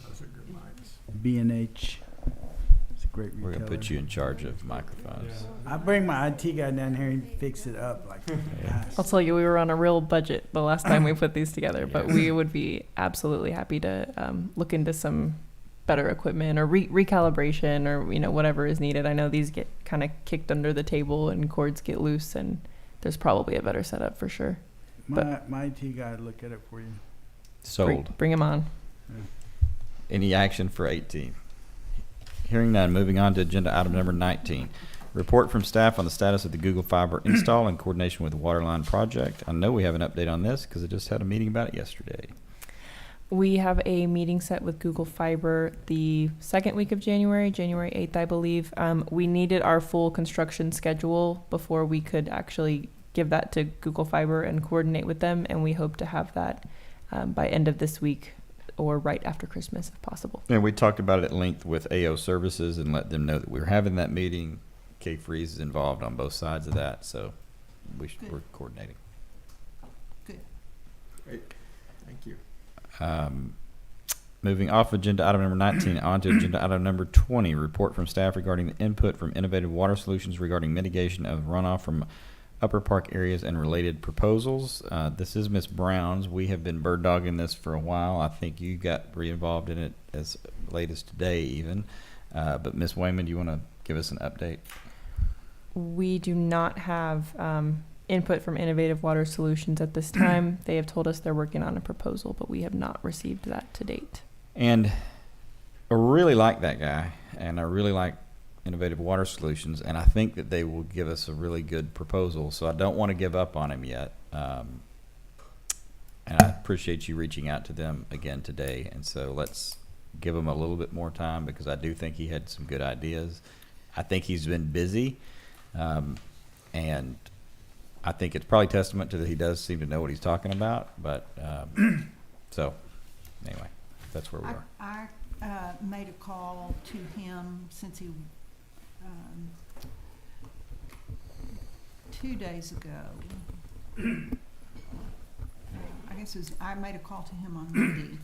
Those are good mics. B&H. It's a great retailer. We're gonna put you in charge of microphones. I bring my IT guy down here and fix it up like I'll tell you, we were on a real budget the last time we put these together, but we would be absolutely happy to look into some better equipment or recalibration or whatever is needed. I know these get kind of kicked under the table and cords get loose, and there's probably a better setup for sure. my IT guy would look at it for you. Sold. Bring them on. Yeah. Any action for 18? Hearing none, moving on to agenda item number 19. Report from staff on the status of the Google Fiber install in coordination with the Waterline project. I know we have an update on this because I just had a meeting about it yesterday. We have a meeting set with Google Fiber the second week of January 8th, I believe. We needed our full construction schedule before we could actually give that to Google Fiber and coordinate with them, and we hope to have that by end of this week or right after Christmas if possible. And we talked about it at length with AO Services and let them know that we were having that meeting. K-Freeze is involved on both sides of that, so we're coordinating. Good. Great. Thank you. Moving off agenda item number 19 on to agenda item number 20, report from staff regarding the input from Innovative Water Solutions regarding mitigation of runoff from Upper Park areas and related proposals. This is Ms. Brown's. We have been bird dogging this for a while. I think you got re-involved in it as late as today even. But Ms. Wayman, do you want to give us an update? We do not have input from Innovative Water Solutions at this time. They have told us they're working on a proposal, but we have not received that to date. And I really like that guy, and I really like Innovative Water Solutions, and I think that they will give us a really good proposal, so I don't want to give up on him yet. And I appreciate you reaching out to them again today, and so let's give him a little bit more time because I do think he had some good ideas. I think he's been busy, and I think it's probably testament to that he does seem to know what he's talking about, but so anyway, that's where we are. I made a call to him since he 2 days ago. I guess I made a call to him on Monday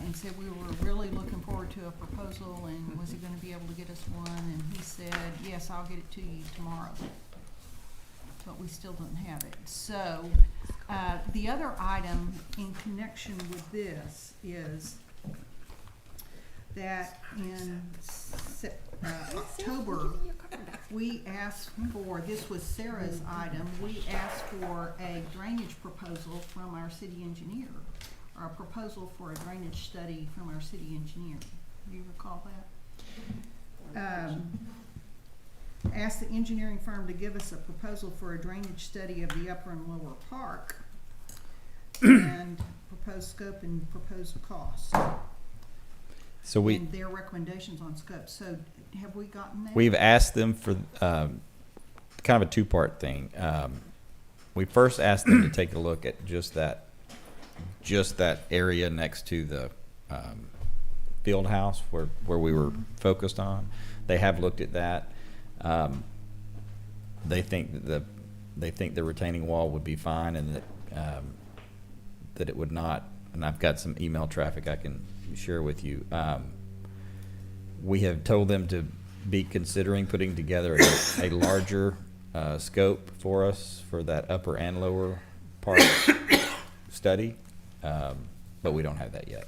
and said we were really looking forward to a proposal and was he going to be able to get us one, and he said, yes, I'll get it to you tomorrow. But we still don't have it. So the other item in connection with this is that in October, we asked for, this was Sarah's item, we asked for a drainage proposal from our city engineer, or a proposal for a drainage study from our city engineer. Do you recall that? Asked the engineering firm to give us a proposal for a drainage study of the upper and lower park and proposed scope and proposed cost. So and their recommendations on scope. So have we gotten that? We've asked them for kind of a two-part thing. We first asked them to take a look at just that area next to the field house where we were focused on. They have looked at that. They think that the retaining wall would be fine, and that it would not. And I've got some email traffic I can share with you. We have told them to be considering putting together a larger scope for us for that upper and lower part study, but we don't have that yet.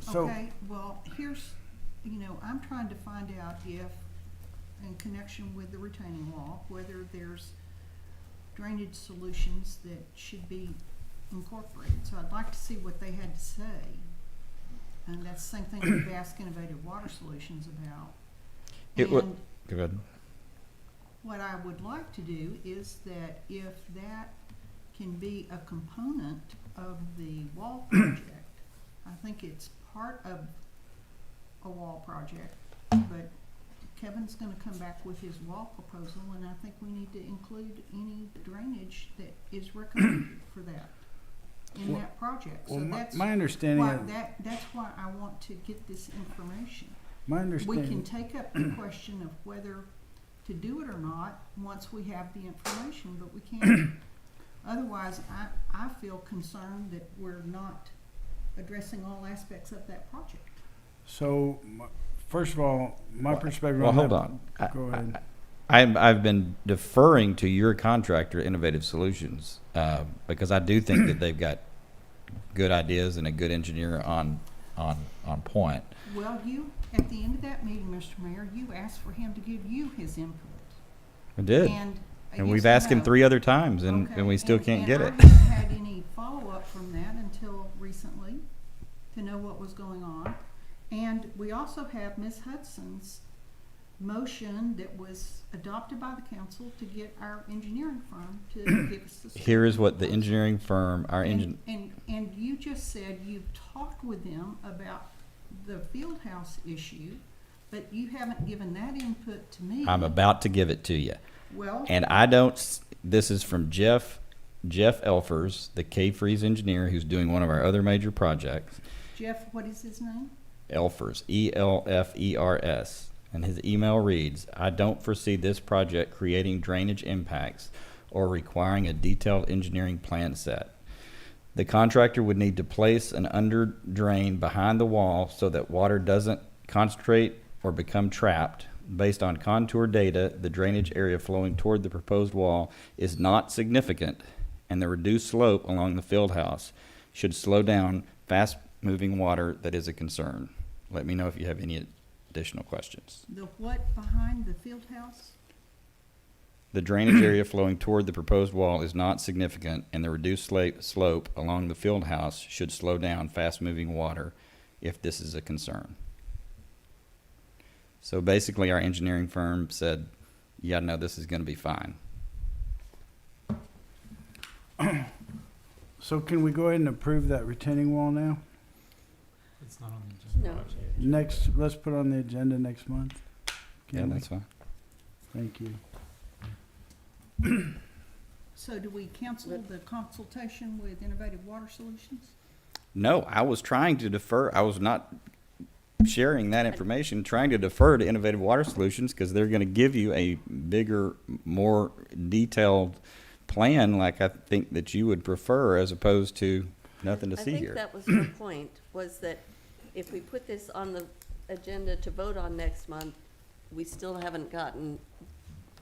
So- Okay, well, here's, I'm trying to find out if, in connection with the retaining wall, whether there's drainage solutions that should be incorporated. So I'd like to see what they had to say. And that's the same thing we've asked Innovative Water Solutions about. And Go ahead. what I would like to do is that if that can be a component of the wall project, I think it's part of a wall project, but Kevin's gonna come back with his wall proposal, and I think we need to include any drainage that is recommended for that in Well- that project. well, So my- that's my understanding why of- that's why I want to get this information. My We understanding. can take up the question of whether to do it or not once we have the information, but we can't. Otherwise, I feel concerned that we're not addressing all aspects of that project. So, first of all, my perspective Well, on hold that. on. Go ahead. I've been deferring to your contractor, Innovative Solutions, because I do think that they've got good ideas and a good engineer on point. Well, at the end of that meeting, Mr. Mayor, you asked for him to give you his input. I did. And And we've yes or asked him no? 3 other times, and Okay, we still can't get it. And I haven't had any follow-up from that until recently to know what was going on. And we also have Ms. Hudson's motion that was adopted by the council to get our engineering firm to give us the. Here is what the engineering firm, our engine, And you just said you've talked with them about the field house issue, but you haven't given that input to me. I'm about to give it to you. Well. And this is from Jeff Elfers, the K-Freeze engineer who's doing one of our other major projects. Jeff, what is his name? Elfers, Elfers. And his email reads, I don't foresee this project creating drainage impacts or requiring a detailed engineering plan set. The contractor would need to place an under drain behind the wall so that water doesn't concentrate or become trapped. Based on contour data, the drainage area flowing toward the proposed wall is not significant, and the reduced slope along the field house should slow down fast-moving water that is a concern. Let me know if you have any additional questions. The what behind the field house? The drainage area flowing toward the proposed wall is not significant, and the reduced slope along the field house should slow down fast-moving water if this is a concern. So basically, our engineering firm said, yeah, no, this is going to be fine. So can we go ahead and approve that retaining wall now? It's not on the agenda. No. Next, let's put it on the agenda next month. Yeah, Can we? that's fine. Thank you. So do we cancel the consultation with Innovative Water Solutions? No, I was trying to defer. I was not sharing that information, trying to defer to Innovative Water Solutions because they're going to give you a bigger, more detailed plan like I think that you would prefer as opposed to nothing to see I think here. that was her point, was that if we put this on the agenda to vote on next month, we still haven't gotten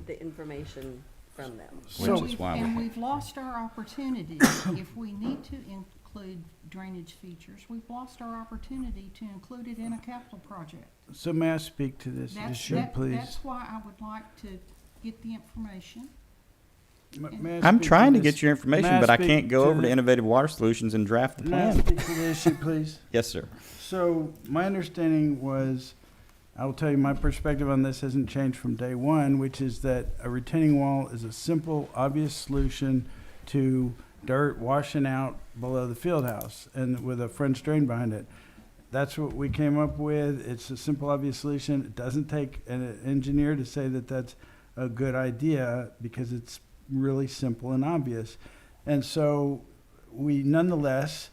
the information from them. Which is why And we- we've lost our opportunity. If we need to include drainage features, we've lost our opportunity to include it in a capital project. So may I speak to this issue, please? That's why I would like to get the information. May I I'm speak trying to this? get your information, May but I speak can't go over to the- Innovative Water Solutions and draft the May I plan. speak to the issue, please? Yes, sir. So my understanding was, I will tell you, my perspective on this hasn't changed from day one, which is that a retaining wall is a simple, obvious solution to dirt washing out below the field house and with a French drain behind it. That's what we came up with. It's a simple, obvious solution. It doesn't take an engineer to say that that's a good idea because it's really simple and obvious. And so we nonetheless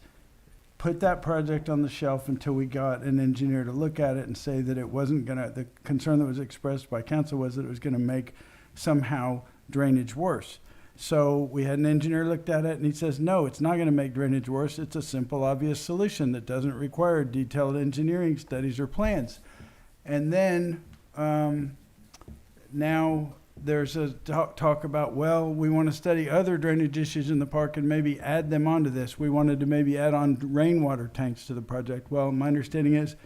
put that project on the shelf until we got an engineer to look at it and say that it wasn't gonna, the concern that was expressed by council was that it was gonna make somehow drainage worse. So we had an engineer looked at it and he says, no, it's not gonna make drainage worse. It's a simple, obvious solution that doesn't require detailed engineering studies or plans. And then, now there's a talk about, well, we want to study other drainage issues in the park and maybe add them onto this. We wanted to maybe add on rainwater tanks to the project. Well, my understanding is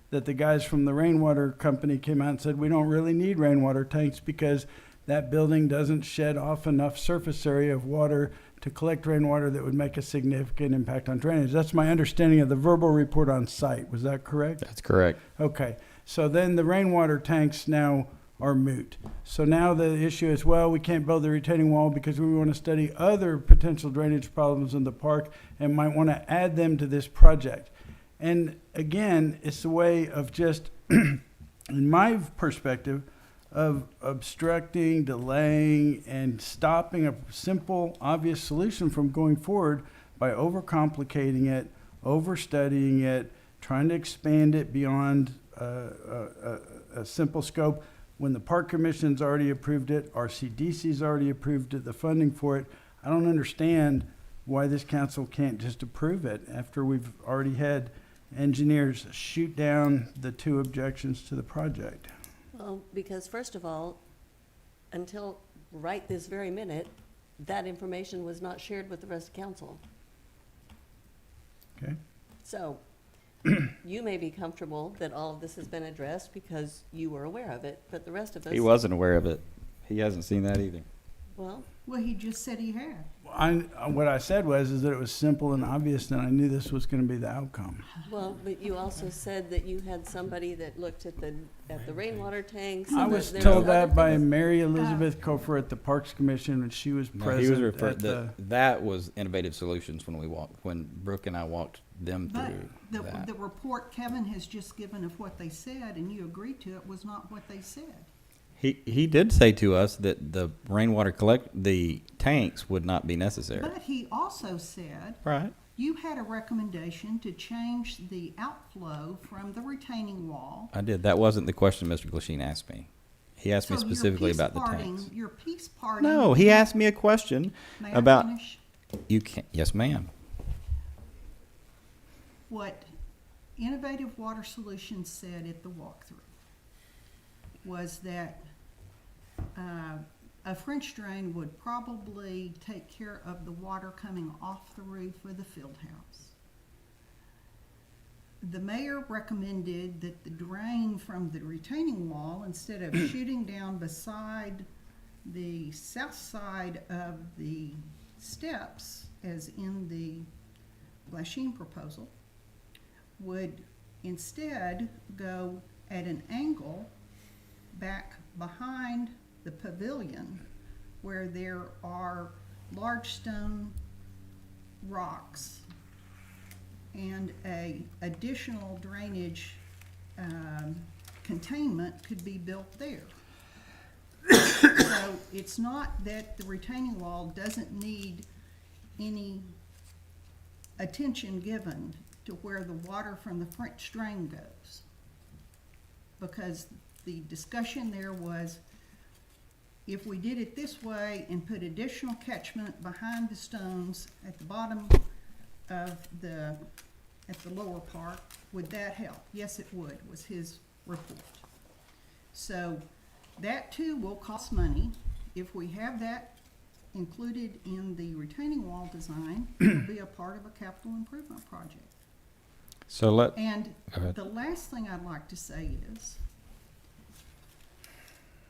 that the guys from the rainwater company came out and said, we don't really need rainwater tanks because that building doesn't shed off enough surface area of water to collect rainwater that would make a significant impact on drainage. That's my understanding of the verbal report on site. Was that correct? That's correct. Okay. So then the rainwater tanks now are moot. So now the issue is, well, we can't build the retaining wall because we want to study other potential drainage problems in the park and might want to add them to this project. And again, it's a way of just, in my perspective, of obstructing, delaying, and stopping a simple, obvious solution from going forward by overcomplicating it, overstudying it, trying to expand it beyond a simple scope. When the Park Commission's already approved it, RCDC's already approved it, the funding for it, I don't understand why this council can't just approve it after we've already had engineers shoot down the 2 objections to the project. Well, because first of all, until right this very minute, that information was not shared with the rest of council. Okay. So you may be comfortable that all of this has been addressed because you were aware of it, but the rest of us. He wasn't aware of it. He hasn't seen that either. Well, He just said he had. What I said is that it was simple and obvious, and I knew this was going to be the outcome. well, but you also said that you had somebody that looked at the rainwater tanks. I and was there told other that by things. Mary Elizabeth Kofer at the Parks Commission, and she was No, present. he was referred at the, that was Innovative Solutions when Brooke and I walked them But through that. the report Kevin has just given of what they said, and you agreed to it, was not what they said. He did say to us that the the tanks would not be necessary. But he also said Right. you had a recommendation to change the outflow from the retaining wall. I did. That wasn't the question Mr. Glasheen asked me. He asked me So you're specifically peace about the parting- tanks. You're peace parting. No, he asked me a question May I about. finish? You can't. Yes, ma'am. What Innovative Water Solutions said at the walkthrough was that a French drain would probably take care of the water coming off the roof of the field house. The mayor recommended that the drain from the retaining wall, instead of shooting down beside the south side of the steps, as in the Glasheen proposal, would instead go at an angle back behind the pavilion where there are large stone rocks and a additional drainage containment could be built there. So it's not that the retaining wall doesn't need any attention given to where the water from the French drain goes. Because the discussion there was, if we did it this way and put additional catchment behind the stones at the bottom of at the lower part, would that help? Yes, it would, was his report. So that too will cost money. If we have that included in the retaining wall design, it'll be a part of a capital improvement project. So And Go ahead. the last thing I'd like to say is,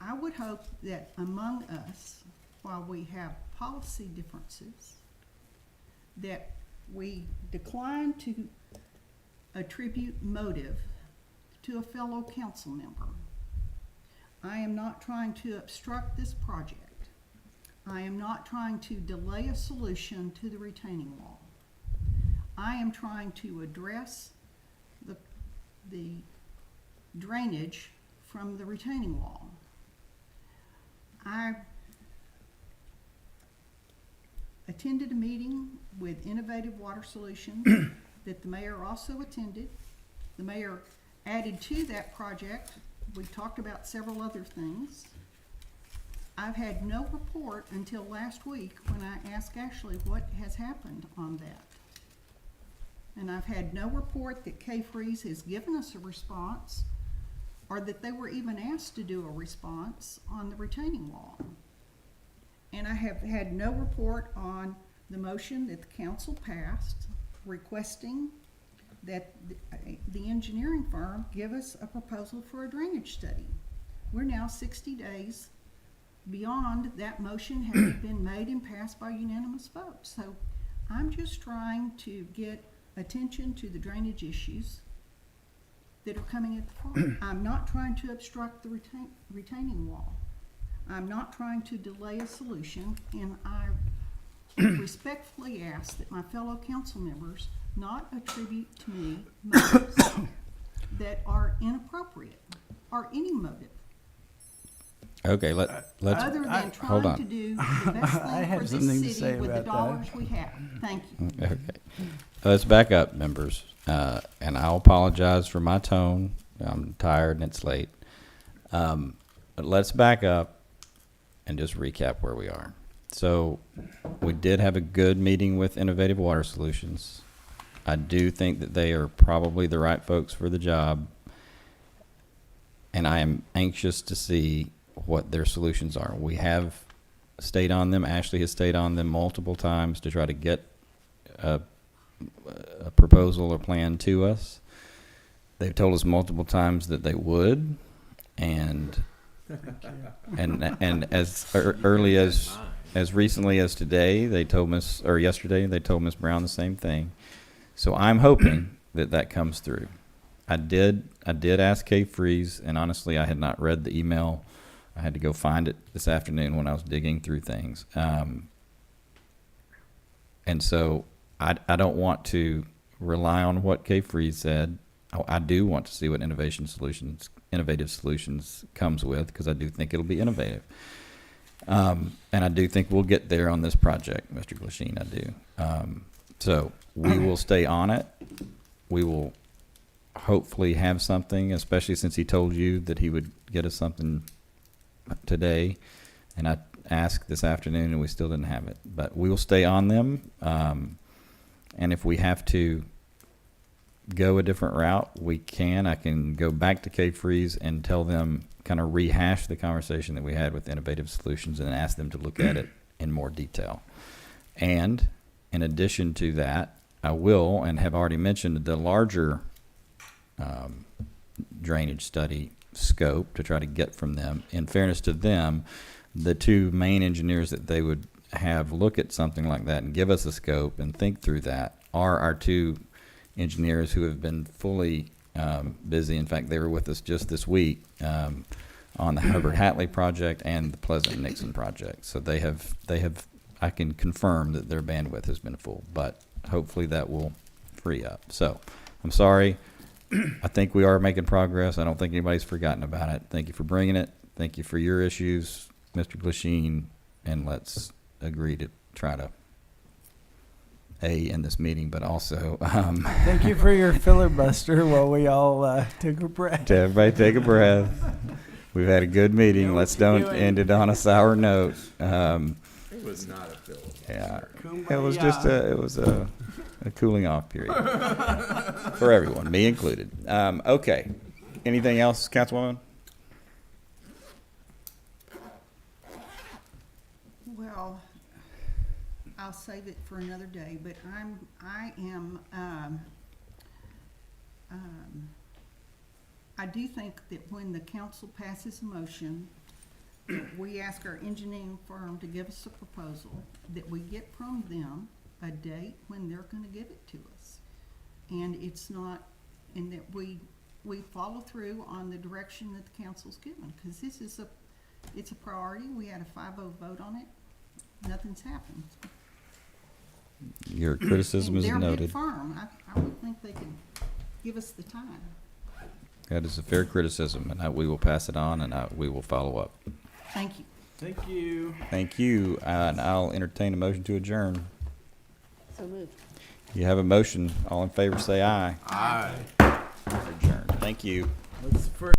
I would hope that among us, while we have policy differences, that we decline to attribute motive to a fellow council member. I am not trying to obstruct this project. I am not trying to delay a solution to the retaining wall. I am trying to address the drainage from the retaining wall. I attended a meeting with Innovative Water Solutions that the mayor also attended. The mayor added to that project, we talked about several other things. I've had no report until last week when I asked Ashley what has happened on that. And I've had no report that K-Freeze has given us a response or that they were even asked to do a response on the retaining wall. And I have had no report on the motion that the council passed requesting that the engineering firm give us a proposal for a drainage study. We're now 60 days beyond that motion having been made and passed by unanimous vote. So I'm just trying to get attention to the drainage issues that are coming at the farm. I'm not trying to obstruct the retaining wall. I'm not trying to delay a solution, and I respectfully ask that my fellow council members not attribute to me motives that are inappropriate, or any motive, Okay, let's, other than hold trying on. to do the best I thing have for something to this say city with the about that. dollars we have. Thank you. Okay. Let's back up, members. And I'll apologize for my tone. I'm tired and it's late. But let's back up and just recap where we are. So we did have a good meeting with Innovative Water Solutions. I do think that they are probably the right folks for the job. And I am anxious to see what their solutions are. We have stayed on them. Ashley has stayed on them multiple times to try to get a proposal or plan to us. They've told us multiple times that they would, and as early as recently as today, they told Miss, or yesterday, they told Miss Brown the same thing. So I'm hoping that comes through. I did ask Kay Freeze, and honestly, I had not read the email. I had to go find it this afternoon when I was digging through things. And so I don't want to rely on what Kay Freeze said. I do want to see what Innovative Solutions comes with, because I do think it'll be innovative. And I do think we'll get there on this project, Mr. Glasheen, I do. So we will stay on it. We will hopefully have something, especially since he told you that he would get us something today. And I asked this afternoon and we still didn't have it. But we will stay on them. And if we have to go a different route, we can. I can go back to Kay Freeze and tell them, kind of rehash the conversation that we had with Innovative Solutions and ask them to look at it in more detail. And in addition to that, I will, and have already mentioned, the larger drainage study scope to try to get from them. In fairness to them, the two main engineers that they would have look at something like that and give us a scope and think through that are our two engineers who have been fully busy. In fact, they were with us just this week on the Herbert Hatley project and the Pleasant Nixon project. So they have, I can confirm that their bandwidth has been full, but hopefully that will free up. So I'm sorry. I think we are making progress. I don't think anybody's forgotten about it. Thank you for bringing it. Thank you for your issues, Mr. Glasheen, and let's agree to try to end this meeting, but also Thank you for your filibuster while we all took a breath. to everybody take a breath. We've had a good meeting. Yeah, Let's keep don't doing end it on a sour note. It was not a bill. Yeah, it was just a cooling off period for everyone, me included. Okay, anything else, Councilwoman? Well, I'll save it for another day, but I do think that when the council passes a motion, that we ask our engineering firm to give us a proposal, that we get from them a date when they're gonna give it to us. And it's not, and that we follow through on the direction that the council's given, because this is it's a priority. We had a 5-0 vote on it. Nothing's happened. Your criticism is They're big noted. firm. I would think they could give us the time. That is a fair criticism, and we will pass it on, and we will follow up. Thank you. Thank you. Thank you, and I'll entertain a motion to adjourn. So moved. You have a motion. All in favor, say aye. Aye. Adjourn. Thank you. Let's first.